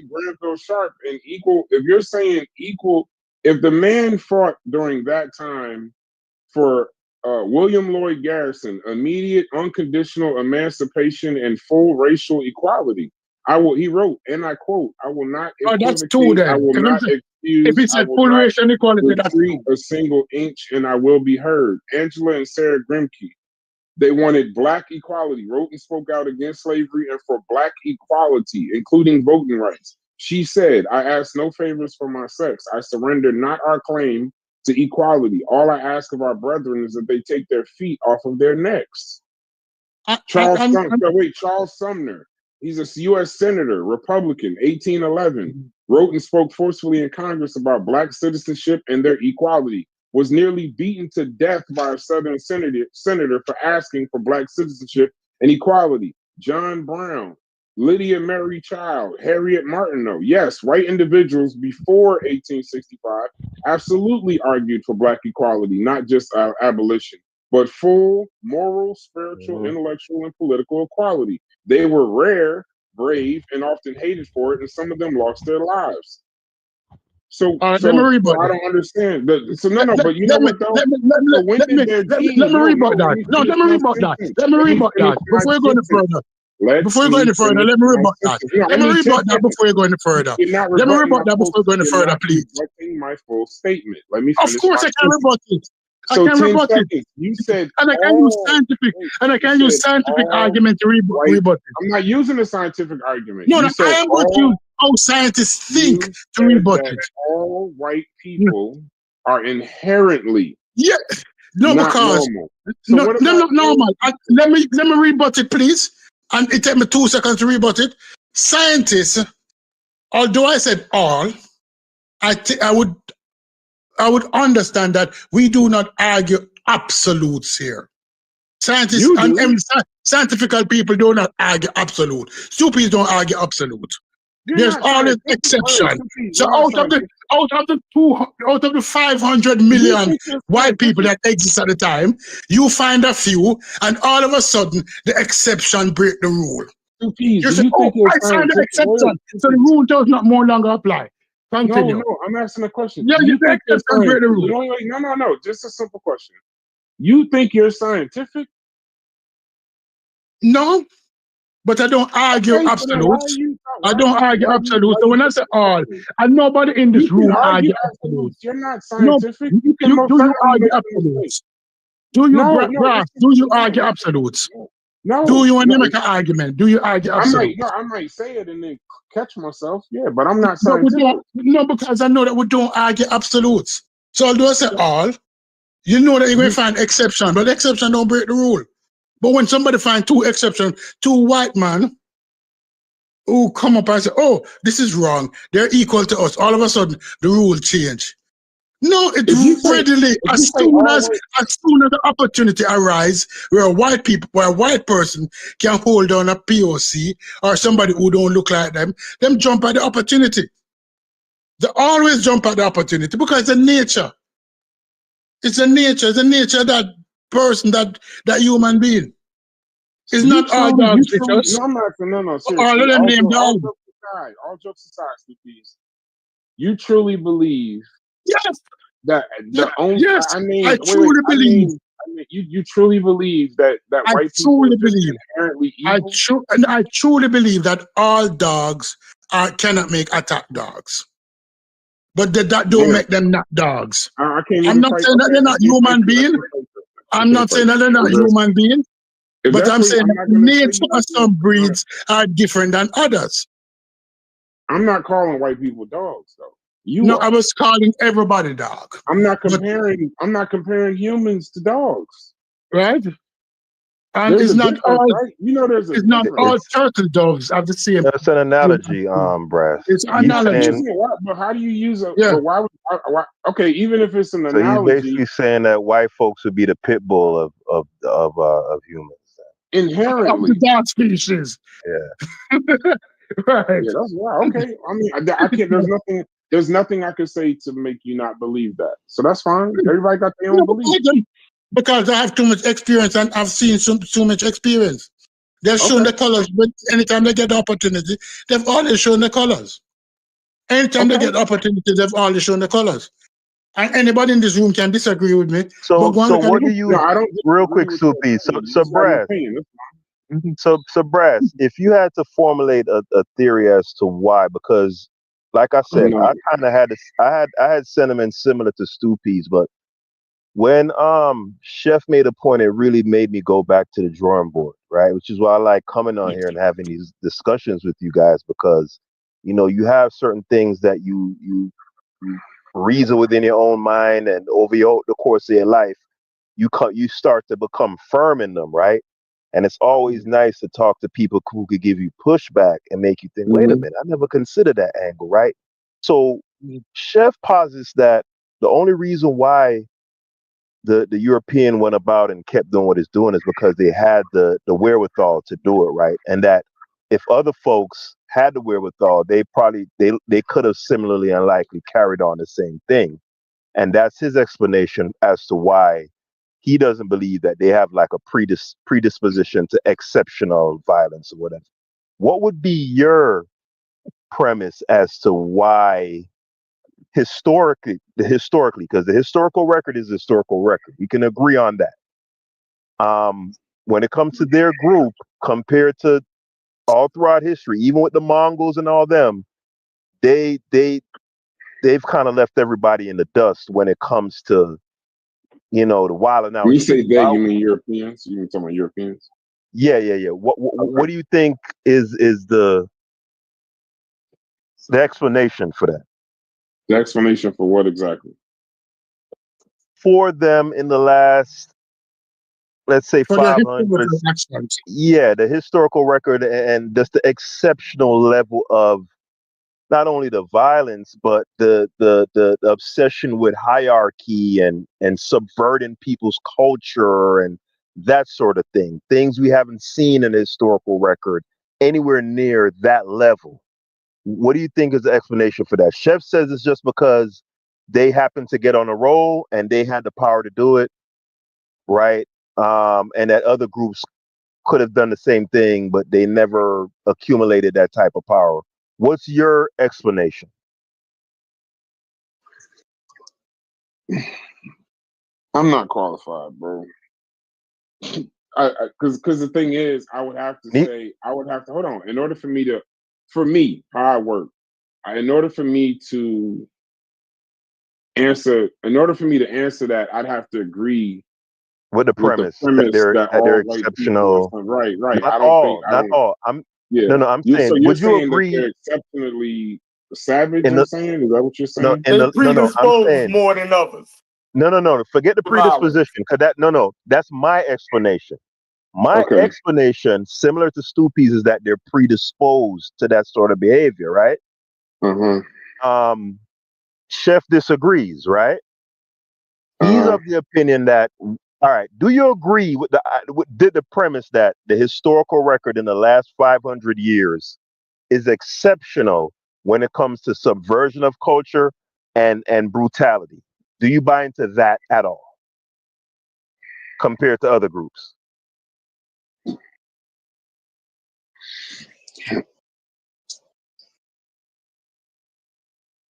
Granville Sharp and equal. If you're saying equal, if the man fought during that time for William Lloyd Garrison, immediate unconditional emancipation and full racial equality, he wrote, and I quote, "I will not that's two then. I will not excuse, if he said full racial equality, that's a single inch, and I will be heard." Angela and Sarah Grimke, they wanted black equality, wrote and spoke out against slavery and for black equality, including voting rights. She said, "I ask no favors for my sex. I surrender not our claim to equality. All I ask of our brethren is that they take their feet off of their necks." Charles Sumner, he's a U.S. Senator, Republican, 1811, wrote and spoke forcefully in Congress about black citizenship and their equality, was nearly beaten to death by a Southern senator for asking for black citizenship and equality. John Brown, Lydia Mary Child, Harriet Martineau, yes, white individuals before 1865 absolutely argued for black equality, not just abolition, but full moral, spiritual, intellectual, and political equality. They were rare, brave, and often hated for it, and some of them lost their lives. So I don't understand. But you know what though? Let me rebut that. No, let me rebut that. Let me rebut that before you go any further. Before you go any further, let me rebut that. Let me rebut that before you go any further. Let me rebut that before you go any further, please. My full statement. Let me finish. Of course, I can rebut it. I So can 10 rebut it. seconds. You said, And I can use scientific argument to rebut it. I'm not using a scientific argument. No, I am going to use how scientists think to rebut it. All white people are inherently not normal. Not normal. Let me rebut it, please. And it takes me 2 seconds to rebut it. Scientists, although I said all, I would understand that we do not argue absolutes here. Scientists and scientific people do not argue absolute. Stupids don't argue absolute. There's always exception. So out of the 500 million white people that exist at the time, you find a few, and all of a sudden the exception break the rule. Peas, You do say, you oh, think you're I signed the scientific? Wait, exception, so the rule does not more longer apply. Continue. no, I'm asking a question. Yeah, Do you you think you're exception break the rule. scientific? No. Just a simple question. You think you're scientific? No, but I don't argue Okay, so then why are absolutes. you I don't argue absolutes. why So you when I say all, and nobody in you this can room argue argue absolutes. absolutes. You're not No, scientific. You can most do you certainly argue make a mistake. absolutes? Do you, No, Graf, do you argue absolutes? Do you want to make an argument? Do you argue absolutes? I might say it and then catch myself. Yeah, but I'm not But we scientific. don't, no, because I know that we don't argue absolutes. So although I say all, you know that you're going to find exception, but the exception don't break the rule. But when somebody find two exceptions, two white men who come up and say, oh, this is wrong, they're equal to us, all of a sudden the rule change. No, it's readily as soon as the opportunity arises where a white person can hold on a POC or somebody who don't look like them jump at the opportunity. They always jump at the opportunity because it's a nature. It's a nature of that person, that human being. It's not all dogs vicious. No, I'm not. No, seriously. All of them named all dogs. jokes aside, please. You truly believe? Yes. That the only. Yes. I mean, I truly believe. You truly believe that white people are just inherently evil? I truly believe that all dogs cannot make attack dogs. But that don't make them not dogs. I'm not saying that they're not human beings. I'm not saying that they're not human beings. But I'm saying that the nature of some breeds are different than others. I'm not calling white people dogs, though. I was calling everybody dog. I'm not comparing humans to dogs. Right? And it's not all, right? There's a it's not all turtle doves have the same. That's an analogy, Brass. It's an analogy. But how do you use it? Yeah. Why, okay, even if it's an so analogy. So he's basically saying that white folks would be the pit bull of humans. Inherently. Of the dog species. Yeah. Right. Yeah, that's wow. Okay. I mean, I can't. There's nothing I could say to make you not believe that. So that's fine. Everybody got their own belief. Because I have too much experience and I've seen too much experience. They've shown the colors, but anytime they get the opportunity, they've always shown the colors. Anytime they get the opportunity, they've always shown the colors. And anybody in this room can disagree with me. So what do you? Real quick, Soupy. So Brass. So Brass, if you had to formulate a theory as to why, because like I said, I kind of I had sentiments similar to Stoopy's, but when Chef made a point, it really made me go back to the drawing board, right? Which is why I like coming on here and having these discussions with you guys, because you have certain things that you reason within your own mind, and over the course of your life, you start to become firm in them, right? And it's always nice to talk to people who could give you pushback and make you think, wait a minute, I never considered that angle, right? So Chef posits that the only reason why the European went about and kept doing what it's doing is because they had the wherewithal to do it, right? And that if other folks had the wherewithal, they could have similarly and likely carried on the same thing. And that's his explanation as to why he doesn't believe that they have like a predisposition to exceptional violence or whatever. What would be your premise as to why historically, because the historical record is the historical record. We can agree on that. When it comes to their group, compared to all throughout history, even with the Mongols and all them, they've kind of left everybody in the dust when it comes to the wilding out. When you say they, you mean Europeans? You mean talking about Europeans? Yeah. What do you think is the explanation for that? The explanation for what exactly? For them in the last, let's say, 500. Yeah, the historical record and just the exceptional level of not only the violence, but the obsession with hierarchy and subverting people's culture and that sort of thing. Things we haven't seen in the historical record anywhere near that level. What do you think is the explanation for that? Chef says it's just because they happened to get on a roll and they had the power to do it, right? And that other groups could have done the same thing, but they never accumulated that type of power. What's your explanation? I'm not qualified, bro. Because the thing is, I would have to hold on. In order for me, how I work, in order for me to answer that, I'd have to agree with the with the premise that premise they're that that they're all white people exceptional. are right. Not I don't think all, not all. Yeah. I'm So saying, you're would you saying that agree they're exceptionally savage? in You're the saying, is that what you're no saying? in They the no, I'm predispose saying more than others no. Forget the to violence. predisposition, because that's my explanation. My Okay. explanation, similar to Stupid's, is that they're predisposed to that sort of behavior, right? Chef disagrees, right? He's of the opinion that, all right, do you agree with the premise that the historical record in the last 500 years is exceptional when it comes to subversion of culture and brutality? Do you buy into that at all compared to other groups?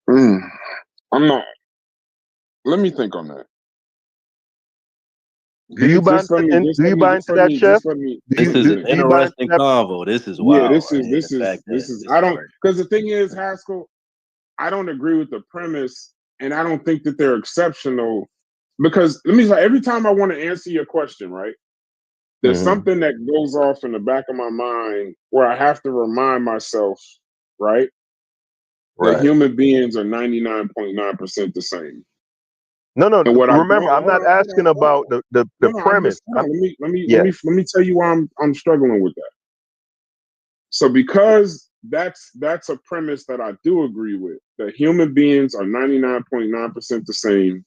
I'm not. Let me think on that. Do you buy into that, Chef? This is an Do you buy into interesting that? convo. This is Yeah, wild. this is. I don't, because the thing is, Haskell, I don't agree with the premise, and I don't think that they're exceptional. Because let me say, every time I want to answer your question, right, there's something that goes off in the back of my mind where I have to remind myself, right, that human beings are 99.9% the same. No. And what Remember, I'm not asking about the premise. Let me tell you why I'm struggling with that. So because that's a premise that I do agree with, that human beings are 99.9% the same,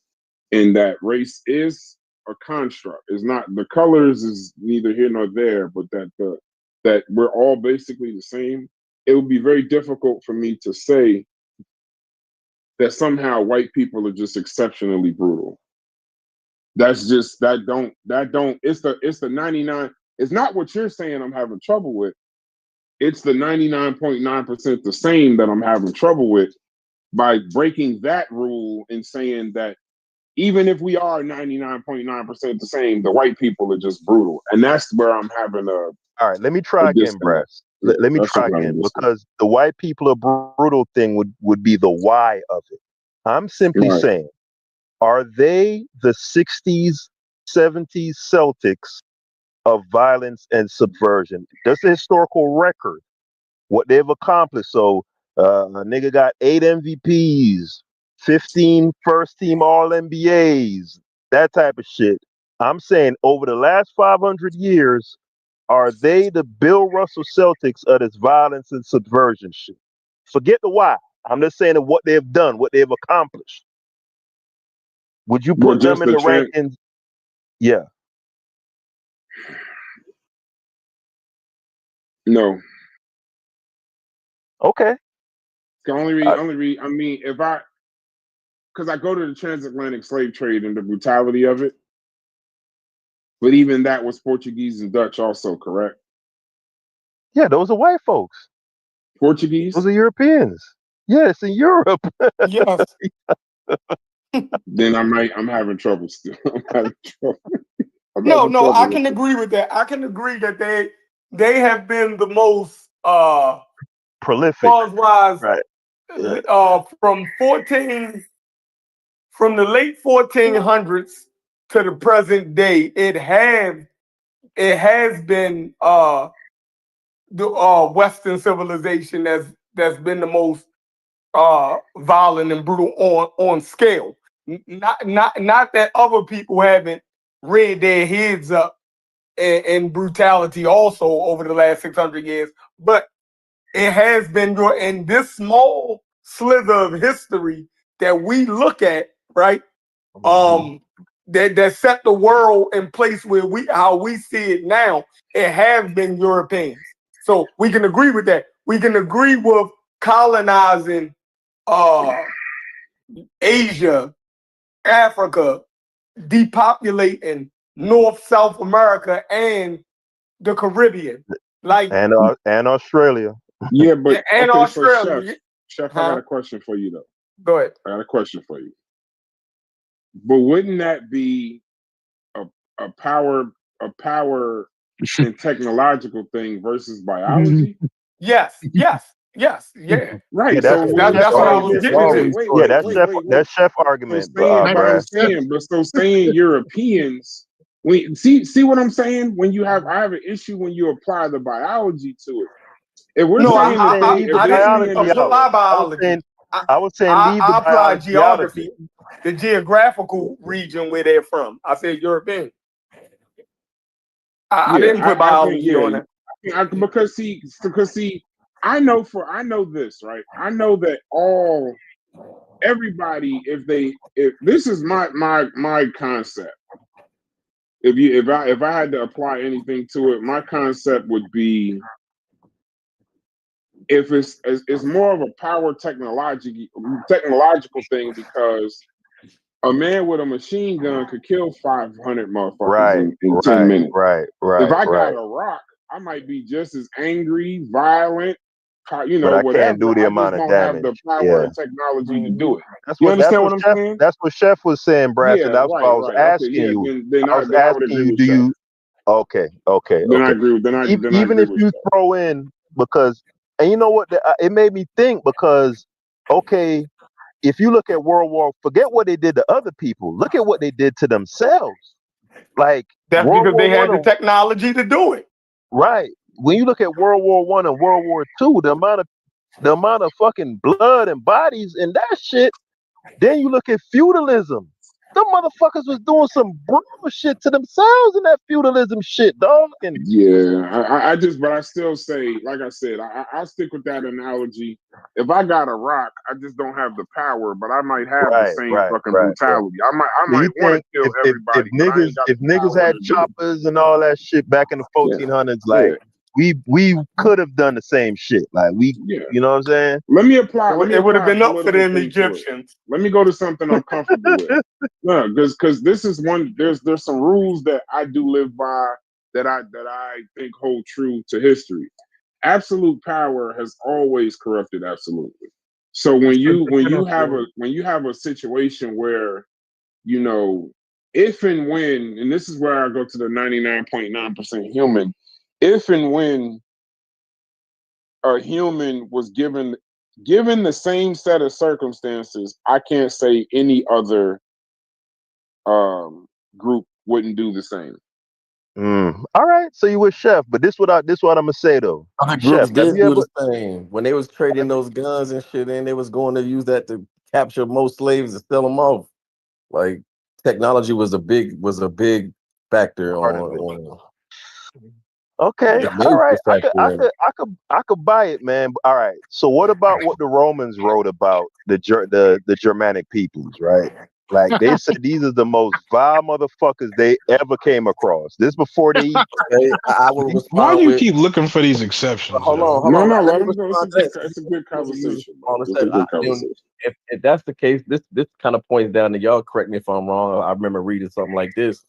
and that race is a construct. It's not, the colors is neither here nor there, but that we're all basically the same. It would be very difficult for me to say that somehow white people are just exceptionally brutal. That's just that don't it's the 99. It's not what you're saying I'm having trouble with. It's the 99.9% the same that I'm having trouble with, by breaking that rule and saying that even if we are 99.9% the same, the white people are just brutal. And that's where I'm having all right, let me try again, Brass. Yeah, let me try again, because the white people are brutal thing would be the why of it. I'm simply saying, are they the 60s, 70s Celtics of violence and subversion? Just the historical record, what they've accomplished. So a nigga got 8 MVPs, 15 first team All NBAs, that type of shit. I'm saying, over the last 500 years, are they the Bill Russell Celtics of this violence and subversion shit? Forget the why. I'm just saying of what they've done, what they've accomplished. Would you put them in the rankings? Yeah. No. Okay. Only read. I mean, because I go to the transatlantic slave trade and the brutality of it, but even that was Portuguese and Dutch also, correct? Yeah, those are white folks. Portuguese? Those are Europeans. Yes, in Europe. Yes. Then I'm having trouble still. I'm having trouble. No, I can agree with that. I can agree that they have been the most prolific, wise, right? From the late 1400s to the present day. It has been the Western civilization that's been the most violent and brutal on scale. Not that other people haven't reared their heads up in brutality also over the last 600 years, but it has been in this small slither of history that we look at, right? That set the world in place where how we see it now. It has been Europeans, so we can agree with that. We can agree with colonizing Asia, Africa, depopulating North, South America, and the Caribbean, like and Australia. Yeah, but and okay, so Australia. Chef, I got Huh? a question for you though. Go ahead. I got a question for you. But wouldn't that be a a power a power and technological thing versus biology? Yes, yes, yes, yeah. Right. That's So the when chef That's what I was argument. getting to. That's chef So argument, saying, but I'm Brad. saying, Europeans, when see what I'm saying? When you have, I have an issue when you apply the biology to it. If we're No, No, I'm saying that saying leave the if I they're didn't saying biology that, out. apply I was biology. saying I was saying leave the I applied biology out of it. geography, the geographical region where they're from. I said European. I yeah, didn't put I think biology on it. because see, I know this, right? I know that everybody, if this is my concept, if I had to apply anything to it, my concept would be, if it's more of a power technological thing, because a man with a machine gun could kill 500 motherfuckers in 10 minutes. If I got a rock, I might be just as angry, violent, But I whatever. can't do the I amount just of don't have damage. the power and technology to do it. That's You what understand what I'm saying? That's what Chef was saying, Brad. So Yeah, that's why I was right. Okay, asking yeah. you. Then I I was would asking agree you, with do Chef. you okay. Then I agree. Then I Even agree if with you Chef. throw in, because, and you know what, it made me think, because okay, if you look at World War, forget what they did to other people. Look at what they did to themselves. Like That's World because War they had the One, technology to do it. right? When you look at World War One and World War Two, the amount of fucking blood and bodies and that shit. Then you look at feudalism. Them motherfuckers was doing some brutal shit to themselves in that feudalism shit, dog. And yeah, but I still say, like I said, I stick with that analogy. If I got a rock, I just don't have the power, but I might have the same fucking right. brutality. I Do might you want to think kill if everybody, but I ain't got the niggas power had to do it. choppers and all that shit back in the Yeah, 1400s, like yeah, we could have done the same shit. Like yeah. you know what I'm saying? Let me apply It would have a been up for political them thing to it. Egyptians. Let me go to something I'm comfortable with. No, because this is one. There's some rules that I do live by, that I think hold true to history. Absolute power has always corrupted absolutely. So when you have a situation where, if and when, and this is where I go to the 99.9% human, if and when a human was given the same set of circumstances, I can't say any other group wouldn't do the same. All right, so you with Chef, but this what I'm gonna say though. Other Chef, groups have did you do ever? the same. When they was trading those guns and shit, and they was going to use that to capture most slaves and sell them off. Like technology was a big factor on Okay, the all major right. factor. I could buy it, man. All right. So what about what the Romans wrote about the Germanic peoples, right? Like they said these are the most vile motherfuckers they ever came across. This before they I will Why do respond you with keep looking for these exceptions, hold yo? on. No, Let let me them go. respond to that. It's a good conversation, bro. On It's a good then conversation. if that's the case, this kind of points down to y'all. Correct me if I'm wrong. I remember reading something like this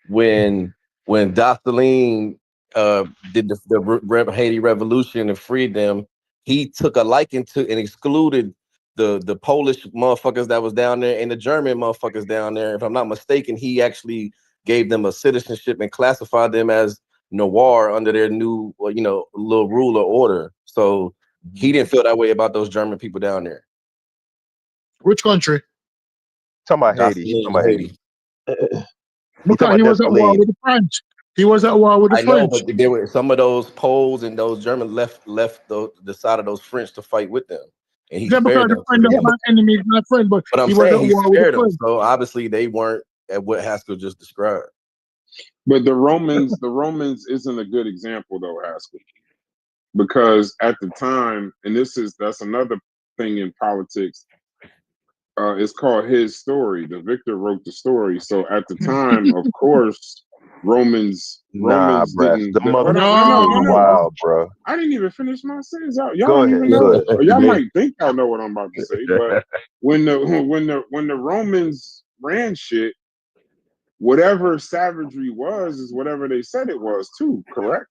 when Dassaulin did the Haiti Revolution and freed them. He took a liking to and excluded the Polish motherfuckers that was down there and the German motherfuckers down there. If I'm not mistaken, he actually gave them a citizenship and classified them as Noir under their new, little rule or order. So he didn't feel that way about those German people down there. Which country? talking about Haiti. He's talking about Haiti. Because he was at war with the French. He was at war with the I French. know, but there were some of those Poles and those Germans left the side of those French to fight with them, and he Yeah, because spared the them. friend of my enemy is my friend, but I'm he was saying at he war with the spared them, French. so obviously they weren't at what Haskell just described. But the Romans isn't a good example though, Haskell, because at the time, and that's another thing in politics. It's called his story. The victor wrote the story. So at the time, of course, Romans Bruh. didn't. The Hold on, motherfuckers no. wild, bro. I didn't even finish my sentence out. Y'all Go don't ahead. even know, or y'all might think y'all know what I'm about to say. But when the Romans ran shit, whatever savagery was is whatever they said it was too. Correct?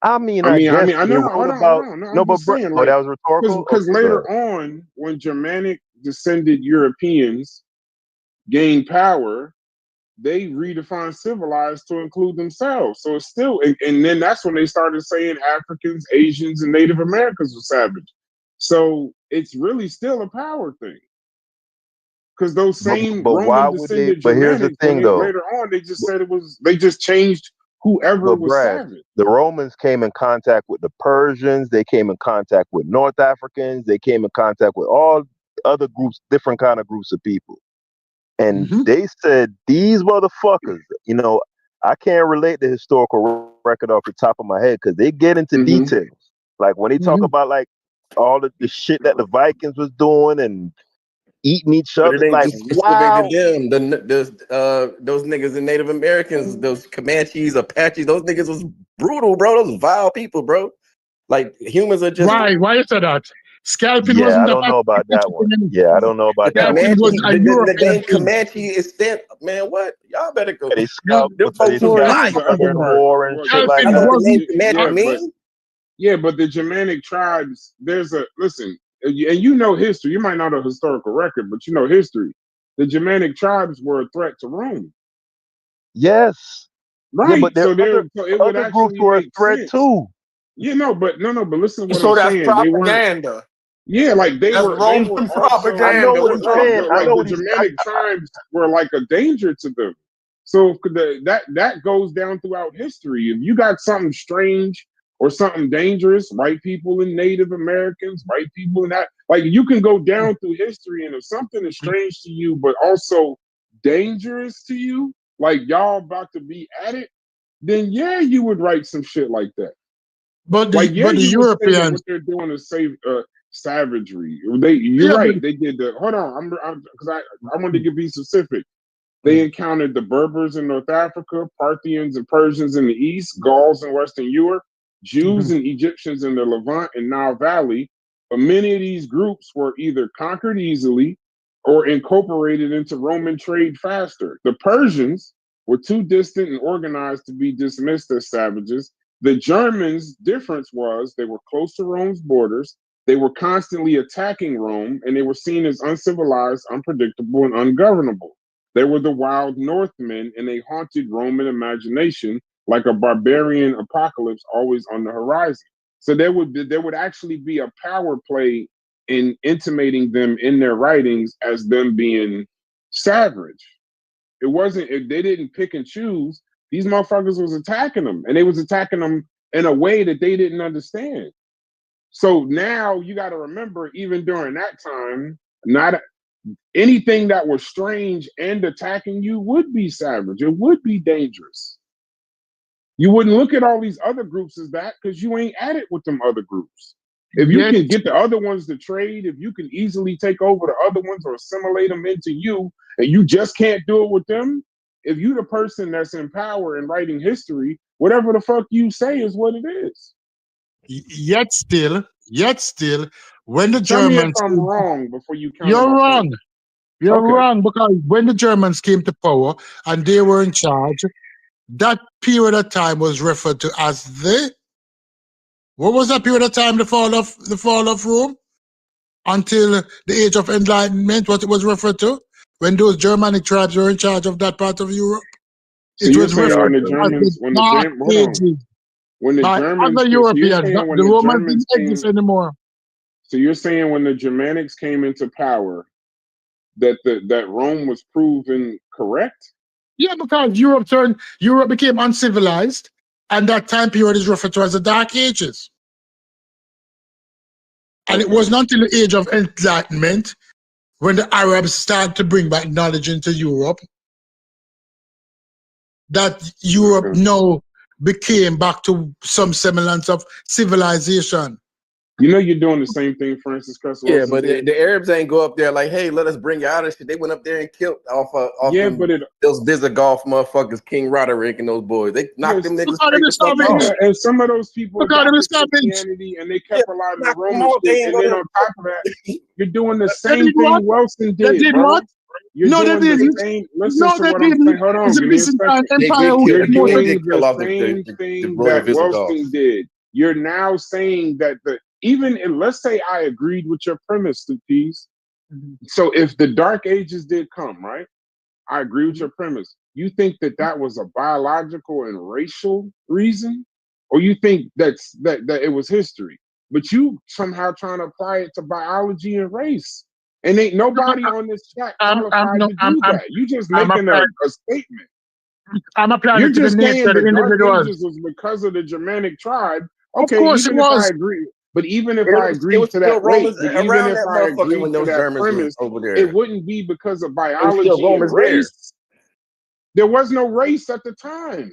I mean, I guess I they know. wrote Hold about on. No, no, I'm but just saying, oh, like, that was rhetorical. because Okay, go later ahead. on, when Germanic descended Europeans gained power, they redefined civilized to include themselves. So it's still, and then that's when they started saying Africans, Asians, and Native Americans were savage. So it's really still a power thing. Because those same But why Roman would they? descended But here's the Germanics, when thing, they though. later on, they just said they just changed whoever But was Brad, savage. the Romans came in contact with the Persians. They came in contact with North Africans. They came in contact with all other groups, different kind of groups of people. And they said, these motherfuckers, I can't relate the historical record off the top of my head because they get into details. Like when they talk about like all the shit that the Vikings was doing and eating each But other, it ain't like, just wow. specific to them. Those niggas and Native Americans, those Comanches, Apaches, those niggas was brutal, bro. Those vile people, bro. Like humans are just Why? Why you say that? Scalping Yeah, wasn't I the don't know about that one. Yeah, I don't know the about that one. scalping Comanche. was a The European name thing. Comanche is stamped. Man, what? Y'all better go. They No, scalp Them until they folks was Well, scalp yeah, vile. but people during war and shit like I scalping know that. what the name wasn't. Comanche means. but the Germanic tribes, listen, and you know history. You might not know historical record, but you know history. The Germanic tribes were a threat to Rome. Yes. Yeah, Right. but there So other it would groups actually were a make threat sense. too. Yeah, but listen to what I'm So that's saying. They weren't. propaganda. Yeah, like they That's were Roman also I know propaganda. what What's he's right. wrong saying. with But I like know the what Germanic tribes were like a danger to them. So that goes down throughout history. If you got something strange or something dangerous, white people and Native Americans, white people and that, like you can go down through history, and if something is strange to you but also dangerous to you, like y'all about to be at it, then yeah, you would write some shit like that. But Like yeah, the you would say that Europeans. what they're doing is savagery. You're Yeah, but right. They did the. Hold on, because I wanted to be specific. They encountered the Berbers in North Africa, Parthians and Persians in the east, Gauls in Western Europe, Jews and Egyptians in the Levant and Nile Valley. But many of these groups were either conquered easily or incorporated into Roman trade faster. The Persians were too distant and organized to be dismissed as savages. The Germans' difference was they were close to Rome's borders. They were constantly attacking Rome, and they were seen as uncivilized, unpredictable, and ungovernable. They were the wild Northmen, and they haunted Roman imagination like a barbarian apocalypse always on the horizon. So there would actually be a power play in intimating them in their writings as them being savage. It wasn't if they didn't pick and choose. These motherfuckers was attacking them, and they was attacking them in a way that they didn't understand. So now you got to remember, even during that time, not anything that was strange and attacking you would be savage. It would be dangerous. You wouldn't look at all these other groups as that because you ain't at it with them other groups. If you yet, can get the other ones to trade, if you can easily take over the other ones or assimilate them into you, and you just can't do it with them, if you the person that's in power and writing history, whatever the fuck you say is what it is. yet still, when the Tell me if Germans, I'm wrong before you counter you're my point. wrong. You're Okay. wrong because when the Germans came to power and they were in charge, that period of time was referred to as what was that period of time? The fall of Rome until the Age of Enlightenment. What it was referred to when those Germanic tribes were in charge of that part of Europe. So It you're was saying when referred the to as the Germans, Dark Ages by other so you're Europeans. saying when The the Romans Germans didn't exist came, anymore. so you're saying when the Germanics came into power, that that Rome was proven correct? Yeah, because Europe became uncivilized, and that time period is referred to as the Dark Ages. And it was not until the Age of Enlightenment when the Arabs started to bring back knowledge into Europe that Europe now became back to some semblance of civilization. You know you're doing the same thing Francis Cress Yeah, Wilson but did? the Arabs ain't go up there like, hey, let us bring you out of shit. They went up there and killed off Yeah, them, but those Visigoth motherfuckers, King Roderick and those boys. They knocked them niggas Because they straight were the fuck off. savage. and some of those people Because they were adopted savage. Christianity and they Yeah, kept a lot of the knocked them Roman off. shit. They ain't And then gonna. on top of that, you're doing the They same did what? thing Wilson They did, did bro. what? You're No, they doing the didn't. same. Listen No, to they what I'm didn't. saying. Hold on, It's a give me a Byzantine second. They Empire did who kill. You're did most of doing it. They did the kill off same the thing royal that Visigoths. Wellston did. You're now saying that let's say I agreed with your premise, Stupes. So if the Dark Ages did come, right? I agree with your premise. You think that was a biological and racial reason, or you think that it was history? But you somehow trying to apply it to biology and race, and ain't nobody on this chat qualified to do that. You just making a statement. I'm applying You're it to the just nature saying of the the Dark individuals. Ages was because of the Germanic tribe. Of Okay, course it even if I was. agree, but even if And I it agree was to still that, wait, Romans but even around if that I motherfucker agree when to those that Germans was premise, over it there. wouldn't be because of It was still biology and Romans there. race. There was no race at the time.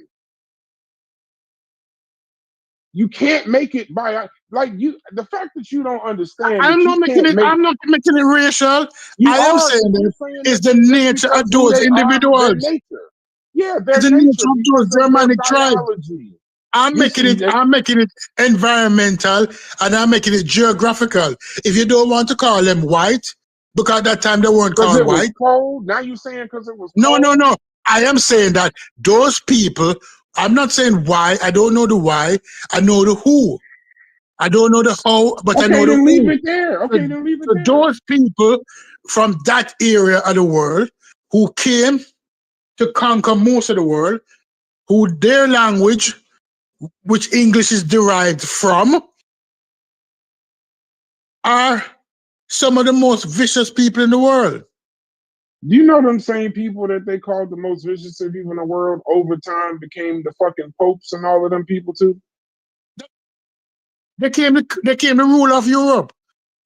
You can't make it by the fact that you don't understand that I'm you not making can't it. make. I'm not making it racial. You I am are, saying because you're that saying it's that the just nature of because who those they are, their individuals. nature. Yeah, their It's the nature nature of those because of their Germanic tribes. biology. I'm making it environmental, and I'm making it geographical. If you don't want to call them white, because at that time they weren't Because called it was white. cold. Now you're saying because it was No, cold. no, no. I am saying that those people, I'm not saying why. I don't know the why. I know the who. I don't know the how, but I know Okay, the then leave who. it there. Okay, then leave it So there. those people from that area of the world who came to conquer most of the world, who their language, which English is derived from, are some of the most vicious people in the world. Do you know them same people that they called the most vicious people in the world over time became the fucking popes and all of them people too? They came to rule of Europe.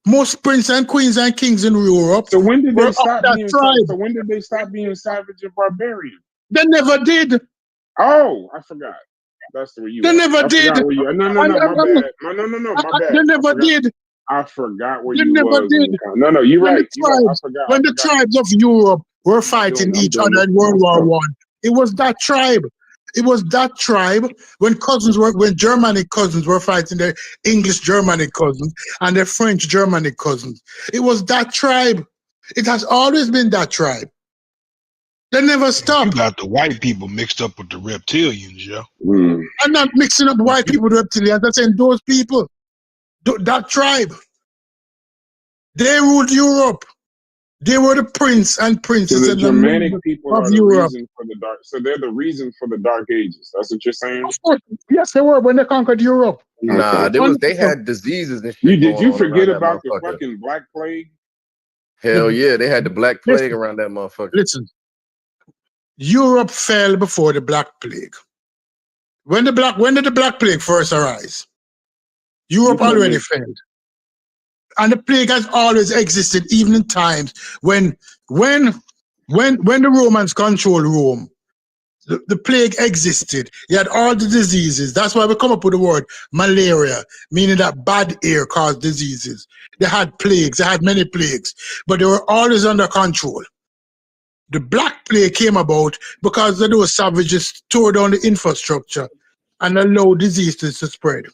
Most princes and queens and kings in Europe So when did were they of stop that being tribe. so when did they stop being savage and barbarian? They never did. Oh, I forgot. That's where you They at. never I did. forgot where you at. No, my bad. No, my bad. They never did. I forgot where They you never was. did. No, you're When right. the You're right. I tribes, forgot. when the tribes of Europe were fighting I'm each doing other this in to World War myself. One, it was that tribe. It was that tribe when Germanic cousins were fighting their English Germanic cousins and their French Germanic cousins. It was that tribe. It has always been that tribe. They never stopped. You got the white people mixed up with the reptilians, yo. I'm not mixing up white people with reptilians. I'm saying those people, that tribe. They ruled Europe. They were the prince and princess So the and the Germanic nobles people of are the Europe. reason for the dark. So they're the reason for the Dark Ages. That's what you're saying. Of course, yes, they were when they conquered Europe. Nah, Okay. they had diseases and shit Did going you on around forget that about the motherfucker. fucking Black Plague? Hell yeah, they had the Black Plague Listen, around that motherfucker. listen. Europe fell before the Black Plague. When did the Black Plague first arise? Europe already failed. And the plague has always existed, even in times when the Romans controlled Rome. The plague existed. You had all the diseases. That's why we come up with the word malaria, meaning that bad air caused diseases. They had plagues. They had many plagues, but they were always under control. The Black Plague came about because those savages tore down the infrastructure and allowed diseases to spread.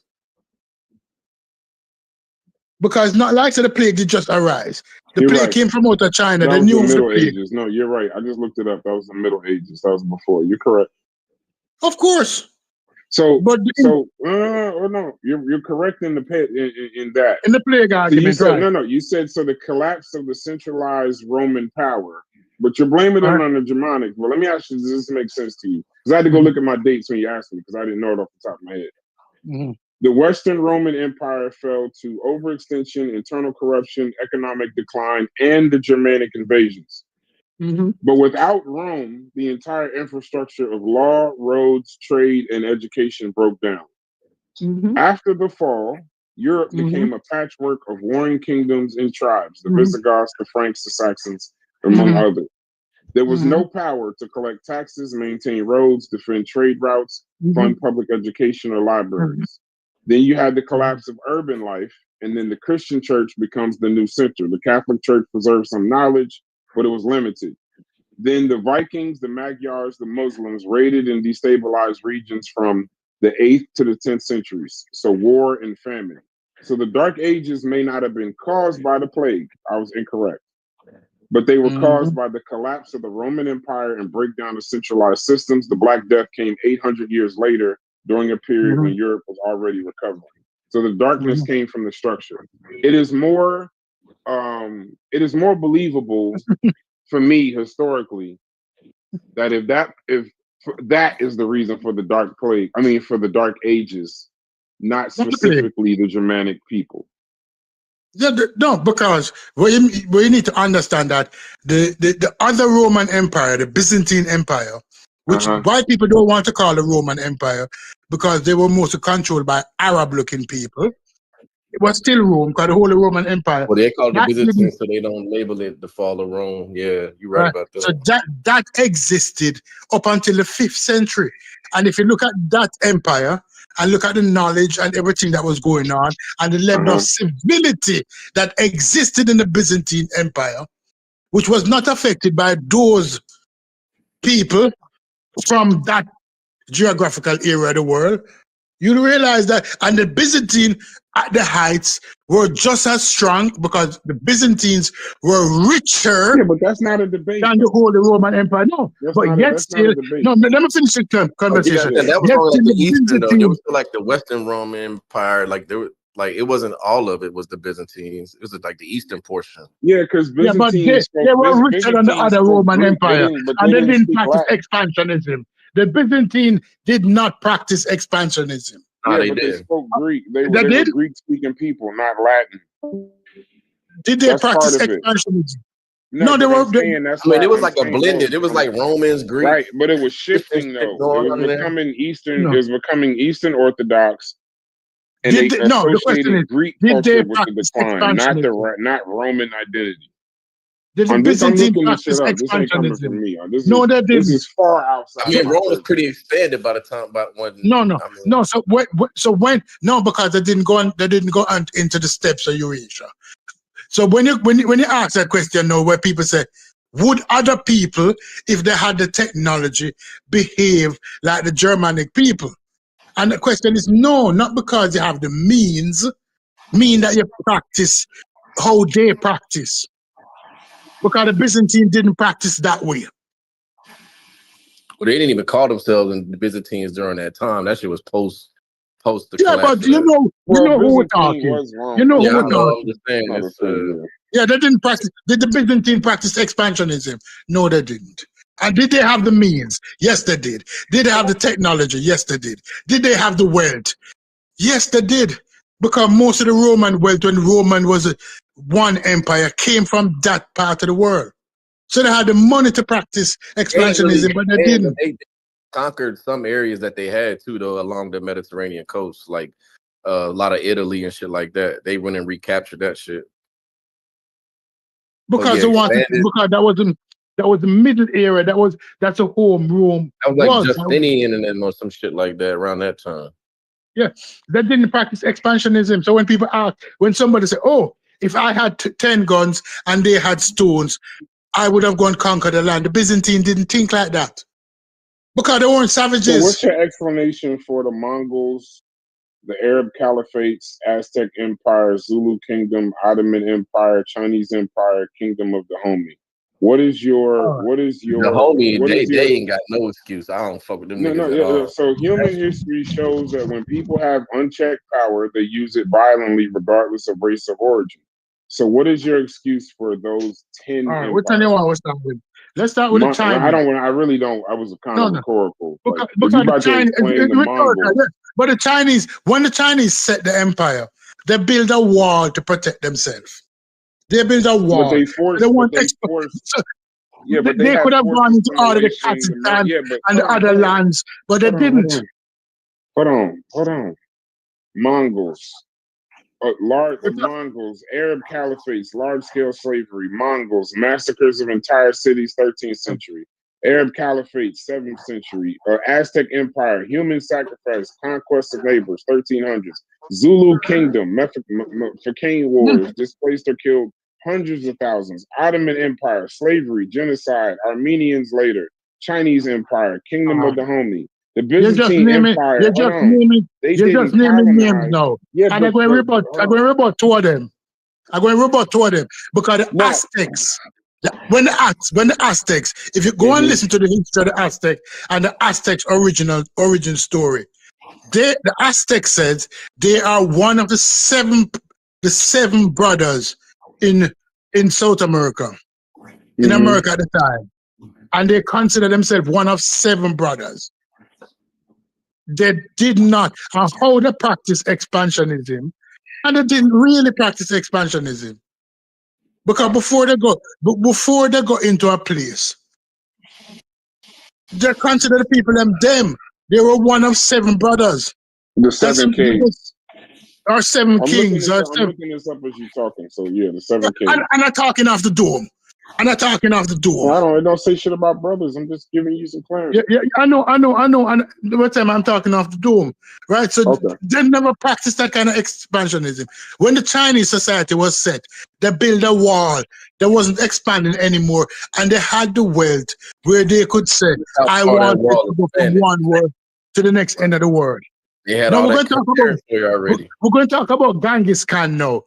Because not like the plague did just arise. The You're plague right. came from out of China. That They was knew the of the Middle plague. Ages. No, you're right. I just looked it up. That was the Middle Ages. That was before. You're correct. Of course. So, but no, you're correct in that. In the plague So argument, you said right? you said so the collapse of the centralized Roman power, but you're blaming it on the Germanic. Well, let me ask you, does this make sense to you? Because I had to go look at my dates when you asked me because I didn't know it off the top of my head. Mm-hmm. The Western Roman Empire fell to overextension, internal corruption, economic decline, and the Germanic invasions. Mm-hmm. But without Rome, the entire infrastructure of law, roads, trade, and education broke down. Mm-hmm. After the fall, Europe became a patchwork of warring kingdoms and tribes, the Visigoths, the Franks, the Saxons, among others. There was no power to collect taxes, maintain roads, defend trade routes, fund public education or libraries. Then you had the collapse of urban life, and then the Christian church becomes the new center. The Catholic Church preserved some knowledge, but it was limited. Then the Vikings, the Magyars, the Muslims raided and destabilized regions from the 8th to the 10th centuries. So war and famine. So the Dark Ages may not have been caused by the plague. I was incorrect. but they were caused by the collapse of the Roman Empire and breakdown of centralized systems. The Black Death came 800 years later during a period when Europe was already recovering. So the darkness came from the structure. It is more believable for me historically that if that is the reason for the Dark Plague, I mean for the Dark Ages, not specifically the Germanic people. Yeah, no, because we need to understand that the other Roman Empire, the Byzantine Empire, which white people don't want to call the Roman Empire because they were mostly controlled by Arab-looking people. It was still Rome, because the whole Roman Empire. Well, they call it the Byzantine, so they don't label it the fall of Rome. Yeah, you're right about that. So that existed up until the 5th century. And if you look at that empire and look at the knowledge and everything that was going on and the level of civility that existed in the Byzantine Empire, which was not affected by those people from that geographical area of the world, you realize that, and the Byzantine at the heights were just as strong because the Byzantines were richer. Yeah, but that's not a debate. Than the whole Roman Empire. No, but yet still, no. Let me finish the conversation. That was only like the Eastern, though. There was still like the Western Roman Empire. Like there were, like it wasn't all of it was the Byzantines. It was like the Eastern portion. Yeah, because Byzantines, they were richer than the other Roman Empire, and they didn't practice expansionism. The Byzantine did not practice expansionism. Yeah, but they spoke Greek. They were Greek-speaking people, not Latin. Did they practice expansionism? No, they were. I mean, it was like a blended. It was like Romans, Greek, right? But it was shifting though. It was becoming Eastern. It was becoming Eastern Orthodox, and they associated Greek culture with the decline, not Roman identity. Did the Byzantine practice expansionism? No, they didn't. This is far outside. I mean, Rome was pretty expanded by the time. No. So because they didn't go into the steppes of Eurasia. So when you ask that question now, where people say, would other people, if they had the technology, behave like the Germanic people? And the question is no, not because you have the mean that you practice how they practice. Because the Byzantine didn't practice that way. Well, they didn't even call themselves the Byzantines during that time. That shit was post the collapse. But you know who we're talking. You know who we're talking. Yeah, they didn't practice. Did the Byzantine practice expansionism? No, they didn't. And did they have the means? Yes, they did. Did they have the technology? Yes, they did. Did they have the wealth? Yes, they did. Because most of the Roman wealth, when Roman was one empire, came from that part of the world. So they had the money to practice expansionism, but they didn't. They conquered some areas that they had too, though, along the Mediterranean coast, like a lot of Italy and shit like that. They went and recaptured that shit. Because because that was the middle area. That's a home Rome. That was like Justinian and or some shit like that around that time. Yeah, they didn't practice expansionism. So when people ask, when somebody say, "Oh, if I had 10 guns and they had stones, I would have gone conquer the land." The Byzantine didn't think like that because they weren't savages. So what's your explanation for the Mongols, the Arab Caliphates, Aztec Empire, Zulu Kingdom, Ottoman Empire, Chinese Empire, Kingdom of the Homie? What is your the homie? They ain't got no excuse. I don't fuck with them niggas at all. So human history shows that when people have unchecked power, they use it violently, regardless of race or origin. So, what is your excuse for those 10? All right, what time you want to start with? Let's start with the Chinese. I really don't. I was kind of rhetorical. Because but the Chinese, when the Chinese set the empire, they build a wall to protect themselves. They build a wall. But they forced. But they could have gone into all of the Kazakhstan and the other lands, but they didn't. Hold on. Mongols. Mongols, Arab caliphates, large-scale slavery, Mongols, massacres of entire cities, 13th century, Arab caliphate, 7th century, Aztec Empire, human sacrifice, conquest of neighbors, 1300s, Zulu Kingdom, Mefakane wars, displaced or killed hundreds of thousands, Ottoman Empire, slavery, genocide, Armenians later, Chinese Empire, Kingdom of the Homie. The Byzantine Empire. You're just naming names now. Yeah, and I'm going to rebut two of them. Because the Aztecs, When the Aztecs, if you go and listen to the history of the Aztec and the Aztecs' origin story, the Aztec says they are one of the seven brothers in South America, in America at the time, and they consider themselves one of 7 brothers. They did not, and how they practice expansionism, and they didn't really practice expansionism. Because before they go into a place, they consider the people them. They were one of 7 brothers. The 7 kings. Or 7 kings. I'm looking this up as you're talking. So yeah, the 7 kings. And I'm talking off the dome. I'm not talking off the dome. Well, I don't say shit about brothers. I'm just giving you some clarity. Yeah, I know. And what time I'm talking off the dome, right? So they never practiced that kind of expansionism. When the Chinese society was set, they built a wall. They wasn't expanding anymore, and they had the wealth where they could say, "I want to go from one world to the next end of the world." They had now all we're that going to talk about already. We're going to talk about Genghis Khan now.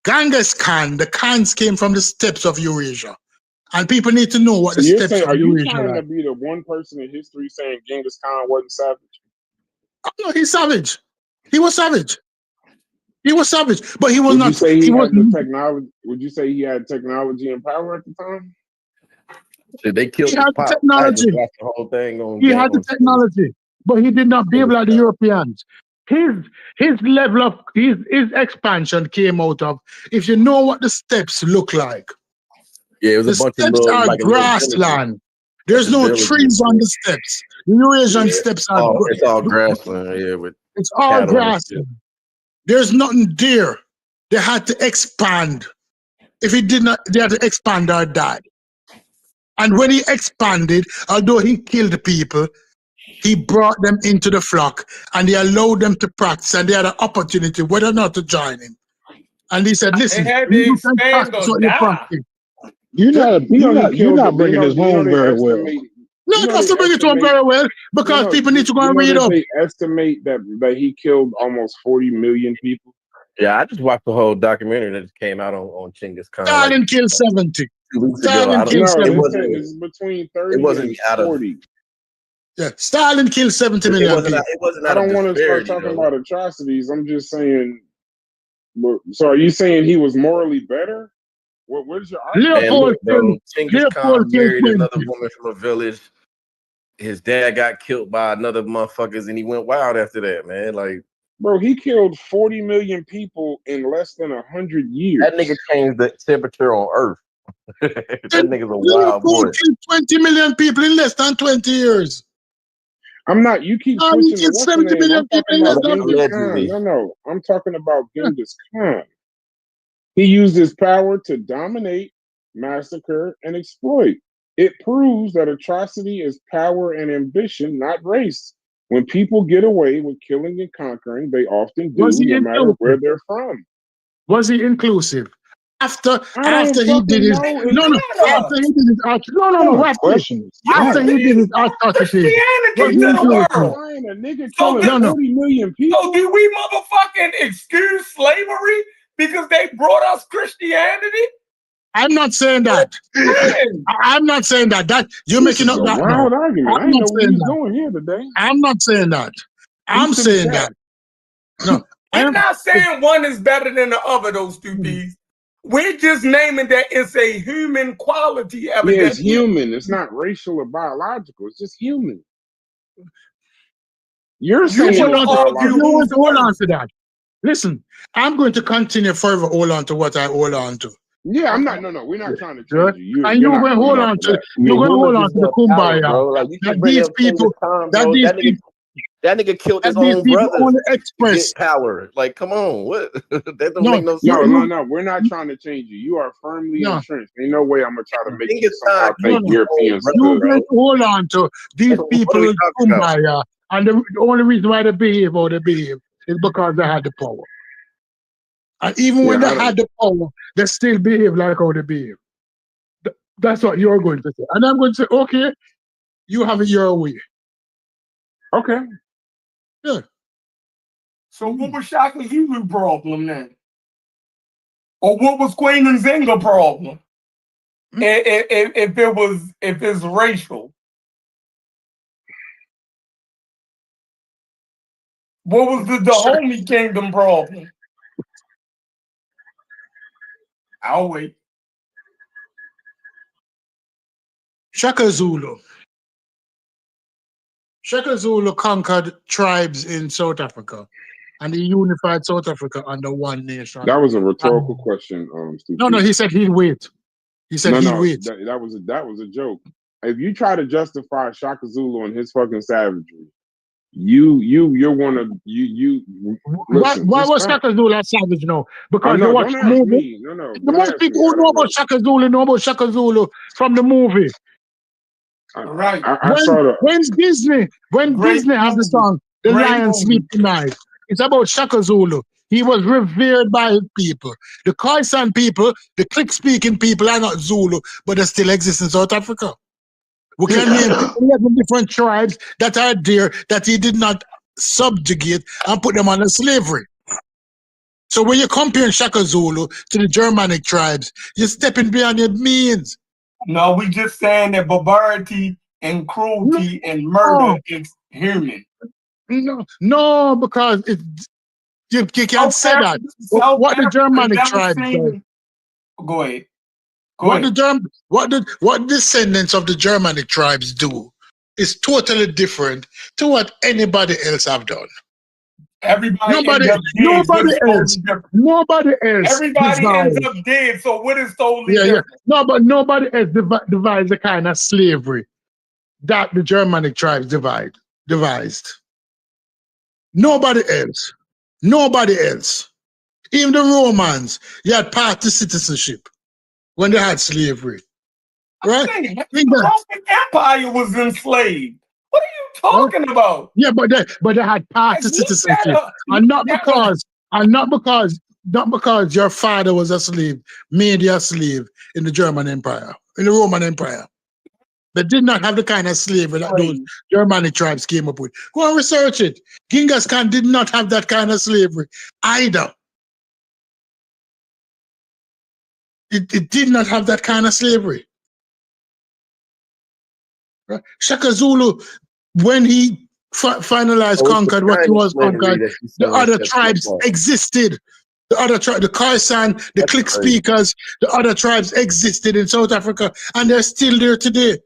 Genghis Khan, the Khans came from the steppes of Eurasia. And people need to know what the steps of Eurasia are. Are you trying to be the one person in history saying Genghis Khan wasn't savage? No, he's savage. He was savage. He was savage, but he was Would not. You say he had the technology? Would you say he had technology and power at the time? They killed the technology. The whole thing on he had the technology, but he did not behave like the Europeans. His level of his expansion came out of, if you know what the steppes look like. Yeah, it was the a bunch of steppes little, are like grassland. There's no trees on the steppes. The Eurasian steppes are. It's all grassland. Yeah, it's all grassland. There's nothing there. They had to expand. If he did not, they had to expand or die. And when he expanded, although he killed people, he brought them into the flock and he allowed them to practice, and they had an opportunity whether or not to join him. And he said, "Listen, you can practice what you practice." You're not bringing this home very well. No, you have to bring it to him very well because people need to go and read up. They estimate that he killed almost 40 million people. Yeah, I just watched the whole documentary that just came out on Genghis Khan. Stalin killed 70. 2 weeks ago. It's between 30 and 40. Yeah, Stalin killed 70 million people. I don't want to start talking about atrocities. I'm just saying. So are you saying he was morally better? What is your argument? Genghis Khan married another woman from a village. His dad got killed by another motherfuckers, and he went wild after that, man. Like, bro, he killed 40 million people in less than 100 years. That nigga changed the temperature on Earth. That nigga's a wild boy. Killed 20 million people in less than 20 years. I'm not. You keep switching. 70 million people in less than 20 years. No. I'm talking about Genghis Khan. He used his power to dominate, massacre, and exploit. It proves that atrocity is power and ambition, not race. When people get away with killing and conquering, they often do, no matter where they're from. Was he inclusive? After he did his atrocity. After he did his atrocity. A nigga killing 40 million people. So do we motherfucking excuse slavery because they brought us Christianity? I'm not saying that. I'm not saying that. That you're making up that wild argument. I'm not saying that. Here today. I'm not saying that. I'm saying that. No, I'm not saying one is better than the other. Those two things. We're just naming that it's a human quality. Yeah, it's human. It's not racial or biological. It's just human. You're saying hold on to that. Listen, I'm going to continue further hold on to what I hold on to. Yeah, I'm not. No, we're not trying to change you. And you're going to hold on to. You're going to hold on to the kumbaya. Like, that these people. That nigga killed his own brother. Express power. Like, come on, what? That don't make no sense. No. We're not trying to change you. You are firmly entrenched. Ain't no way I'm gonna try to make you somehow think Europeans. You're going to hold on to these people kumbaya, and the only reason why they behave how they behave is because they had the power. And even when they had the power, they still behave like how they behave. That's what you're going to say. And I'm going to say, okay, you have it your way. Okay. Yeah. So what was Shaka Zulu problem then? Or what was Queen Nzinga problem? if it's racial, what was the Dahomey Kingdom problem? I'll wait. Shaka Zulu. Shaka Zulu conquered tribes in South Africa, and he unified South Africa under one nation. That was a rhetorical question, Steve. No, he said he'd wait. He said he'd wait. That was a joke. If you try to justify Shaka Zulu and his fucking savagery, you're one of you. Listen, why was Shaka Zulu a savage now? Because you watch the movie. No. The most people who know about Shaka Zulu from the movie. Right. I saw that. When Disney have the song "The Lion Sleep Tonight," it's about Shaka Zulu. He was revered by his people. The Khoisan people, the click-speaking people are not Zulu, but they still exist in South Africa. We can name 11 different tribes that are there that he did not subjugate and put them under slavery. So when you're comparing Shaka Zulu to the Germanic tribes, you're stepping beyond your means. No, we just saying that barbarity and cruelty and murder is human. No, because you can't say that. What the Germanic tribes do. Go ahead. What descendants of the Germanic tribes do is totally different to what anybody else have done. Nobody else. Everybody ends up dead. So what is totally different? No, but nobody else devised the kind of slavery that the Germanic tribes devised. Nobody else. Even the Romans, you had party citizenship when they had slavery. Right? The Roman Empire was enslaved. What are you talking about? Yeah, but they had party citizenship. And not because your father was a slave, made you a slave in the German Empire, in the Roman Empire. They did not have the kind of slavery that those Germanic tribes came up with. Go and research it. Genghis Khan did not have that kind of slavery either. It did not have that kind of slavery. Right? Shaka Zulu, when he finalized, conquered what he was conquered, the other tribes existed. The other tribe, the Khoisan, the click speakers, the other tribes existed in South Africa, and they're still there today.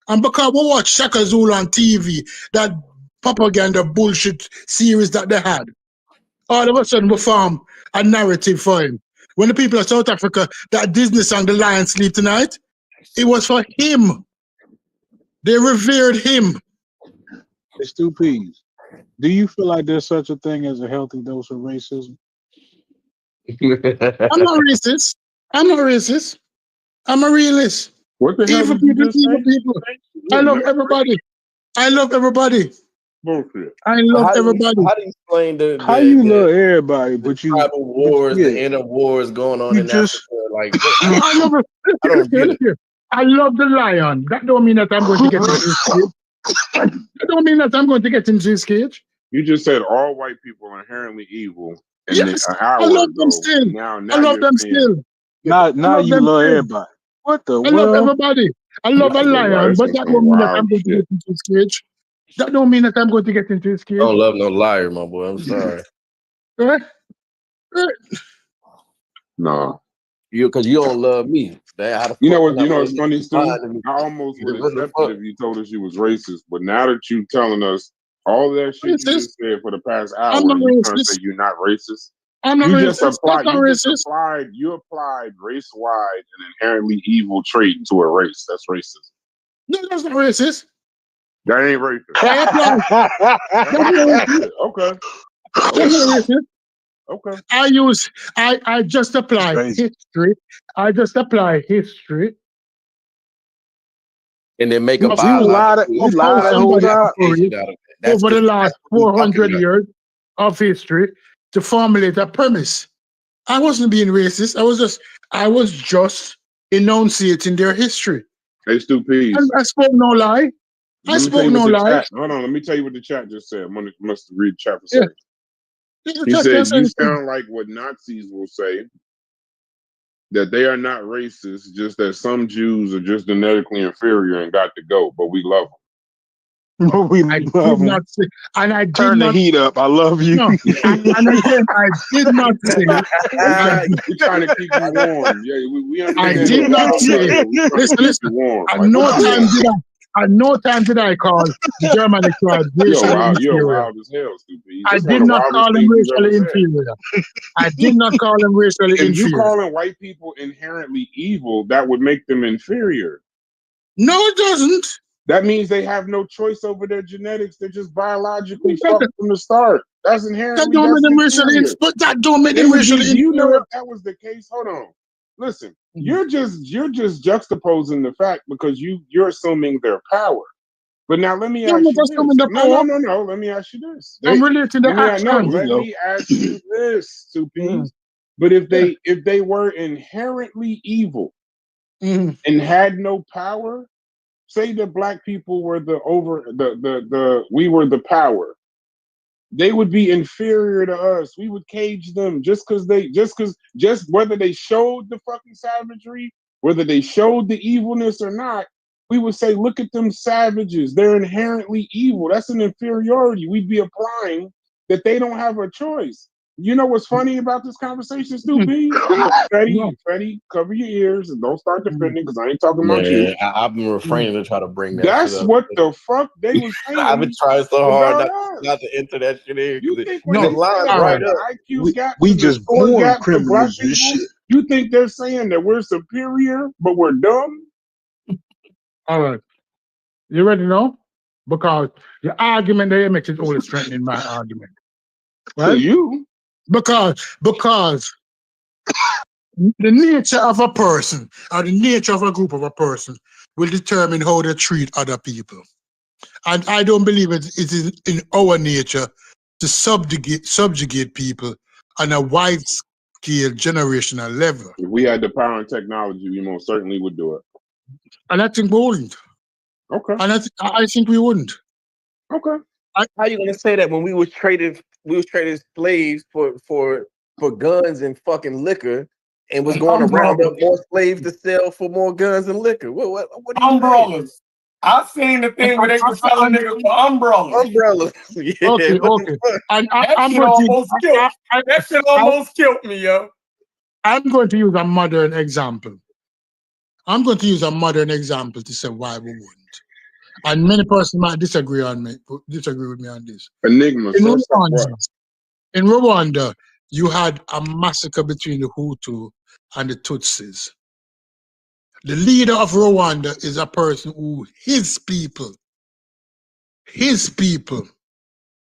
And because we watch Shaka Zulu on TV, that propaganda bullshit series that they had, all of a sudden we form a narrative for him. When the people of South Africa, that Disney song, The Lion Sleep Tonight, it was for him. They revered him. It's two P's. Do you feel like there's such a thing as a healthy dose of racism? I'm not racist. I'm a realist. What the hell? People. I love everybody. Bullshit. I love everybody. How do you explain how you love everybody, but you tribal wars, the inner wars going on in Africa? Like, I don't get it. I love the lion. That don't mean that I'm going to get into his cage. That don't mean that I'm going to get into his cage. You just said all white people are inherently evil. And yes, I love them still. I love them still. Now you love everybody. What the? I love everybody. I love a lion, but that don't mean that I'm going to get into his cage. That don't mean that I'm going to get into his cage. I don't love no liar, my boy. I'm sorry. Right? No. Because you don't love me. You know what's funny, Stu? I almost would have accepted if you told us you was racist, but now that you telling us all that shit you just said for the past hour, you're trying to say you're not racist. I'm not racist. You applied race-wide an inherently evil trait to a race. That's racist. No, that's not racist. That ain't racist. Okay. That's not racist. Okay. I just apply history. And then make a over the last 400 years of history to formulate a premise. I wasn't being racist. I was just enunciating their history. Hey, Stu Pease. I spoke no lie. Hold on, let me tell you what the chat just said. I must read the chat for a second. He said, you sound like what Nazis will say. that they are not racist, just that some Jews are just genetically inferior and got to go, but we love them. We I love did them. not say, and I did Turn the not. heat up. I love you. No, and again, I did not say. We're trying to keep you warm. Yeah, we I understand did you're a not wild say. brother, but we're trying Listen, to keep listen. you warm. At Like, no what you time want? did I. At no time did I call the German tribe racially You're inferior. wild as hell, stupid. I That's one did of the not call wildest them things you've ever racially said. inferior. I did not call them racially If you inferior. calling white people inherently evil, that would make them inferior. No, it doesn't. That means they have no choice over their genetics. They're just biologically fucked from the start. That's inherently That don't make them racially inferior. but that don't make They them would be, racially you know, inferior. if that was the case, hold on. Listen, you're just juxtaposing the fact because you're assuming their power. But now let me You're ask not you assuming this. the power. No. Let me ask you this. I'm relating the actions. Let me ask you this, Supi. But if they were inherently evil and had no power, say that black people were we were the power, they would be inferior to us. We would cage them just whether they showed the fucking savagery, whether they showed the evilness or not, we would say, look at them savages. They're inherently evil. That's an inferiority. We'd be applying that they don't have a choice. You know what's funny about this conversation, Stupid? Fetty, cover your ears and don't start defending because I ain't talking about you. I've been refraining to try to bring that That's shit up. what the fuck they was saying. I've been trying so hard about not to enter that shit in. You think when it lines right up. IQ gap, We the just score born gap for black criminals and people, shit. you think they're saying that we're superior, but we're dumb? All right. You ready now? Because the argument that you make is only strengthening my argument. Right? To you. Because the nature of a person or the nature of a group of a person will determine how they treat other people. And I don't believe it is in our nature to subjugate people on a wide-scale generational level. If we had the power and technology, we most certainly would do it. And I think we wouldn't. Okay. And I think we wouldn't. Okay. How are you gonna say that when we was trading slaves for guns and fucking liquor and was going to round up more slaves to sell for more guns and liquor? What do you umbrellas? I seen the thing where they were selling niggas for umbrellas. Umbrellas. Yeah, Okay. And that shit almost killed me, yo. I'm going to use a modern example. To say why we wouldn't. And many persons might disagree with me on this. Enigma. In Rwanda, you had a massacre between the Hutu and the Tutsis. The leader of Rwanda is a person who his people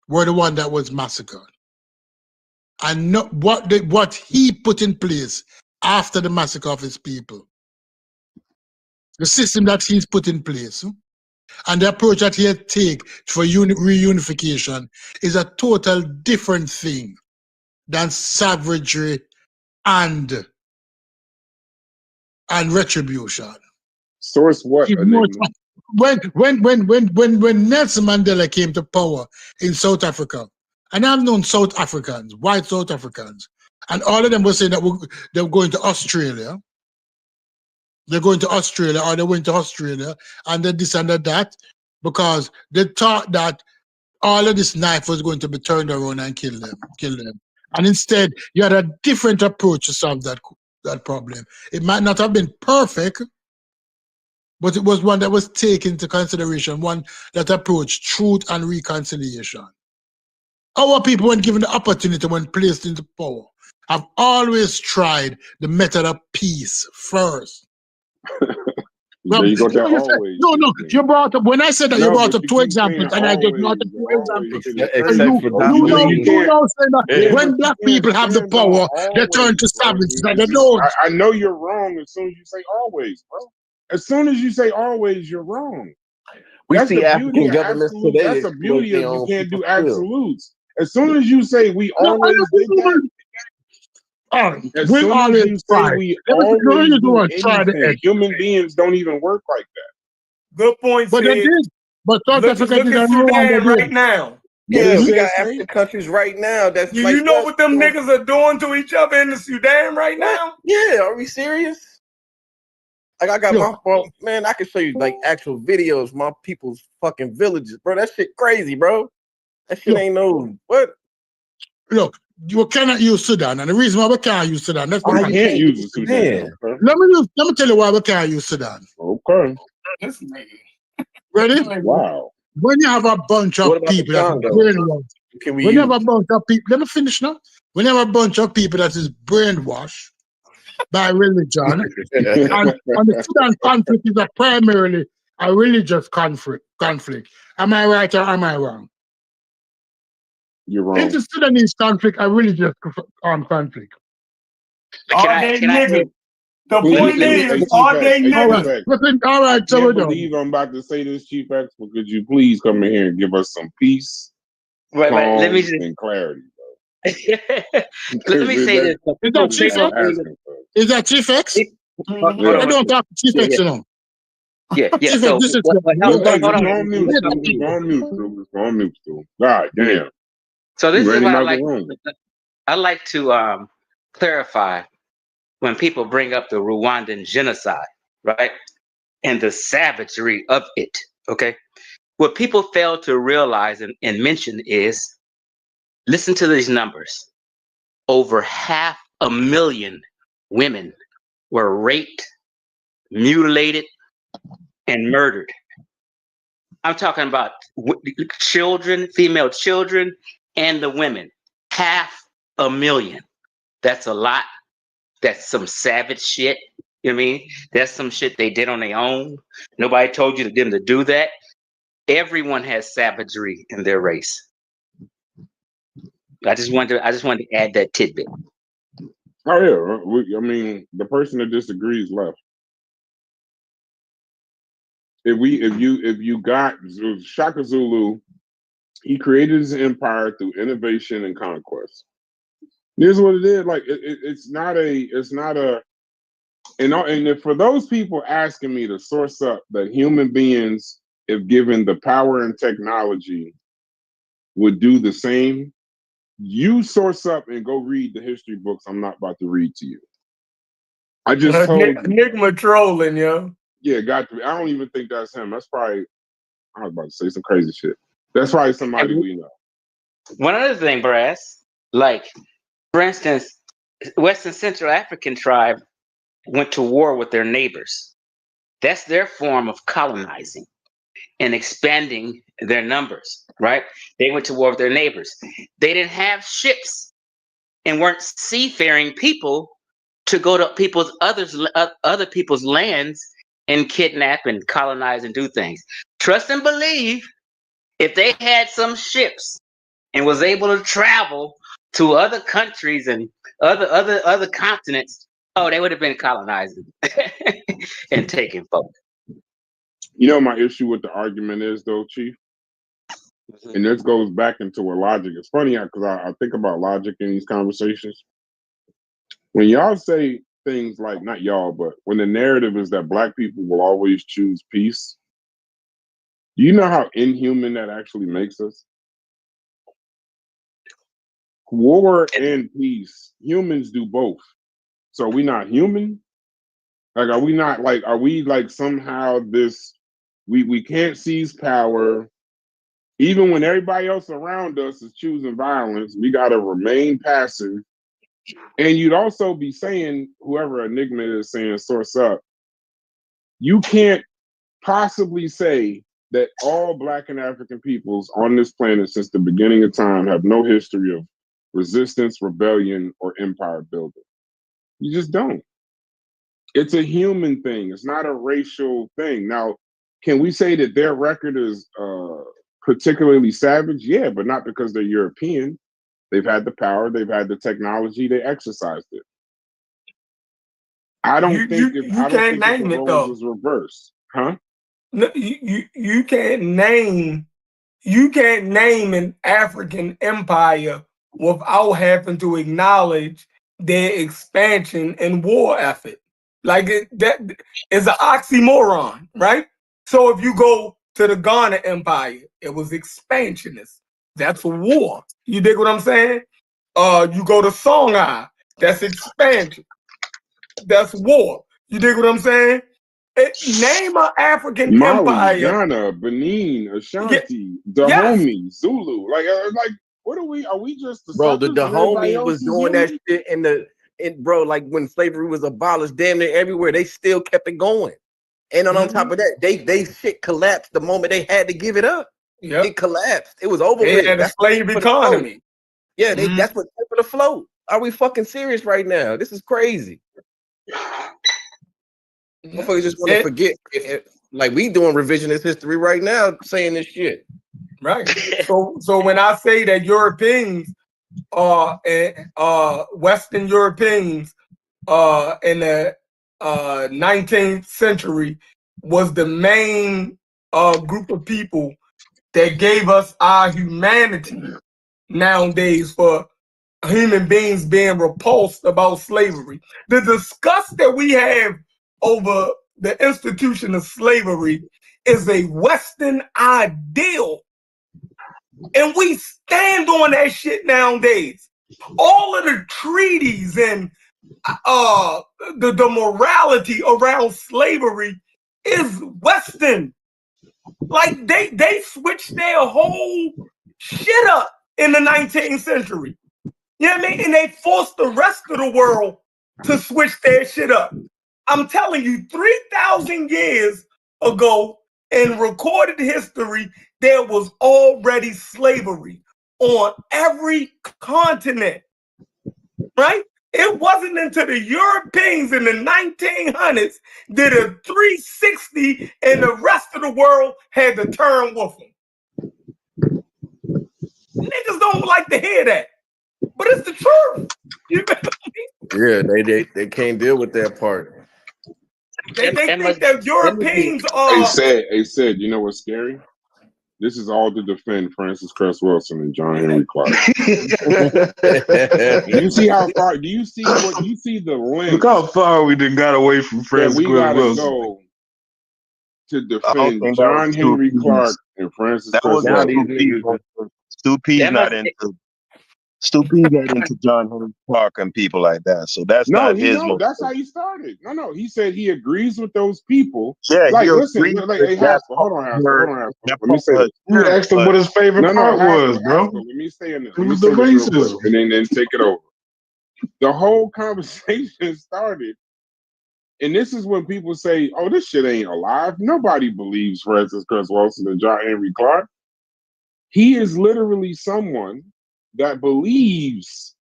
were the one that was massacred. And what he put in place after the massacre of his people. The system that he's put in place and the approach that he had take for reunification is a total different thing than savagery and retribution. Source what? When Nelson Mandela came to power in South Africa, and I've known South Africans, white South Africans, and all of them were saying that they're going to Australia. They're going to Australia, or they went to Australia, and they this and that, because they thought that all of this knife was going to be turned around and kill them. And instead, you had a different approach to solve that problem. It might not have been perfect, but it was one that was taken into consideration, one that approached truth and reconciliation. Our people, when given the opportunity, when placed into power, have always tried the method of peace first. You brought up, when I said that, you brought up two examples, and I just brought up two examples. When black people have the power, they turn to savages. I know you're wrong as soon as you say always, bro. As soon as you say always, you're wrong. That's see African governments today. That's the beauty of you can't do absolutes. As soon as you say we always did that, as soon as you say we always do anything, human beings don't even work like that. Good point, But they did. But South Africa did right now. Yeah, we got African countries right now that's You, like you know what them niggas are doing to each other in the Sudan right now? Yeah, are we serious? Like I got my phone, man. I can show you like actual videos, my people's fucking villages, bro. That shit crazy, bro. That shit ain't no what. Look, you cannot use Sudan, and the reason why we can't use Sudan, that's I can't use the Sudan. Okay. Let me tell you why we can't use Sudan. Okay. Ready? Wow. When you have a bunch of people that is brainwashed, when you have a bunch of people, let me finish now. When you have a bunch of people that is brainwashed by religion, and the Sudan conflict is primarily a religious conflict. Am I right or am I wrong? You're wrong. It's the Sudanese conflict, a religious conflict. Are they niggas? The point is, are they niggas? All right, so I we're can't believe I'm about to say this, Chief X, but could you please come in here and give us some peace, right, calm, let me just, and clarity, let me say this. Is that Chief X? Is that Chief X? I don't talk to Chief X, you know. Yeah. Chief So, X, this is hold on. Go on mute, Stu. God damn. So this is what I like to clarify when people bring up the Rwandan genocide, right? And the savagery of it, okay? What people fail to realize and mention is, listen to these numbers. Over 500,000 women were raped, mutilated, and murdered. I'm talking about children, female children, and the women. 500,000. That's a lot. That's some savage shit. You know what I mean? That's some shit they did on their own. Nobody told you them to do that. Everyone has savagery in their race. I just wanted to add that tidbit. Oh yeah, I mean, the person that disagrees left. If you got Shaka Zulu, he created his empire through innovation and conquest. Here's what it is. Like it's not a. And if for those people asking me to source up that human beings, if given the power and technology, would do the same, you source up and go read the history books I'm not about to read to you. I just told you. Enigma trolling, yo. Yeah, got to be. I don't even think that's him. That's probably, I was about to say some crazy shit. That's probably somebody we know. One other thing, Brass, like, for instance, Western Central African tribe went to war with their neighbors. That's their form of colonizing and expanding their numbers, right? They went to war with their neighbors. They didn't have ships and weren't seafaring people to go to other people's lands and kidnap and colonize and do things. Trust and believe, if they had some ships and was able to travel to other countries and other continents, oh, they would have been colonizing and taking folk. You know, my issue with the argument is, though, Chief, and this goes back into a logic. It's funny because I think about logic in these conversations. When y'all say things like, not y'all, but when the narrative is that Black people will always choose peace, do you know how inhuman that actually makes us? War and peace, humans do both. So are we not human? Like, are we like somehow this, we can't seize power. Even when everybody else around us is choosing violence, we got to remain passive. And you'd also be saying, whoever Enigma is saying, source up, you can't possibly say that all Black and African peoples on this planet since the beginning of time have no history of resistance, rebellion, or empire building. You just don't. It's a human thing. It's not a racial thing. Now, can we say that their record is particularly savage? Yeah, but not because they're European. They've had the power, they've had the technology, they exercised it. I don't think if the roles was reversed, huh? No, you can't name an African empire without having to acknowledge their expansion and war effort. Like that is an oxymoron, right? So if you go to the Ghana Empire, it was expansionist. That's a war. You dig what I'm saying? You go to Songhai, that's expansion. That's war. You dig what I'm saying? Name an African Mali, empire. Ghana, Benin, Ashanti, Yes. Dahomey, Zulu. Like, what are we? Are we just the Bro, the suckers when everybody Dahomey else was is doing that human? shit bro, like when slavery was abolished, damn near everywhere, they still kept it going. And on top of that, they shit collapsed the moment they had to give it up. Yep. It collapsed. It was over They with. had a That's slave economy. Yeah, that's what kept it afloat. Are we fucking serious right now? This is crazy. Motherfuckers just want to forget. Like we doing revisionist history right now, saying this shit. Right. So when I say that Europeans Western Europeans in the 19th century was the main group of people that gave us our humanity nowadays for human beings being repulsed about slavery. The disgust that we have over the institution of slavery is a Western ideal. And we stand on that shit nowadays. All of the treaties and the morality around slavery is Western. Like they switched their whole shit up in the 19th century. You know what I mean? And they forced the rest of the world to switch their shit up. I'm telling you, 3,000 years ago in recorded history, there was already slavery on every continent, right? It wasn't until the Europeans in the 1900s did a 360 and the rest of the world had to turn with them. Niggas don't like to hear that, but it's the truth. You know what I mean? They can't deal with that part. They think that Europeans are. They said, you know what's scary? This is all to defend Francis Cress Wilson and John Henry Clark. Do you see how far? Do you see what you see the length? Look how far we done got away from Francis we Cress gotta Wilson. go to defend John Henry Clark and Francis Cress Wilson. Stupid's not into John Henry Clark and people like that. So that's not his. That's how he started. No. He said he agrees with those people. Yeah, like, he listen, agrees like, with hey, Haskell, hold on, Haskell. Let me say this. You asked him what his favorite part was, bro. Let me stay in this. It was the racism. And then take it over. The whole conversation started, and this is when people say, "Oh, this shit ain't alive." Nobody believes Francis Cress Wilson and John Henry Clark. He is literally someone that believes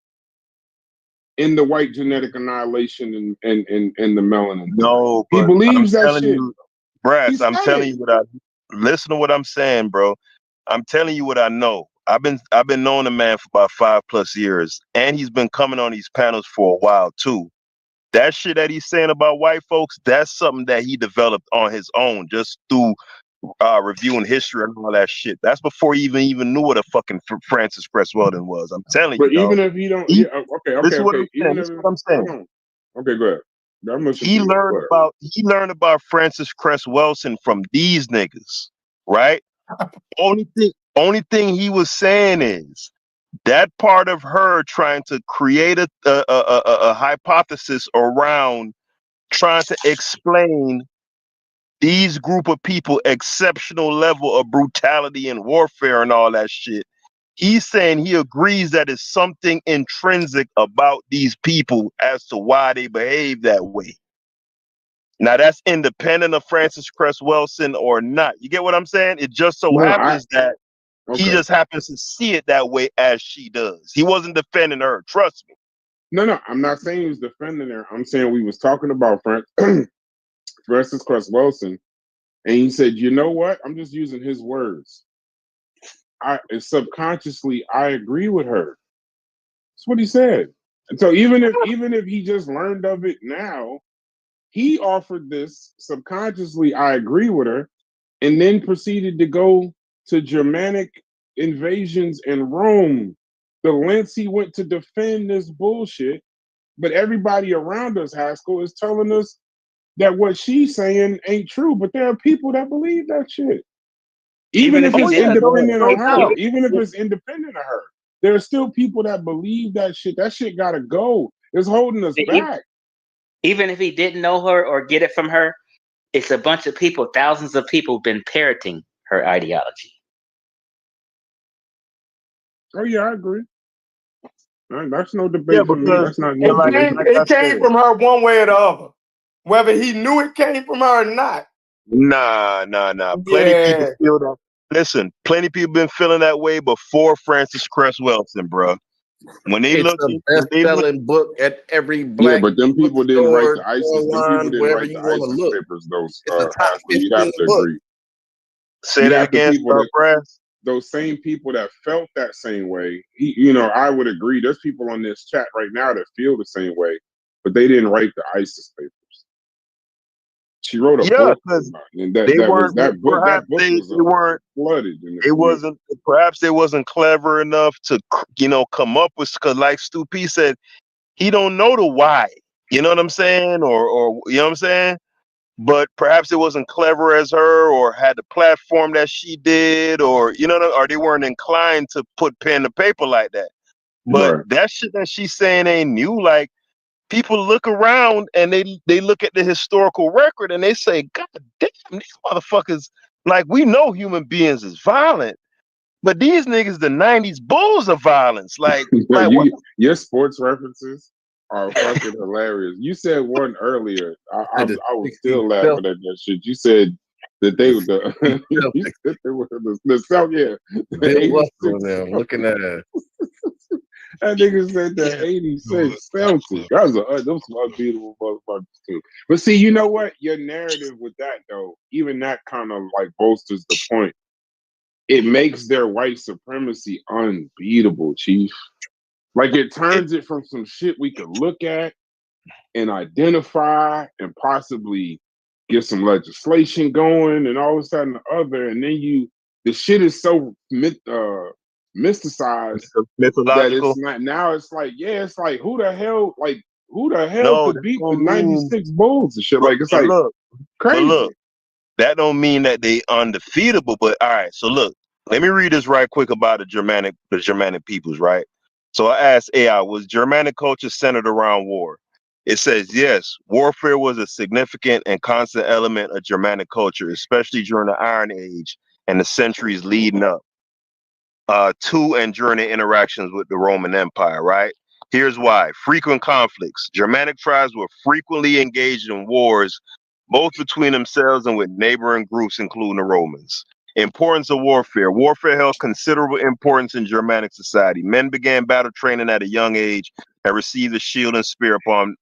in the white genetic annihilation and the melanin. No, he believes that shit. Brass, I'm telling you what I listen to what I'm saying, bro. I'm telling you what I know. I've been knowing the man for about 5+ years, and he's been coming on these panels for a while too. That shit that he's saying about white folks, that's something that he developed on his own, just through reviewing history and all that shit. That's before he even knew what a fucking Francis Cress Weldon was. I'm telling you. But even if he don't, okay. This is what I'm saying. Okay, go ahead. He learned about Francis Cress Wilson from these niggas, right? Only thing he was saying is that part of her trying to create a hypothesis around trying to explain these group of people exceptional level of brutality and warfare and all that shit. He's saying he agrees that it's something intrinsic about these people as to why they behave that way. Now that's independent of Francis Cress Wilson or not. You get what I'm saying? It just so happens that he just happens to see it that way as she does. He wasn't defending her. Trust me. No. I'm not saying he was defending her. I'm saying we was talking about Francis Cress Wilson, and he said, "You know what? I'm just using his words. Subconsciously, I agree with her." That's what he said. And so even if he just learned of it now, he offered this subconsciously. I agree with her, and then proceeded to go to Germanic invasions in Rome. The lengths he went to defend this bullshit, but everybody around us, Haskell, is telling us that what she's saying ain't true. But there are people that believe that shit. Even if if he it's didn't, independent no of her, doubt. even if it's independent of her, there are still people that believe that shit. That shit gotta go. It's holding us back. even if he didn't know her or get it from her, it's a bunch of people, thousands of people, been parroting her ideology. Oh yeah, I agree. That's no Yeah, debate for me. because That's not It no like came, debate. I it came said, from her one way or the other. Whether he knew it came from her or not. nah. Plenty people Yeah. feel that. Listen, plenty people been feeling that way before Francis Cress Welsing, bro. When they It's look, a best-selling book at every Yeah, black but them people didn't write bookstore, the ISIS. Them people online, didn't wherever write you the want to ISIS look. papers. Those It's a top Oscar, you'd 15 have to book. agree. say You that have the again, people that Brass. those same people that felt that same way. You know, I would agree. There's people on this chat right now that feel the same way, but they didn't write the ISIS papers. She wrote a Yeah, book, because and they weren't. that book. Perhaps That book they was weren't. flooded in the It community. wasn't. Perhaps they wasn't clever enough to, come up with. Because, like Stu P said, he don't know the why. You know what I'm saying? Or you know what I'm saying? But perhaps it wasn't clever as her, or had the platform that she did, or or they weren't inclined to put pen to paper like that. But Right. that shit that she's saying ain't new. Like, people look around and they look at the historical record and they say, God damn, these motherfuckers, like, we know human beings is violent, but these niggas the 90s bulls of violence. Like what? Your sports references are fucking hilarious. You said one earlier. I was still laughing at that shit. You said that they were you said they were the South, yeah, the Bill 86. Russell and them looking at her. That nigga said the 86 Celtics. Those some unbeatable motherfuckers too. But see, you know what? Your narrative with that though, even that kind of like bolsters the point. It makes their white supremacy unbeatable, Chief. Like, it turns it from some shit we could look at and identify and possibly get some legislation going and all of a sudden the other, and then the shit is so mysticized that Mythological. it's not, now it's like, yeah, it's like who the hell No, could that beat the don't mean. 96 Bulls and shit? But, Like, it's but like look, crazy. that don't mean that they undefeatable. But all right, so look, let me read this right quick about the Germanic peoples, right? So I asked AI, was Germanic culture centered around war? It says yes, warfare was a significant and constant element of Germanic culture, especially during the Iron Age and the centuries leading up to and during their interactions with the Roman Empire, right? Here's why. Frequent conflicts. Germanic tribes were frequently engaged in wars, both between themselves and with neighboring groups, including the Romans. Importance of warfare. Warfare held considerable importance in Germanic society. Men began battle training at a young age and received a shield and spear upon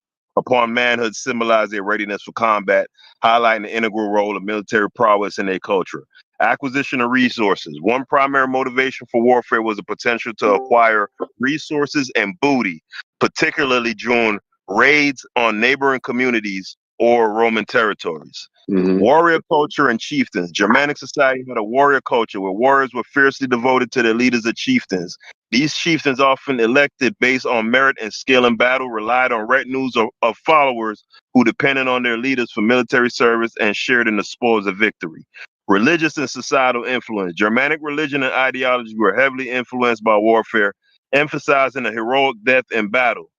manhood, symbolized their readiness for combat, highlighting the integral role of military prowess in their culture. Acquisition of resources. One primary motivation for warfare was the potential to acquire resources and booty, particularly during raids on neighboring communities or Roman territories. Warrior culture and chieftains. Germanic society had a warrior culture where warriors were fiercely devoted to their leaders as chieftains. These chieftains, often elected based on merit and skill in battle, relied on retinues of followers who depended on their leaders for military service and shared in the spoils of victory. Religious and societal influence. Germanic religion and ideology were heavily influenced by warfare, emphasizing a heroic death in battle.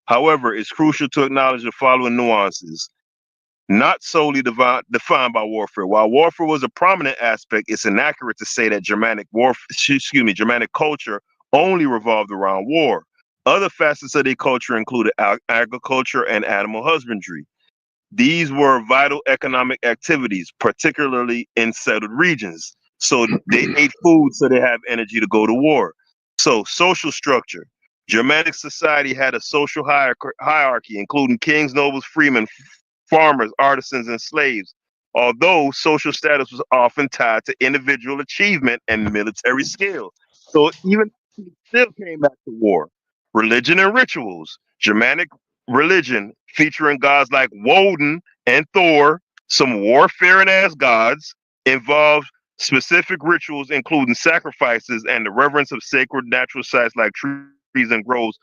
However, it's crucial to acknowledge the following nuances. Not solely defined by warfare. While warfare was a prominent aspect, it's inaccurate to say that Germanic culture only revolved around war. Other facets of their culture included agriculture and animal husbandry. These were vital economic activities, particularly in settled regions. So they ate food so they have energy to go to war. So social structure. Germanic society had a social hierarchy, including kings, nobles, freemen, farmers, artisans, and slaves. Although social status was often tied to individual achievement and military skill. So even still came back to war. Religion and rituals. Germanic religion featuring gods like Woden and Thor, some warfaring ass gods, involved specific rituals including sacrifices and the reverence of sacred natural sites like trees and groves.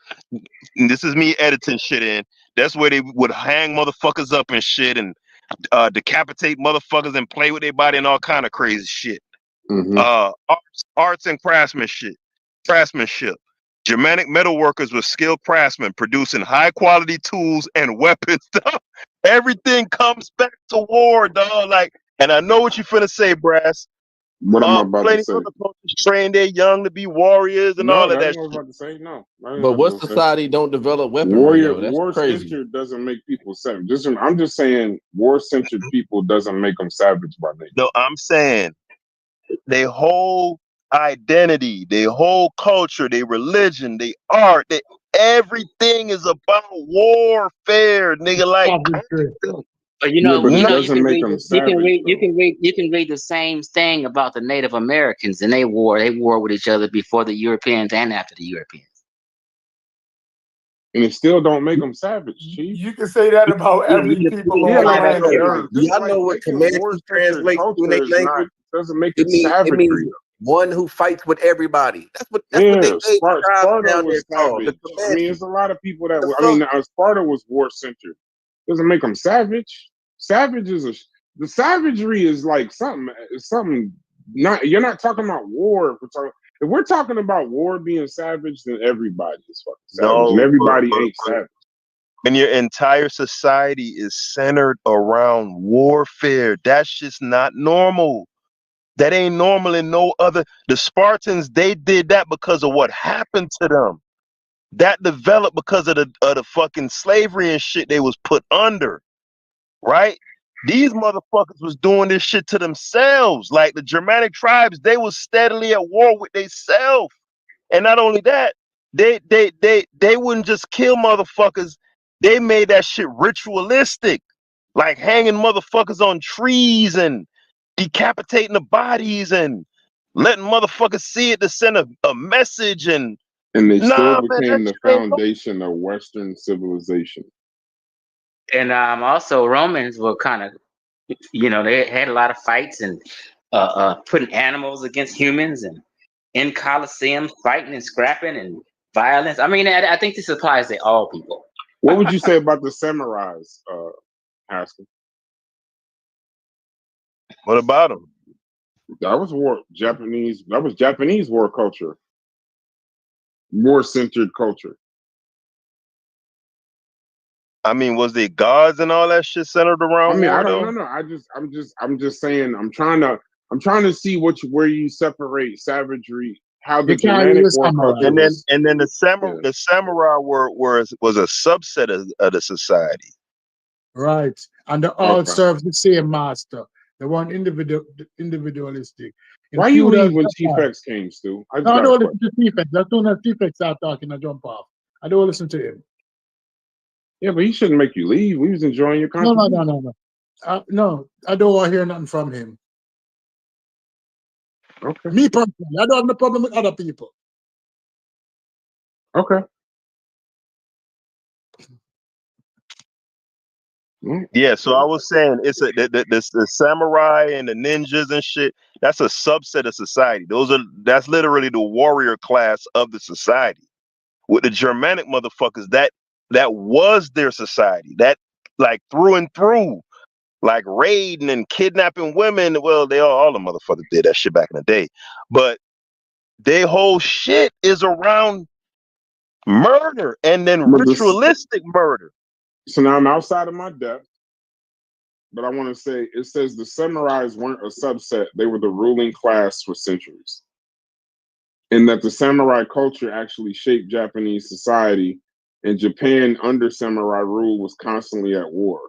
And this is me editing shit in. That's where they would hang motherfuckers up and shit and decapitate motherfuckers and play with their body and all kind of crazy shit. Arts and craftsmanship. Germanic metalworkers were skilled craftsmen producing high quality tools and weapons. Everything comes back to war, dog. Like, and I know what you finna say, Brass. What am I about Plenty to say? of other cultures train their young to be warriors and all No, of that's that what I was shit. about to say. No, But what society don't develop weaponry though? That's crazy. War-centered doesn't make people savage. I'm just saying, war-centered people doesn't make them savage by nature. No, I'm saying their whole identity, their whole culture, their religion, their art, everything is about warfare, nigga. Like, But you Yeah, know, but it you doesn't can make read, them you can savage. read, you can read the same thing about the Native Americans, and they war with each other before the Europeans and after the Europeans. And it still don't make them savage, Chief. You can say that about every people on planet Earth. Y'all know what Comanche translates to in their language? Doesn't make It it means savagery. one who fights with everybody. That's what Yeah, they tribes Sparta down there was called. The savage. I mean, Comanches. there's a lot of people that. The I mean, fuck? Sparta was war-centered. Doesn't make them savage. The savagery is like something. It's something. You're not talking about war. If we're talking about war being savage, then everybody is fucking savage, and no, everybody ain't savage. and your entire society is centered around warfare. That's just not normal. That ain't normal in no other. The Spartans, they did that because of what happened to them. That developed because of the fucking slavery and shit they was put under, right? These motherfuckers was doing this shit to themselves. Like the Germanic tribes, they was steadily at war with themselves. And not only that, they wouldn't just kill motherfuckers. They made that shit ritualistic, like hanging motherfuckers on trees and decapitating the bodies and letting motherfuckers see it to send a message. And they still man, became that the shit ain't no. foundation of Western civilization. And also Romans were kind of, they had a lot of fights and putting animals against humans and in Colosseum fighting and scrapping and violence. I mean, I think this applies to all people. What would you say about the samurais, Haskell? What about them? That was Japanese war culture. War-centered culture. I mean, was they gods and all that shit centered around war? I don't know. I'm just saying. I'm trying to see where you separate savagery. How the Germanic war culture and then the samurai was a subset of the society. Right, and they all serve the same master. They weren't individualistic. Why you leave when Chief X came, Stu? I don't listen to Chief X. That's when Chief X start talking. I jump off. I don't listen to him. Yeah, but he shouldn't make you leave. We was enjoying your contribution. No. No, I don't want to hear nothing from him. Okay. Me personally, I don't have no problem with other people. Okay. Yeah, so I was saying it's the samurai and the ninjas and shit. That's a subset of society. That's literally the warrior class of the society. With the Germanic motherfuckers, that was their society. That like through and through, like raiding and kidnapping women. Well, all the motherfuckers did that shit back in the day, but their whole shit is around murder and then ritualistic murder. So now I'm outside of my depth, but I want to say it says the samurais weren't a subset; they were the ruling class for centuries, and that the samurai culture actually shaped Japanese society. And Japan, under samurai rule, was constantly at war.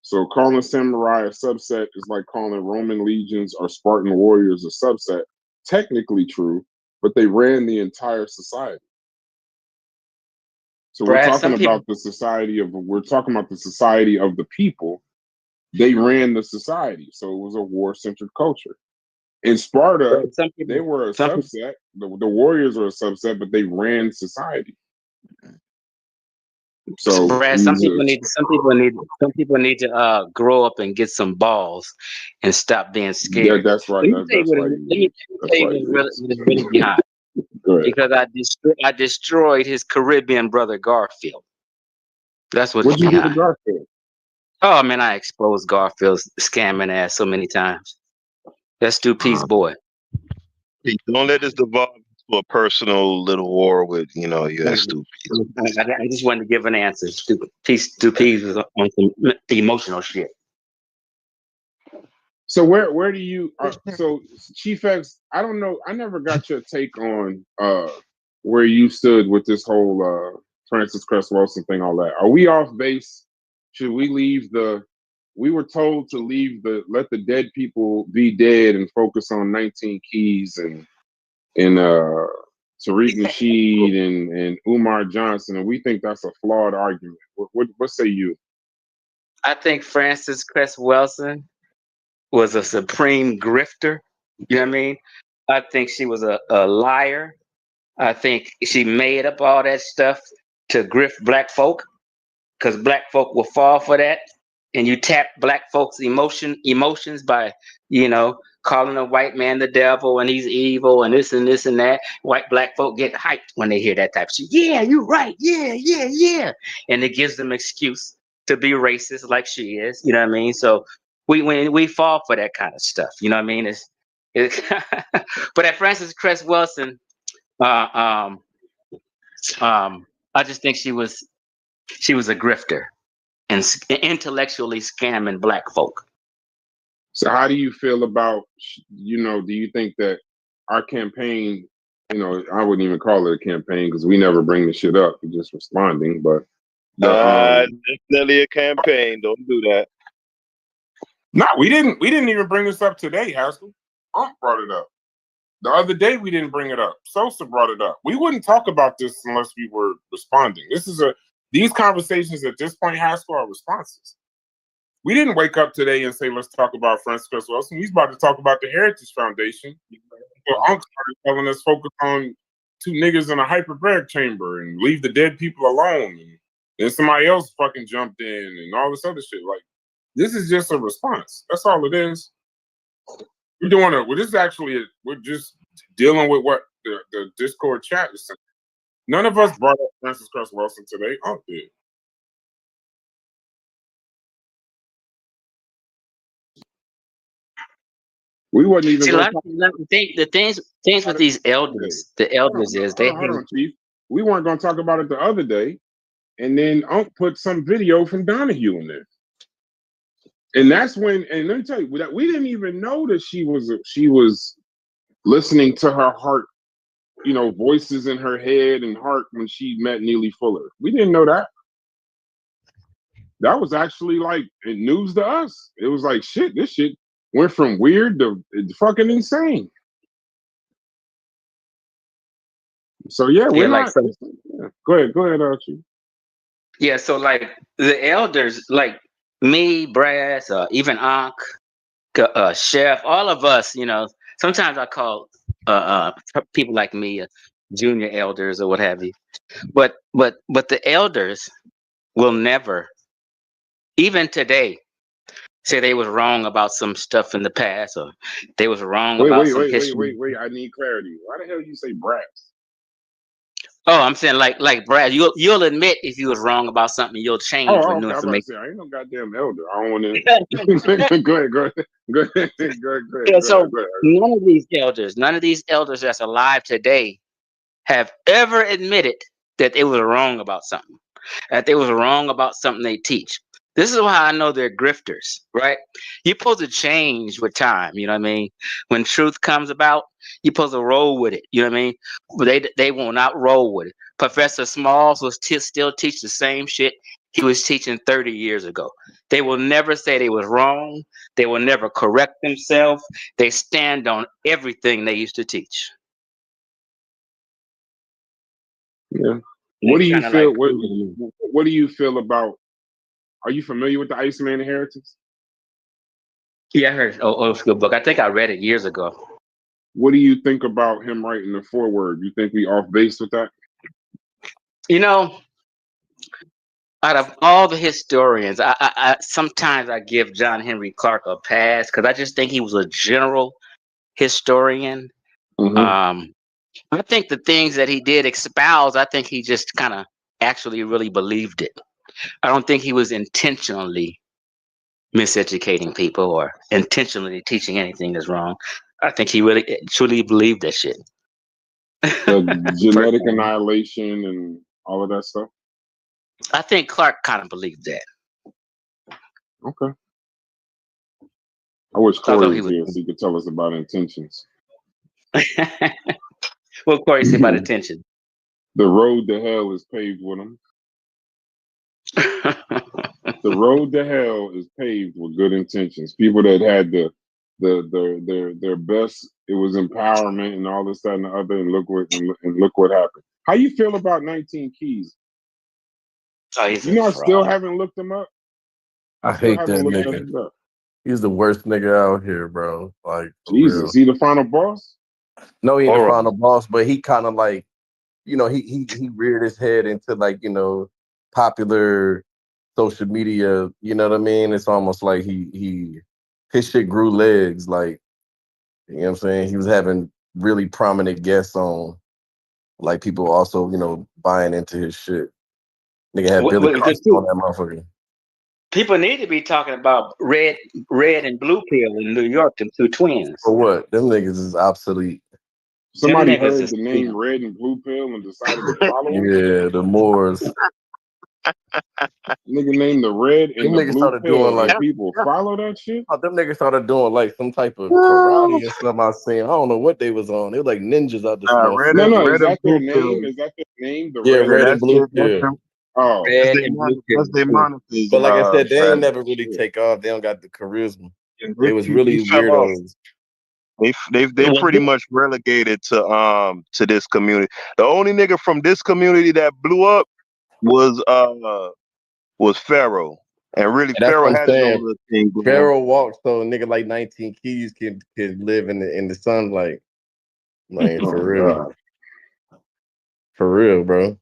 So calling samurai a subset is like calling Roman legions or Spartan warriors a subset. Technically true, but they ran the entire society. So we're talking about the society of the people. They ran the society, so it was a war-centered culture. In Sparta, they were a subset. The warriors are a subset, but they ran society. So Brad, some people need to grow up and get some balls and stop being scared. Yeah, that's right. Let me tell you what's really behind. Because I destroyed his Caribbean brother Garfield. That's what's What'd you behind. do to Garfield? Oh man, I exposed Garfield's scamming ass so many times. That's Stu P's boy. Don't let this devolve into a personal little war with, you're stupid. I just wanted to give an answer. Stupid peas was on some emotional shit. So where do you so Chief X, I don't know, I never got your take on where you stood with this whole Francis Cress Wilson thing, all that. Are we off base? Should we leave we were told to let the dead people be dead and focus on 19 Keys and Tariq Nasheed and Umar Johnson, and we think that's a flawed argument. What say you? I think Francis Cress Wilson was a supreme grifter. You know what I mean? I think she was a liar. I think she made up all that stuff to grift black folk, because black folk will fall for that. And you tap black folks' emotions by, calling a white man the devil and he's evil and this and this and that. White black folk get hyped when they hear that type of shit. Yeah, you're right. Yeah, yeah, yeah. And it gives them excuse to be racist like she is. You know what I mean? So we fall for that kind of stuff. You know what I mean? But at Francis Cress Wilson, I just think she was a grifter and intellectually scamming black folk. So how do you feel about, do you think that our campaign, I wouldn't even call it a campaign because we never bring the shit up, we're just responding, but definitely a campaign. Don't do that. No, we didn't even bring this up today, Haskell. Brought it up. The other day we didn't bring it up. Sosa brought it up. We wouldn't talk about this unless we were responding. These conversations at this point, Haskell, are responses. We didn't wake up today and say, let's talk about Francis Cress Wilson. He's about to talk about the Heritage Foundation. So Unc started telling us focus on two niggas in a hyperbaric chamber and leave the dead people alone. And then somebody else fucking jumped in and all this other shit. Like, this is just a response. That's all it is. We're just dealing with what the Discord chat is saying. None of us brought up Francis Cress Wilson today. Unc did. We wasn't even. The things with these elders, is they. Hold on, Chief. We weren't going to talk about it the other day, and then Unc put some video from Donahue in there, and that's when. And let me tell you, we didn't even know that she was listening to her heart, voices in her head and heart when she met Neely Fuller. We didn't know that. That was actually like news to us. It was like shit. This shit went from weird to fucking insane. So yeah, we're not. Go ahead, Archie. Yeah, so like the elders, like me, Brass, even Ankh, Chef, all of us, sometimes I call people like me junior elders or what have you. But the elders will never, even today, say they was wrong about some stuff in the past, or they was wrong about some history. Wait! I need clarity. Why the hell you say Brass? Oh, I'm saying like Brad, you'll admit if you was wrong about something, you'll change with new information. I ain't no goddamn elder. I don't want to. Go ahead. Yeah, so none of these elders that's alive today have ever admitted that they was wrong about something, that they was wrong about something they teach. This is why I know they're grifters, right? You're supposed to change with time, you know what I mean? When truth comes about, you're supposed to roll with it, you know what I mean? But they will not roll with it. Professor Smalls will still teach the same shit he was teaching 30 years ago. They will never say they was wrong. They will never correct themselves. They stand on everything they used to teach. Yeah. What do you feel? What do you feel about? Are you familiar with the Iceman Inheritance? Yeah, I heard old school book. I think I read it years ago. What do you think about him writing the foreword? You think we off base with that? Out of all the historians, I sometimes I give John Henry Clark a pass because I just think he was a general historian. Mm-hmm. I think the things that he did espouse, I think he just kind of actually really believed it. I don't think he was intentionally miseducating people or intentionally teaching anything that's wrong. I think he really truly believed that shit. The genetic annihilation and all of that stuff. I think Clark kind of believed that. Okay. I wish Corey was here so he could tell us about intentions. What Corey say about intention? The road to hell is paved with them. The road to hell is paved with good intentions. People that had their best. It was empowerment and all this, that, and the other. And look what happened. How you feel about 19 Keys? Oh, you know, I still haven't looked him up. I hate that nigga. He's the worst nigga out here, bro. Like, Jesus, he the final boss? No, he ain't the final boss, but he kind of like, you know, he reared his head into like, you know, popular social media. You know what I mean? It's almost like his shit grew legs. Like, you know what I'm saying? He was having really prominent guests on, like people also, you know, buying into his shit. Nigga had Billy Carson on that motherfucker. People need to be talking about red and blue pill in New York, them two twins. For what? Them niggas is obsolete. Somebody heard the name red and blue pill and decided to follow him? Yeah, the Moors. Nigga named the red and the blue started pill. doing like people follow that shit? Oh, them niggas started doing like some type of karate or something. I seen. I don't know what they was on. They were like ninjas out this No, is that their name? Is that their name? The red and blue pill. Oh, red and blue pill. That's their monikers. But like I said, they ain't never really take off. They don't got the charisma. It was really weirdos. They pretty much relegated to this community. The only nigga from this community that blew up was Pharaoh. And really, Pharaoh had his own little thing. Pharaoh walked so a nigga like 19 Keys can live in the sunlight. Like for real. For real, bro.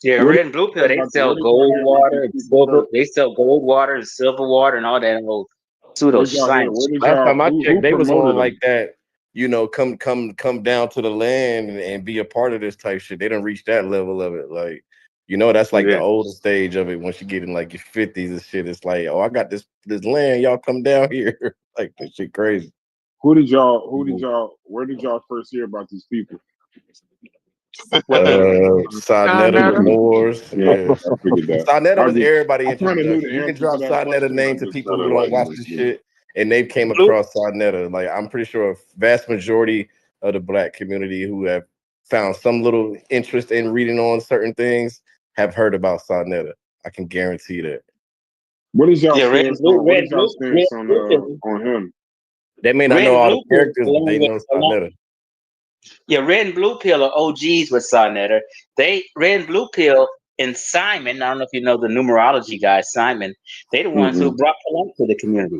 Yeah, red and blue pill, they sell gold water and silver. They sell gold water and silver water and all that old pseudo science. Last time I checked, they was on like that, you know, come down to the land and be a part of this type shit. They don't reach that level of it. Like, you know, that's like the older stage of it. Once you get in like your 50s and shit, it's like, oh, I got this land, y'all come down here. Like this shit crazy. Where did y'all first hear about these people? Sarnetta, the Moors. Yeah, I figured that. Sarnetta was everybody introduction. You can drop Sarnetta name to people who don't watch the shit, and they came across Sarnetta. Like I'm pretty sure a vast majority of the black community who have found some little interest in reading on certain things have heard about Sarnetta. I can guarantee that. What is y'all stance on him? They may not know all the characters, but they know Sarnetta. Yeah, red and blue pill are OGs with Sarnetta. Red and blue pill and Simon. I don't know if you know the numerology guy, Simon. They the ones who brought Polite to the community.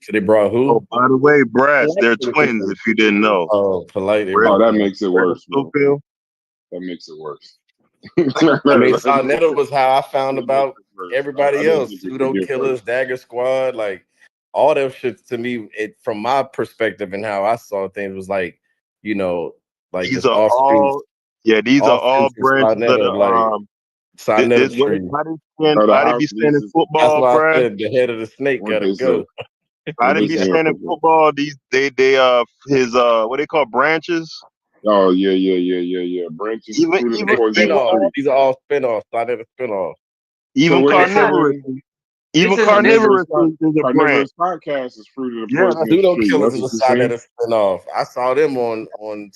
So they brought who? Oh, by the way, Brass, they're twins. If you didn't know. Oh, Polite. Oh, that makes it worse. That makes it worse. I mean, Sarnetta was how I found about everybody else. Pseudo Killers, Dagger Squad, like all that shit. To me, from my perspective and how I saw things was like, you know, like these are all branches of the Sarnetta tree. How they be spending football, That's why Brad? I said the head of the snake gotta go. How they be spending football? They his what they call branches. Oh yeah. Branches. Even spin-offs. These are all spin-offs. Sarnetta spin-offs. Even carnivorous. Even carnivorous is a branch. Podcast is fruit of the poisonous tree. Pseudo Killers is a Sarnetta spin-off. I saw them on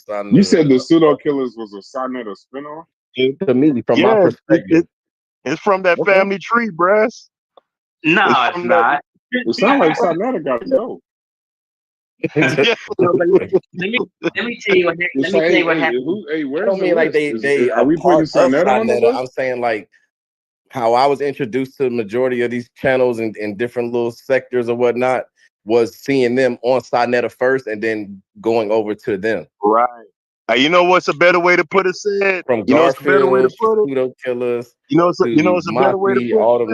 Sarnetta. You said the Pseudo Killers was a Sarnetta spin-off? To me, from my perspective. It's from that family tree, Brass. No, it's not. It sounds like Sarnetta got to go. let me tell you what happened. Hey, where's I don't mean like they are we putting Sarnetta on the list? I'm saying like how I was introduced to the majority of these channels in different little sectors or whatnot was seeing them on Sarnetta first and then going over to them. Right. You know what's a better way to put it, said? From you know what's a better way to put it? Pseudo Killers. You know what's a better way to put all them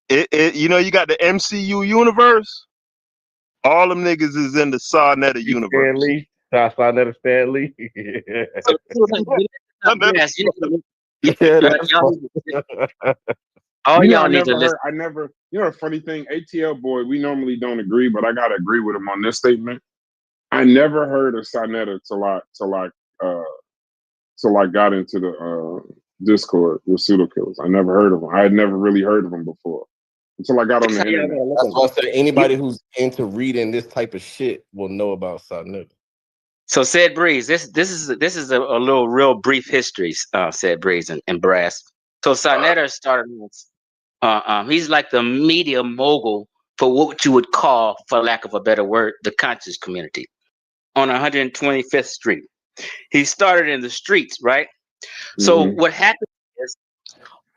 niggas. You know, you got the MCU universe. All them niggas is in the Sarnetta universe. Sarnetta Stanley. All You know, y'all need to listen. You know, a funny thing, ATL boy, we normally don't agree, but I gotta agree with him on this statement. I never heard of Sonetta till I got into the Discord with Pseudo Killers. I never heard of him. I had never really heard of him before until I got on the internet. That's why I said anybody who's into reading this type of shit will know about Sonetta. So said Breeze, this is a little real brief history, said Breeze and Brass. So Sonetta started he's like the media mogul for what you would call, for lack of a better word, the conscious community on 125th Street. He started in the streets, right? So what happened is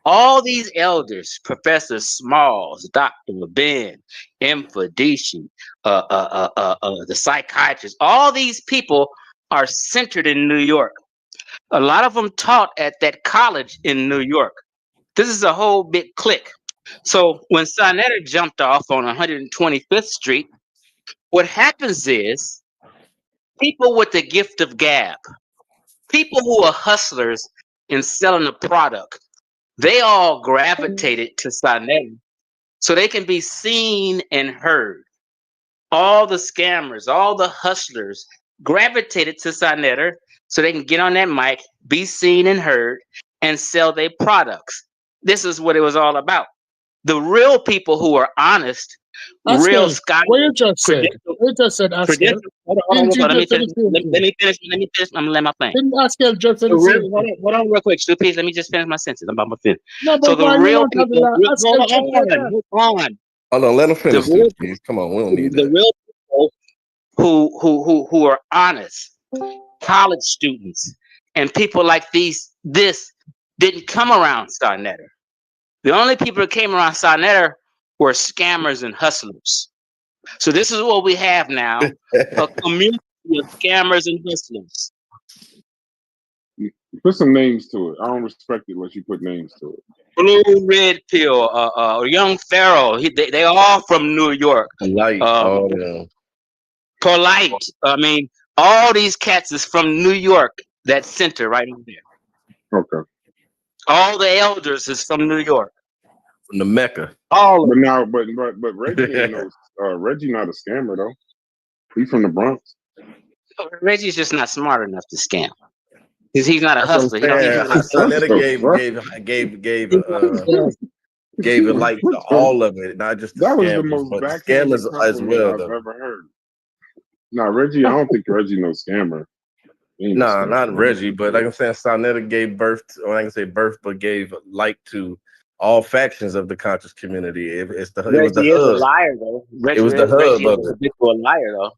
all these elders, Professor Smalls, Dr. Ben, M. Fadishi, the psychiatrists, all these people are centered in New York. A lot of them taught at that college in New York. This is a whole big clique. So when Sonetta jumped off on 125th Street, what happens is people with the gift of gab, people who are hustlers in selling a product, they all gravitated to Sonetta so they can be seen and heard. All the scammers, all the hustlers gravitated to Sonetta so they can get on that mic, be seen and heard, and sell their products. This is what it was all about. The real people who are honest, real scholars. What you just said? What you just said, Askel? Hold on, let me finish. Let me finish. I'm gonna let my plan. Didn't Askel just say the same thing? Hold on, real quick, stupid. Let me just finish my sentence. I'm about to finish. No, So but the why you real want to have people. that? Hold on. Hold on, let him finish. Come on, we don't need The that. real people who are honest, college students, and people like this didn't come around Sonetta. The only people that came around Sonetta were scammers and hustlers. So this is what we have now: a community of scammers and hustlers. Put some names to it. I don't respect it unless you put names to it. Blue Red Pill, Young Pharaoh. They all from New York. Polite. Polite. I mean, all these cats is from New York. That center right over there. Okay. All the elders is from New York. From the Mecca. All. But now, but Reggie ain't Reggie not a scammer though. He's from the Bronx. Reggie's just not smart enough to scam. He's not a hustler. Sonetta gave a like to all of it, not just the that was the scammers, most but the backhanded scammers as well. I've ever heard. Nah, Reggie, I don't think Reggie no scammer. Nah, not Reggie, but like I'm saying, Sonetta gave birth to, or I can say birth, but gave light to all factions of the conscious community. It was the Reggie hub. is a liar though. It was the hub of it. A liar though.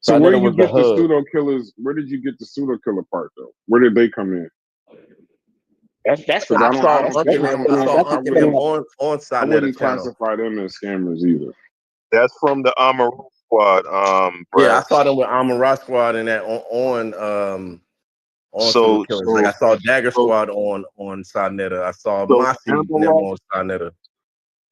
So where did you get the pseudo killers? Where did you get the pseudo killer part though? Where did they come in? That's what I saw them on Sonetta. I wouldn't classify them as scammers either. That's from the Armor Squad. Yeah, I saw them with Armor Squad and that on so like I saw Dagger Squad on Sonetta. I saw Mossy on Sonetta.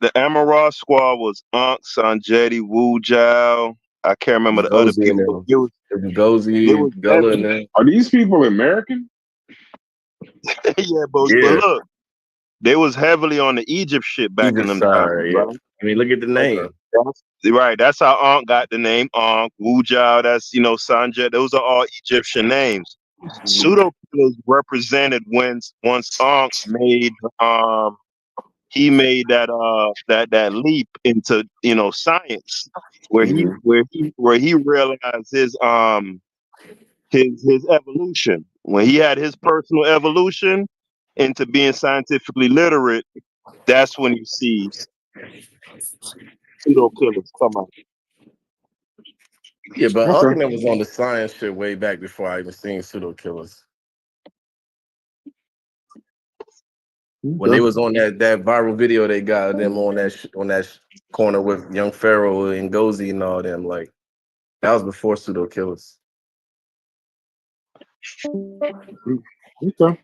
The Amara Squad was Ankh, Sanjetti, Wu Jiao. I can't remember the other people. It was Gullah and them. Are these people American? Yeah, but look, they was heavily on the Egypt shit back in them times. Right? I mean, look at the name. Right, that's how Ankh got the name Ankh. Wu Jiao, that's Sanjet. Those are all Egyptian names. Pseudo killers represented once Ankh made he made that leap into science where he realized his evolution. When he had his personal evolution into being scientifically literate, that's when you see pseudo killers come out. Yeah, but Ankh was on the science shit way back before I even seen pseudo killers. When they was on that viral video they got them on that corner with Young Pharaoh and Gozy and all them, like that was before pseudo killers. Okay.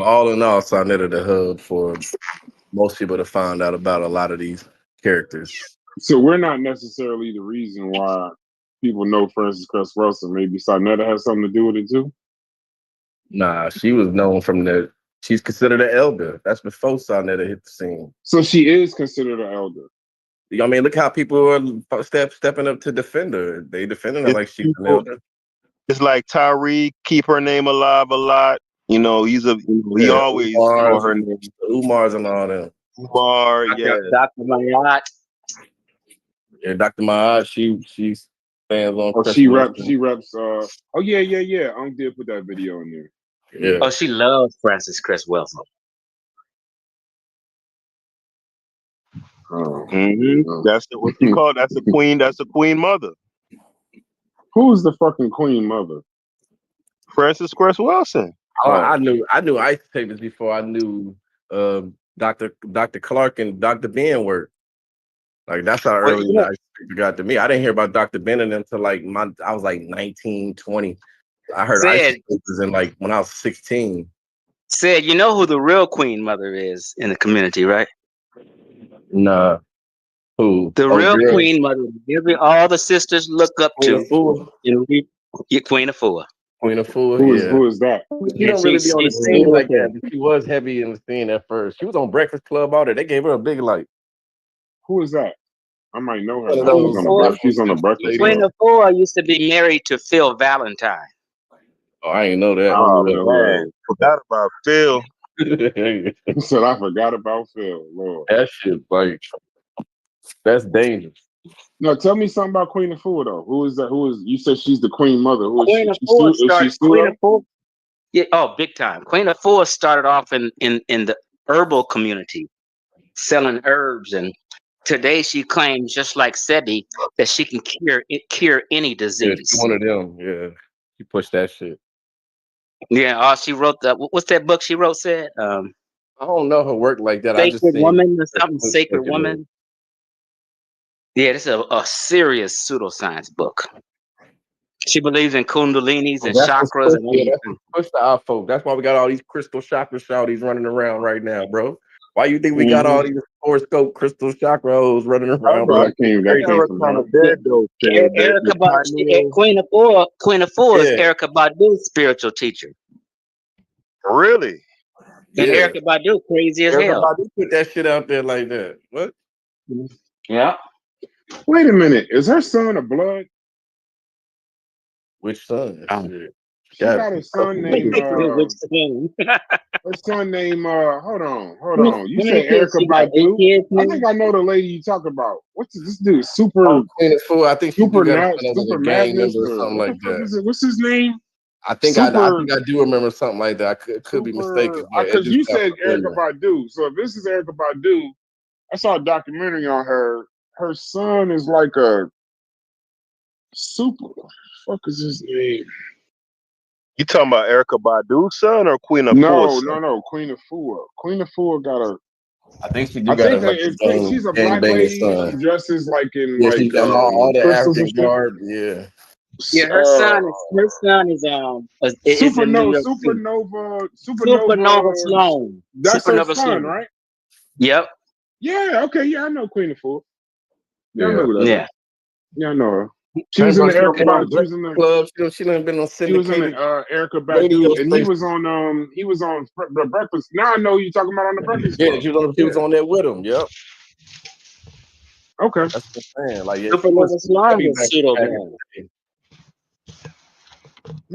All in all, Sonetta the hub for most people to find out about a lot of these characters. So we're not necessarily the reason why people know Francis Cress Russell. Maybe Sonetta has something to do with it too. Nah, she was known from the. She's considered an elder. That's before Sonetta hit the scene. So she is considered an elder. I mean, look how people are stepping up to defend her. They defending her like she's an elder. It's like Tyreek, keep her name alive a lot. You know, he always call her name. Umar's and all them. Umar, yeah. Dr. Mayat. Yeah, Dr. Mayat, she's stands on. Oh, she reps. Oh yeah. Did put that video in there. Yeah. Oh, she loves Francis Chris Wilson. That's what you call. That's a queen. That's a queen mother. Who's the fucking queen mother? Francis Chris Wilson. Oh, I knew ice papers before I knew Dr. Clark and Dr. Ben worked. Like that's how early ice papers got to me. I didn't hear about Dr. Ben until like I was like 19, 20. I heard ice papers in like when I was 16. Said, you know who the real queen mother is in the community, right? Nah. Who? The real queen mother. All the sisters look up to. Queen Afua. Queen Afua. Who is that? She don't really be on the scene like that, but she was heavy in the scene at first. She was on Breakfast Club all day. They gave her a big light. Who is that? I might know her. She's on the Breakfast Club. Queen Afua used to be married to Phil Valentine. Oh, I didn't know that. Forgot about Phil. He said, I forgot about Phil. Lord. That shit, like, that's dangerous. No, tell me something about Queen Afua, though. Who is that? You said she's the queen mother. Who is Queen Afua. Yeah, oh, big time. Queen Afua started off in the herbal community, selling herbs, and today she claims, just like Sebi, that she can cure any disease. Yeah, she's one of them. Yeah, she pushed that shit. Yeah, she wrote what's that book she wrote? Said I don't know her work like that. Sacred Woman or something. Sacred Woman. Yeah, this is a serious pseudoscience book. She believes in kundalinis and chakras and everything. Push the our folk. That's why we got all these crystal chakra shouties running around right now, bro. Why you think we got all these horoscope crystal chakra hoes running around, bro? Queen Afua is Erykah Badu's spiritual teacher. Really? And Erykah Badu crazy as hell. Badu put that shit out there like that. What? Yeah. Wait a minute. Is her son a blood? Which son? She got a son named her son named hold on. You said Erykah Badu. I think I know the lady you talk about. What's this dude? I think Super Madness or something like that. What's his name? I think I do remember something like that. I could be mistaken. Because you said Erykah Badu. So if this is Erykah Badu, I saw a documentary on her. Her son is like a super. Fuck is his name? You talking about Erykah Badu's son or Queen Afua? No, Queen Afua. Queen Afua got a. I think she she's a black lady. She dresses like in she got all the African garb. Yeah. Yeah, her son is Supernova Sloan. That's her son, right? Yep. Yeah. Okay. Yeah, I know Queen Afua. Yeah, I know that. Yeah, I know her. She was in the Erykah Badu. She was in the club. She done been on syndicated. She was in the Erykah Badu, and he was on the Breakfast. Now I know you talking about on the Breakfast Club. Yeah, she was on there with him. Yep. Okay. That's what I'm saying. Like,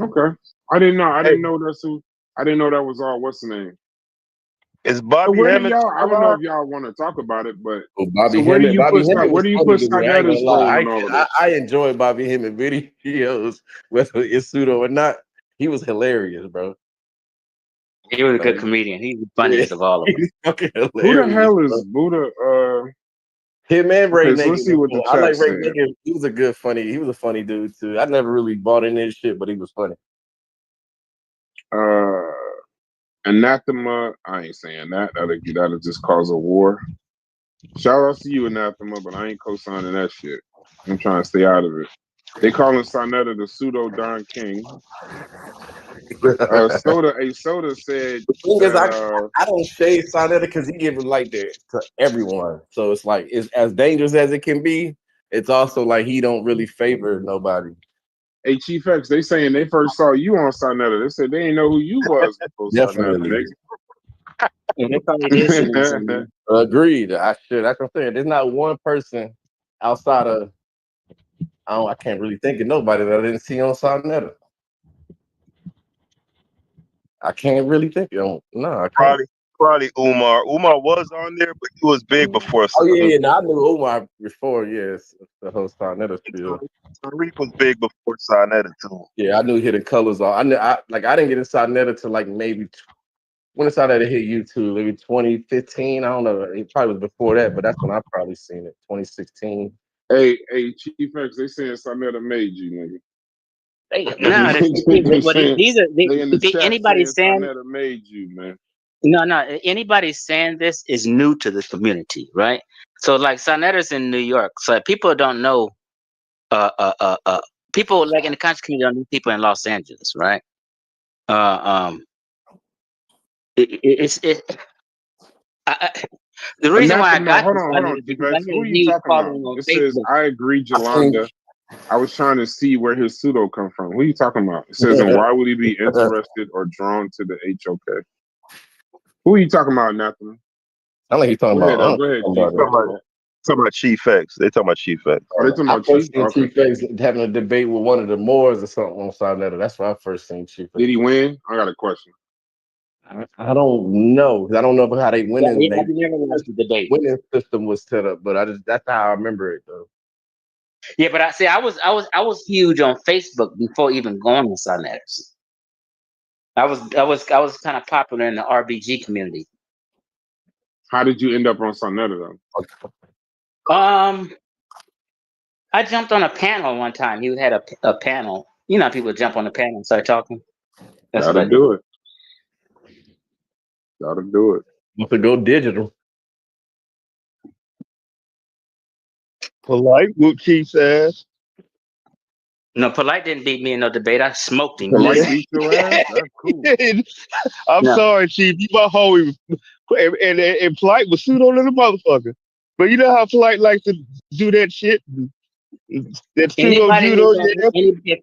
okay. I didn't know. I didn't know that was all. What's the name? Is Bobby Hemmett? I don't know if y'all want to talk about it, but where do you put Sonetta's role in all of this? I enjoy Bobby Hemmett videos, whether it's pseudo or not. He was hilarious, bro. He was a good comedian. He's the funniest of all of them. Fucking hilarious. Who the hell is Buddha? Him and Ray Nagin. Let's see what the I like chat Ray Nagin. He was a funny dude too. I never really bought into his shit, but he was funny. Anathema, I ain't saying that. That'll just cause a war. Shout out to you, Anathema, but I ain't co-signing that shit. I'm trying to stay out of it. They calling Sonetta the pseudo Don King. Soda said. The thing is, I don't shade Sonetta because he gives like that to everyone. So it's like it's as dangerous as it can be. It's also like he don't really favor nobody. Hey, Chief X, they saying they first saw you on Sonetta. They said they didn't know who you was before Definitely. Yeah, they probably did see me somewhere. Sonetta. Agreed. That's what I'm saying. There's not one person outside of I can't really think of nobody that I didn't see on Sonetta. I can't really think of no, I can't. Probably Umar. Umar was on there, but he was big before. Oh yeah. No, I knew Umar before. Yes, the whole Sonetta spiel. Tariq was big before Sonetta too. Yeah, I knew Hidden Colors on. I didn't get inside Sonetta till like maybe when it's out that it hit YouTube, maybe 2015. I don't know. It probably was before that, but that's when I probably seen it. 2016. Hey, Chief X, they saying Sonetta made you, nigga. No, these are they in the chat anybody saying Sonetta made you, man. No, anybody saying this is new to the community, right? So like Sonetta's in New York, so people don't know. People like in the conscious community don't know people in Los Angeles, right? The reason why I got hold on, because I who are hear you you talking about? on It Facebook. says I agree, Jolanda. I was trying to see where his pseudo come from. Who are you talking about? It says, and why would he be interested or drawn to the HOK? Who are you talking about, Nathan? I think he's talking about. Go ahead, Talking about Chief X. They talking about Chief X. Oh, they talking about Chief X having a debate with one of the Moors or something on Sonetta. That's why I first seen Chief X. Did he win? I got a question. I don't know. I don't know about how they win. I never watched the debate. Winning system was set up, but that's how I remember it though. Yeah, but I was huge on Facebook before even going to Sonetta. I was kind of popular in the RBG community. How did you end up on Sonetta though? I jumped on a panel one time. He had a panel. You know, people jump on the panel and start talking. That's Gotta do it. Gotta do it. You have to go digital. Polite whoop Chief's ass. No, Polite didn't beat me in no debate. I smoked him. Polite beat your ass? That's cool. I'm sorry, Chief. You my homie. And Polite was pseudo to the motherfucker. But you know how Polite likes to do that shit? That pseudo judo.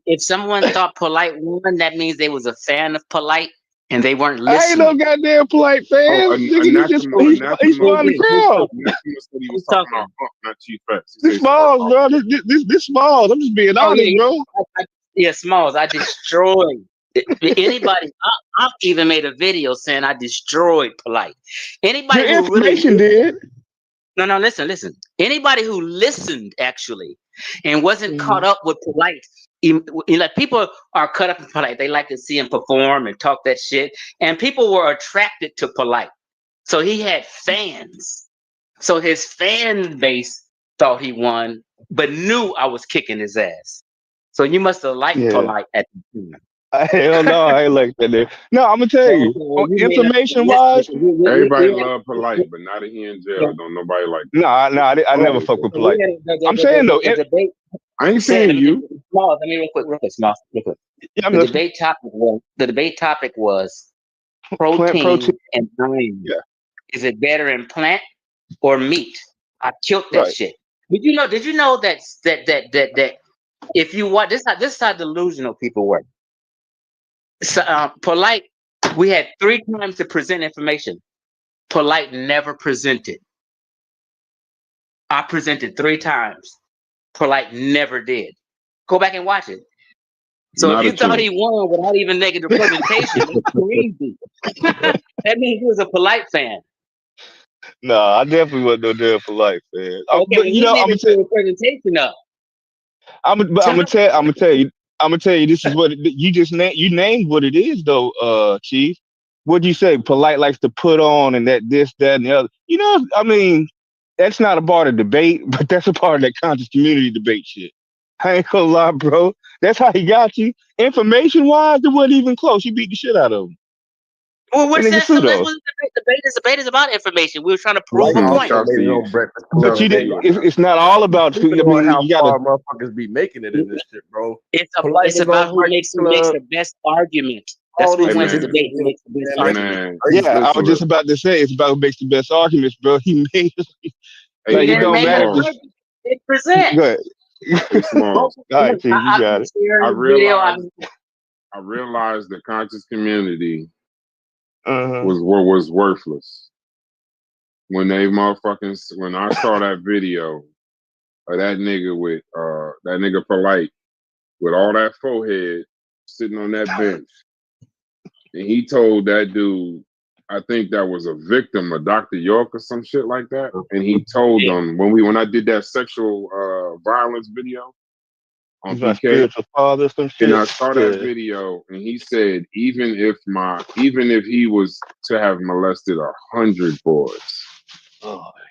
If someone thought Polite won, that means they was a fan of Polite and they weren't listening. I ain't no goddamn Polite fan. He's on the crowd. He was talking about not Chief X. This Smalls, bro. This Smalls. I'm just being honest, bro. Yeah, Smalls. I destroyed anybody. I even made a video saying I destroyed Polite. Anybody Your information did. No, listen. Anybody who listened actually and wasn't caught up with Polite, like people are caught up in Polite. They like to see him perform and talk that shit. And people were attracted to Polite. So he had fans. So his fan base thought he won, but knew I was kicking his ass. So you must have liked Polite at the time. Hell no, I ain't like that. No, I'm gonna tell you, information wise, everybody love Polite, but now that he in jail, don't nobody like. No, I never fuck with Polite. I'm saying though, I ain't saying you. Small, let me real quick. Yeah, the debate topic was protein and iron. Yeah. Is it better in plant or meat? I killed that shit. Did you know that if you watch this is how delusional people work. So, Polite, we had 3 times to present information. Polite never presented. I presented 3 times. Polite never did. Go back and watch it. So if you thought he won without even making the presentation, it's crazy. That means he was a Polite fan. No, I definitely wasn't no damn Polite fan. Okay, but you know, I'm gonna tell you presentation up. I'm gonna tell you. This is what you just named what it is though, Chief. What'd you say? Polite likes to put on and this, that, and the other. You know, I mean, that's not a part of debate, but that's a part of that conscious community debate shit. I ain't gonna lie, bro. That's how he got you. Information wise, it wasn't even close. You beat the shit out of him. Well, what's that? Debate is about information. We were trying to prove a point. But you didn't. It's not all about. I mean, how far motherfuckers be making it in this shit, bro. It's about who makes the best argument. That's who wins the debate. Who makes the best argument. Yeah, I was just about to say it's about who makes the best arguments, bro. He made. It don't matter. It present. Go ahead. Small. All right, T, you got it. I realized the conscious community Uh-huh. was worthless. When I saw that video of that nigga Polite with all that forehead sitting on that bench, and he told that dude, I think that was a victim of Dr. York or some shit like that, and he told them when I did that sexual violence video on He's my PK, spiritual father, some shit. and I saw that video, and he said even if he was to have molested 100 boys,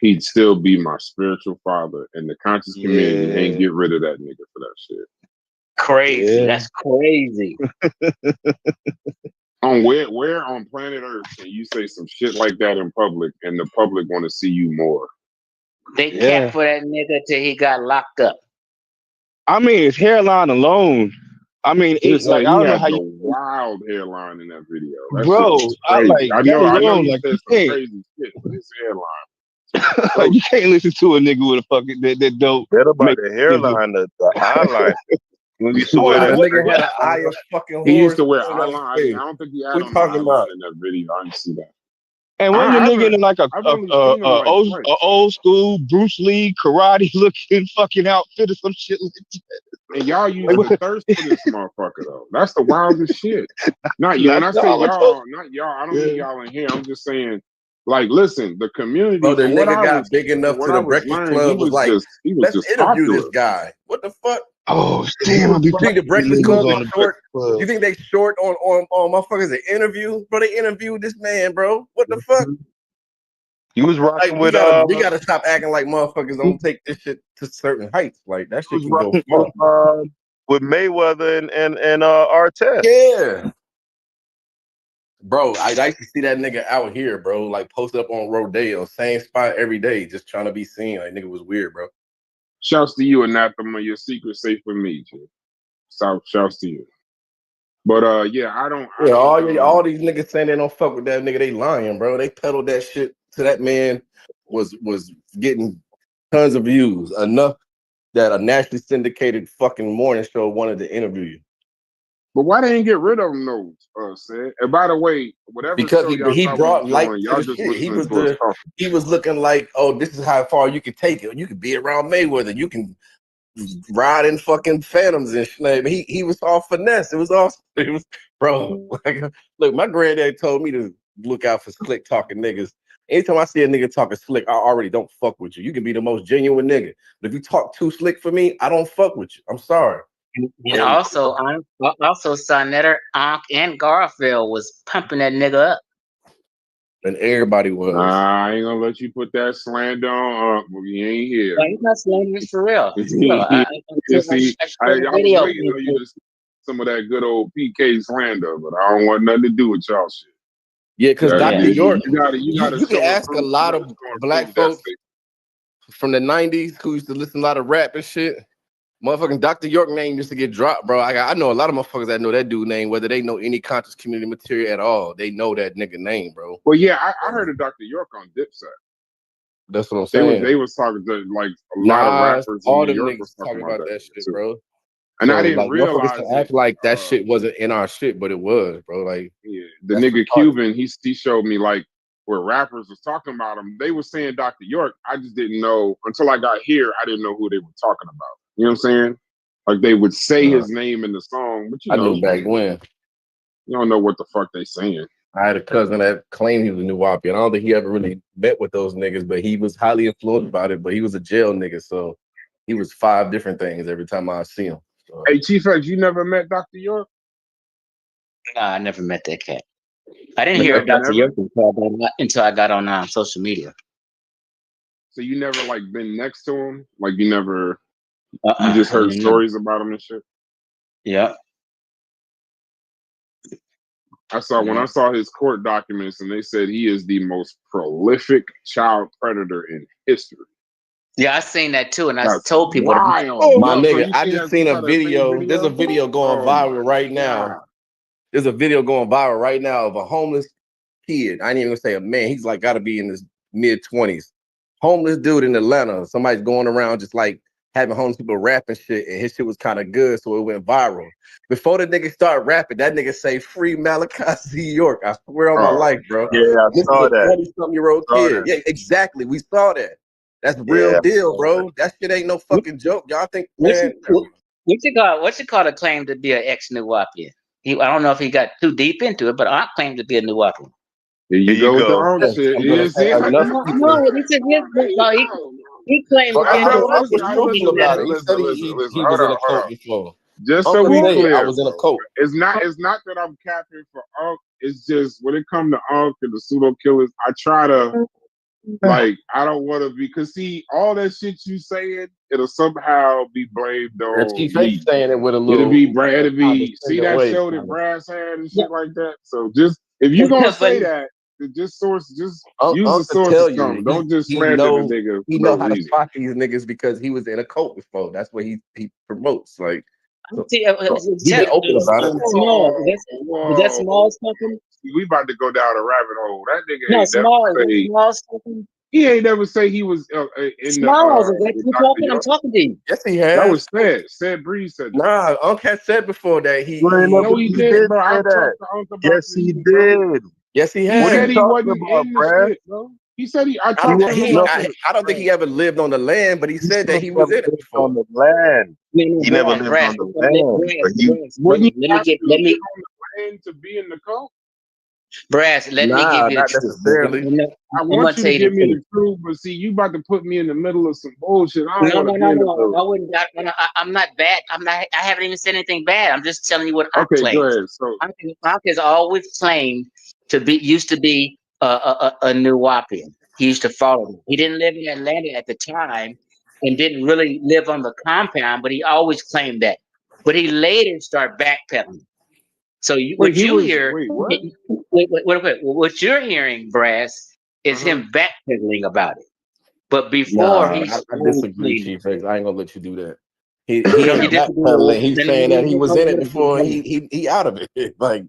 he'd still be my spiritual father, and the conscious community ain't get rid of that nigga for that shit. Crazy. That's crazy. On where on planet Earth can you say some shit like that in public and the public want to see you more? They kept for that nigga till he got locked up. I mean, his hairline alone. I mean, it's like I don't know how you wild hairline in that video. That bro, shit was crazy. I know you like, said some crazy shit, but his hairline. You can't listen to a nigga with a fucking that don't. That about the hairline, the eyeliner. When you used to wear that nigga had an eye of fucking he used to horse. wear eyeliner. I don't think he had on talking about in that video. I didn't see that. And when the nigga in like a old school Bruce Lee karate looking fucking outfit or some shit like that. And y'all use the thirst for this motherfucker though. That's the wildest shit. Not you. When I say y'all, not y'all. I don't mean y'all in here. I'm just saying, like, listen, the community. Bro, the nigga got big enough to the Breakfast Club was like, let's interview this guy. What the fuck? Oh damn! You think the Breakfast Club is short? You think they short on motherfuckers that interview? Bro, they interviewed this man, bro. What the fuck? You was rocking like, with we gotta stop acting like motherfuckers don't take this shit to certain heights. Like that shit can go far. With Mayweather and Artest. Yeah. Bro, I used to see that nigga out here, bro, like posted up on Rodeo, same spot every day, just trying to be seen. Like nigga was weird, bro. Shouts to you, Anathema. Your secret safe with me, G. Shouts to you. But yeah, I don't. All these niggas saying they don't fuck with that nigga, they lying, bro. They peddled that shit to that man was getting tons of views, enough that a nationally syndicated fucking morning show wanted to interview you. But why they didn't get rid of him though, Sid? And by the way, whatever because show he brought light doing, to the shit. He was looking like, oh, this is how far you can take it. You can be around Mayweather. You can ride in fucking phantoms and shit. He was all finesse. It was bro. Like, look, my granddad told me to look out for slick talking niggas. Anytime I see a nigga talking slick, I already don't fuck with you. You can be the most genuine nigga, but if you talk too slick for me, I don't fuck with you. I'm sorry. And also Sonetter, Ankh, and Garfield was pumping that nigga up. And everybody was. I ain't gonna let you put that slander on. You ain't here. No, he's not slandering for real. I was waiting on you to see some of that good old PK slander, but I don't want nothing to do with y'all shit. Yeah, because Dr. York, you can ask a lot of black folks from the 90s who used to listen to a lot of rap and shit. Motherfucking Dr. York name used to get dropped, bro. I know a lot of motherfuckers that know that dude name, whether they know any conscious community material at all. They know that nigga name, bro. Well, yeah, I heard of Dr. York on Dipset. That's what I'm saying. They was talking to like a lot of rappers. All them niggas talking about that shit, bro. And so, I didn't realize to act like that shit wasn't in our shit, but it was, bro. Like, yeah, the nigga Cuban, he showed me like where rappers was talking about him. They were saying Dr. York. I just didn't know until I got here. I didn't know who they were talking about. You know what I'm saying? Like they would say his name in the song, but you know, I knew back when. You don't know what the fuck they saying. I had a cousin that claimed he was a New Wapi, and I don't think he ever really met with those niggas, but he was highly influenced by it. But he was a jail nigga, so he was 5 different things every time I see him. So. Hey, Chief X, you never met Dr. York? Nah, I never met that cat. I didn't hear Dr. York until I got on social media. So you never like been next to him? Like you never? You just heard stories about him and shit? Yeah. When I saw his court documents and they said he is the most prolific child predator in history. Yeah, I seen that too, and I told people. My nigga, I just seen a video. There's a video going viral right now. There's a video going viral right now of a homeless kid. I ain't even gonna say a man. He's like got to be in his mid-20s. Homeless dude in Atlanta. Somebody's going around just like having homeless people rap and shit, and his shit was kind of good, so it went viral. Before the nigga started rapping, that nigga say free Malachi Z. York. I swear on my life, bro. Yeah, I This is saw a that. 20-something-year-old kid. Yeah, exactly. We saw that. That's real Yeah, deal, bro. That shit ain't no fucking joke. Y'all think, What man? you call a claim to be an ex-Nuwapian? I don't know if he got too deep into it, but I claim to be a Nuwapian. There Here you you go with the go. Unc shit. I'm You gonna didn't see say it? enough people. No, he said he claimed But to be a I know Unc Nuwapian. was Listen, talking about it. He listen, said listen. he Hold was in on, a hold cult on. before. Just Unc so would we say I clear, was in a bro. cult. It's not that I'm capping for Unc. It's just when it comes to Unc and the pseudo killers, I try to like I don't want to be because see all that shit you saying, it'll somehow be blamed And on Chief me. H saying it with a It'll little be Brad. It'll be see condescending that way. show that Brass had and shit like that. So just if you gonna say that, just use the Unc could source tell of you something. Don't just he slander the know nigga he for no know how to reason. spot these niggas because he was in a cult before. That's what he promotes. Like so, See, he been open about it. Small. Is that Whoa. small talking? We about to go down a rabbit hole. That nigga No, ain't never small. Is that say small talking? he ain't never say he was in the Smalls, is that with you Dr. talking? I'm York. talking to you. Yes, he That has. was said. Said Breeze said that. Nah, Unc has said before that You ain't No, he he did, did bro. I say talked that. to Unc about Yes, this he shit, bro. did. yes, he He What are has. you said he talking wasn't about, in the bruh? shit, bro. He said I I talked don't to think him he about No, this. I don't think he ever lived on the land, but he he said said that he he was never in it lived on before. the land. No, He never lived Brass, on the land. But he Wouldn't you let me have get, to live on the land to be in the cult? Brass, let me give Nah, you the not truth. necessarily. I I'm gonna want you tell to you the give me truth. the truth, but see, you about to put me in the middle of some bullshit. I don't No, want no, to no, be in the no. middle. I wouldn't. I'm not bad. I haven't even said anything bad. I'm just telling you what I Okay, go claim. ahead. So Mark has always claimed used to be a Nuwapian. He used to follow me. He didn't live in Atlanta at the time and didn't really live on the compound, but he always claimed that. But he later started backpedaling. So wait, what he you was hear, what? what you're hearing, Brass, is Uh-huh. him backpedaling about it. But before Nah, he I always disagree, claimed Chief X. I ain't gonna let you do that. it. He No, you ain't disagree backpedaling. with He's then saying that he was in it before what- he out of it. Like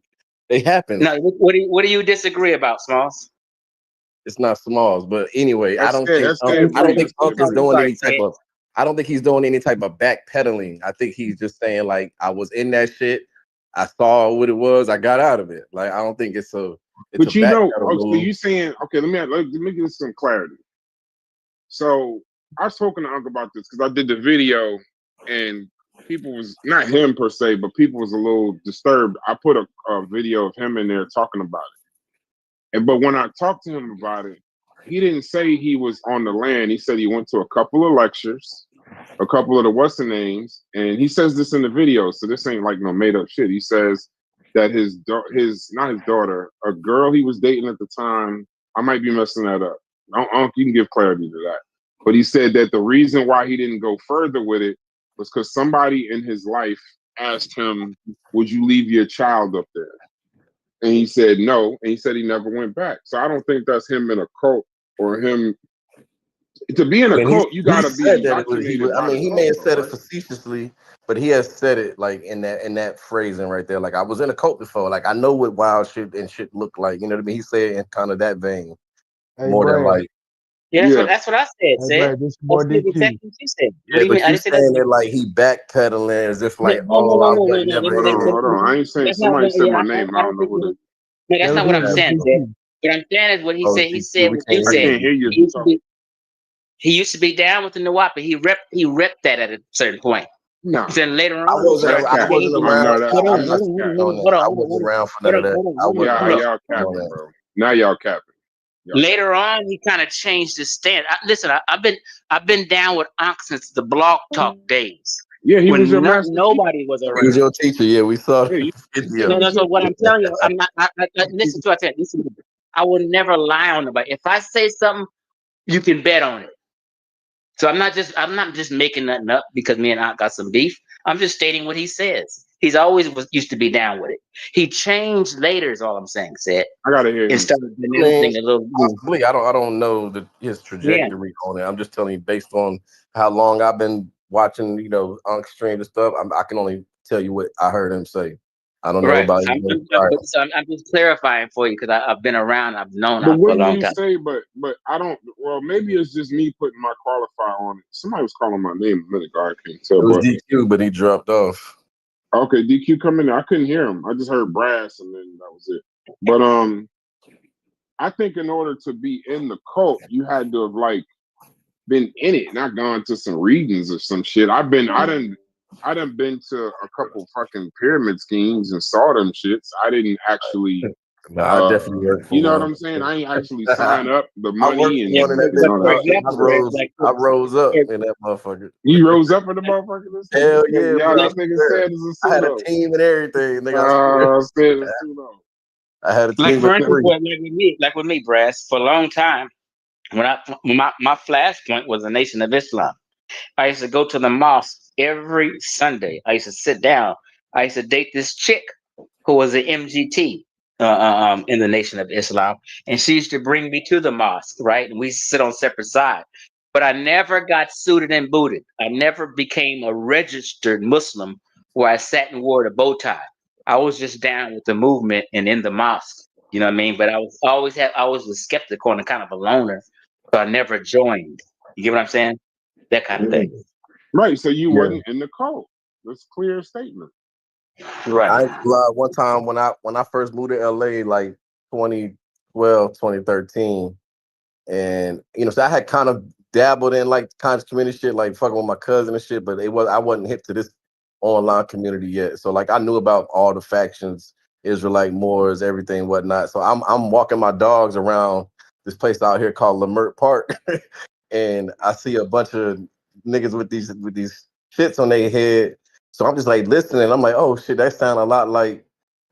they happen. no, what do you disagree about, Smalls? It's not Smalls, but anyway, That's it. That's it. I don't Breeze. think That's Unc it. is Breeze. doing any type of I don't think he's doing any type of backpedaling. I think he's just saying like I was in that shit. I saw what it was. I got out of it. Like I don't think it's a But you know, backpedal so move. you saying okay? Let me get some clarity. So I've spoken to Uncle about this because I did the video, and people was not him per se, but people was a little disturbed. I put a video of him in there talking about it, but when I talked to him about it, he didn't say he was on the land. He said he went to a couple of lectures, a couple of the what's the names, and he says this in the video. So this ain't like no made up shit. He says that his not his daughter, a girl he was dating at the time. I might be messing that up. You can give clarity to that. But he said that the reason why he didn't go further with it was because somebody in his life asked him, "Would you leave your child up there?" And he said no, and he said he never went back. So I don't think that's him in a cult or him. To be in I a mean, cult, you he gotta be said that it was indoctrinated I by the mean, he may cult, have though, said it right? facetiously, but he has said it like in that phrasing right there. Like I was in a cult before. Like I know what wild shit and shit look like. You know what I mean? He said in kind of that vein Hey, more than Brad. like Yeah, Yeah. that's what I said. Hey, Brad, this boy That's the DQ. exact what you said. What yeah, do you mean? but I you didn't say that. saying it like he backpedaling as if No, like no, no, oh I no, was no, no, never no, in. Hold on. I ain't saying that's not somebody what. said Yeah, my name and I I don't don't know think. who it is. No, that's That was not what I'm him, Yeah. saying, bro. Ted. What I'm saying is what he Oh, said. He said we what you can't I hear said. can't you. hear you if He you used to talking. be. He used to be down with the Nuwapa. He ripped that at a certain point. Nah, Then later I on, wasn't. that's he I cap. wasn't changed his. around. No, that's I'm not that's speaking cap. on that. I wasn't around for none of that. I wasn't Y'all speaking on capping, that. bro. Now y'all capping. Later on, he kind of changed his stance. Listen, I've been down with Ankh since the Blog Talk days Yeah, he was your when master teacher. nobody was He was around. your teacher. Yeah, we saw Yeah, the he said video. he No, was so your what I'm teacher. telling you, I'm not. Listen to what I said. Listen, I will never lie on nobody. If I say something, you can bet on it. So I'm not just making nothing up because me and Aunt got some beef. I'm just stating what he says. He's always used to be down with it. He changed later, is all I'm saying. Said I gotta hear and him. started I mean, denouncing a little. possibly. I don't know his Yeah. trajectory on it. I'm just telling you based on how long I've been watching, Unc stream and stuff. I can only tell you what I heard him say. I don't know Right. about you. All right. I'm just clarifying for you because I've been around. I've known But for a wouldn't long you time. say? But I don't. Well, maybe it's just me putting my qualifier on it. Somebody was calling my name a minute ago. I can't tell. It was But DQ, but he dropped off. okay, DQ coming in. I couldn't hear him. I just heard brass, and then that was it. But I think in order to be in the cult, you had to have like been in it, not gone to some readings or some shit. I done been to a couple fucking pyramid schemes and saw them shits. I didn't actually No, I definitely worked for you know what one. I'm saying? I ain't actually sign up the I worked money and, for one and and But all for that shit. example, I rose up in that motherfucker. You rose up in the motherfucker this Hell nigga? yeah, Yeah, bro. this nigga Yeah. said it's a I had a pseudo. team and everything. Nigga, I Said it's pseudo. I had a like team of for instance, 3. like with me, Brass, for a long time, my flashpoint was the Nation of Islam. I used to go to the mosque every Sunday. I used to sit down. I used to date this chick who was an MGT in the Nation of Islam, and she used to bring me to the mosque, right? And we used to sit on separate sides. But I never got suited and booted. I never became a registered Muslim where I sat and wore the bow tie. I was just down with the movement and in the mosque. You know what I mean? But I was a skeptical and kind of a loner, so I never joined. You get what I'm saying? That kind of thing. Right, so you Yeah. wasn't in the cult. That's a clear statement. Right. I lied one time when I first moved to LA, like 2012, 2013. And so I had kind of dabbled in like conscious community shit, like fucking with my cousin and shit, but I wasn't hip to this online community yet. So like I knew about all the factions, Israelite, Moors, everything, whatnot. So I'm walking my dogs around this place out here called Lamert Park, and I see a bunch of niggas with these shits on their head. So I'm just like listening. I'm like, oh shit, that sound a lot like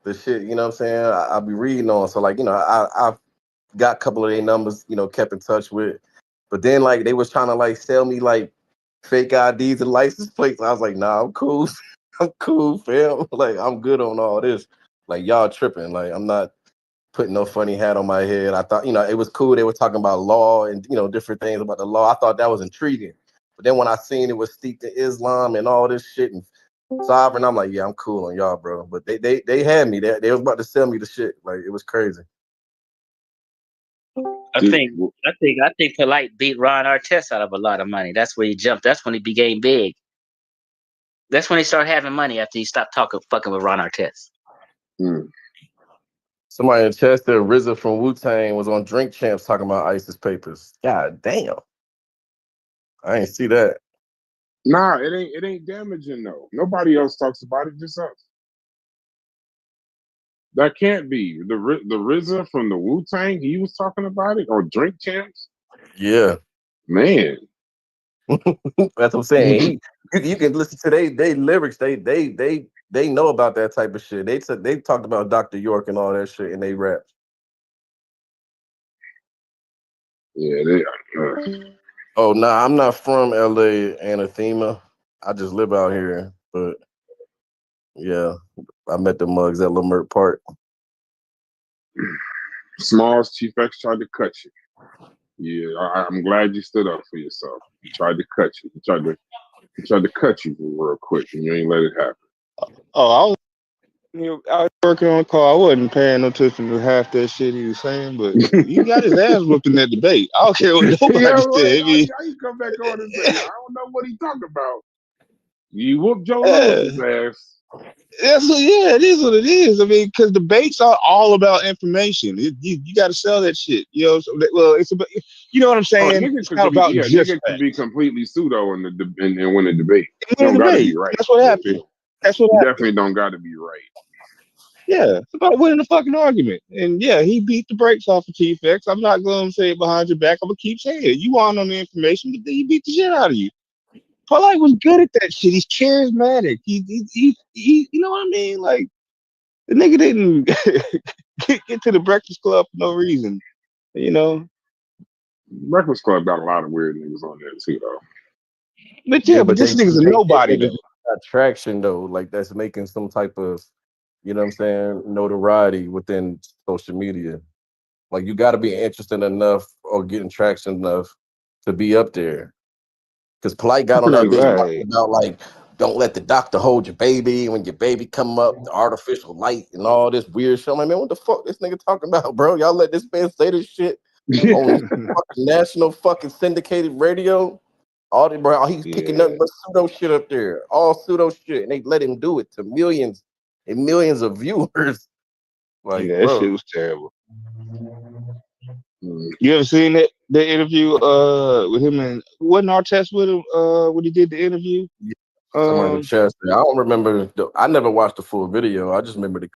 the shit, you know what I'm saying? I'll be reading on. So like, I've got a couple of their numbers, kept in touch with. But then like they was trying to like sell me like fake IDs and license plates. I was like, nah, I'm cool. I'm cool, fam. Like I'm good on all this. Like y'all tripping. Like I'm not putting no funny hat on my head. I thought, it was cool. They were talking about law and different things about the law. I thought that was intriguing. But then when I seen it was steeped in Islam and all this shit and sovereign, I'm like, yeah, I'm cool on y'all, bro. But they had me. They was about to sell me the shit. Like it was crazy. I think Polite beat Ron Artest out of a lot of money. That's where he jumped. That's when he became big. That's when he started having money after he stopped fucking with Ron Artest. Somebody in Chester, RZA from Wu-Tang, was on Drink Champs talking about ISIS papers. God damn. I ain't see that. Nah, it ain't damaging though. Nobody else talks about it, just us. That can't be the RZA from the Wu-Tang. He was talking about it or Drink Champs. Yeah, man. That's what I'm saying. You can listen to they lyrics. They know about that type of shit. They talked about Dr. York and all that shit in they rap. Yeah, they are. Oh no, I'm not from LA, Anathema. I just live out here. But yeah, I met the mugs at Lamert Park. Smalls, Chief X tried to cut you. Yeah, I'm glad you stood up for yourself. He tried to cut you. He tried to cut you real quick, and you ain't let it happen. Oh, I was working on a call. I wasn't paying no attention to half that shit he was saying, but he got his ass whooped in that debate. I don't care what nobody said. How you come back on and say, I don't know what he talking about? You whooped Joe Lewis's ass. It is what it is. I mean, because debates are all about information. You got to sell that shit. Well, it's about, you know what I'm saying? It's not about just nigga could be completely pseudo in and win a debate. Don't got to be right. That's what happened. Definitely don't got to be right. Yeah, it's about winning the fucking argument. And yeah, he beat the brakes off of Chief X. I'm not going to say it behind your back. I'm going to keep saying it. You want on the information, but then he beat the shit out of you. Polite was good at that shit. He's charismatic. He you know what I mean? Like, the nigga didn't get to the Breakfast Club for no reason. Breakfast Club got a lot of weird niggas on there too, though. But this nigga's a nobody. They got traction though, like that's making some type of, you know what I'm saying, notoriety within social media. Like you got to be interested enough or getting traction enough to be up there. Because Polite got on that bitch talking about like don't let the doctor hold your baby when your baby come up, the artificial light and all this weird shit. I'm like, man, what the fuck this nigga talking about, bro? Y'all let this man say this shit on fucking national fucking syndicated radio. All the bro, he's picking nothing but pseudo shit up there, all pseudo shit, and they let him do it to millions and millions of viewers. Like, that bro, shit was terrible. You ever seen the interview with him and wasn't Artest with him when he did the interview? Somebody in the chat. I don't remember. I never watched the full video. I just remember the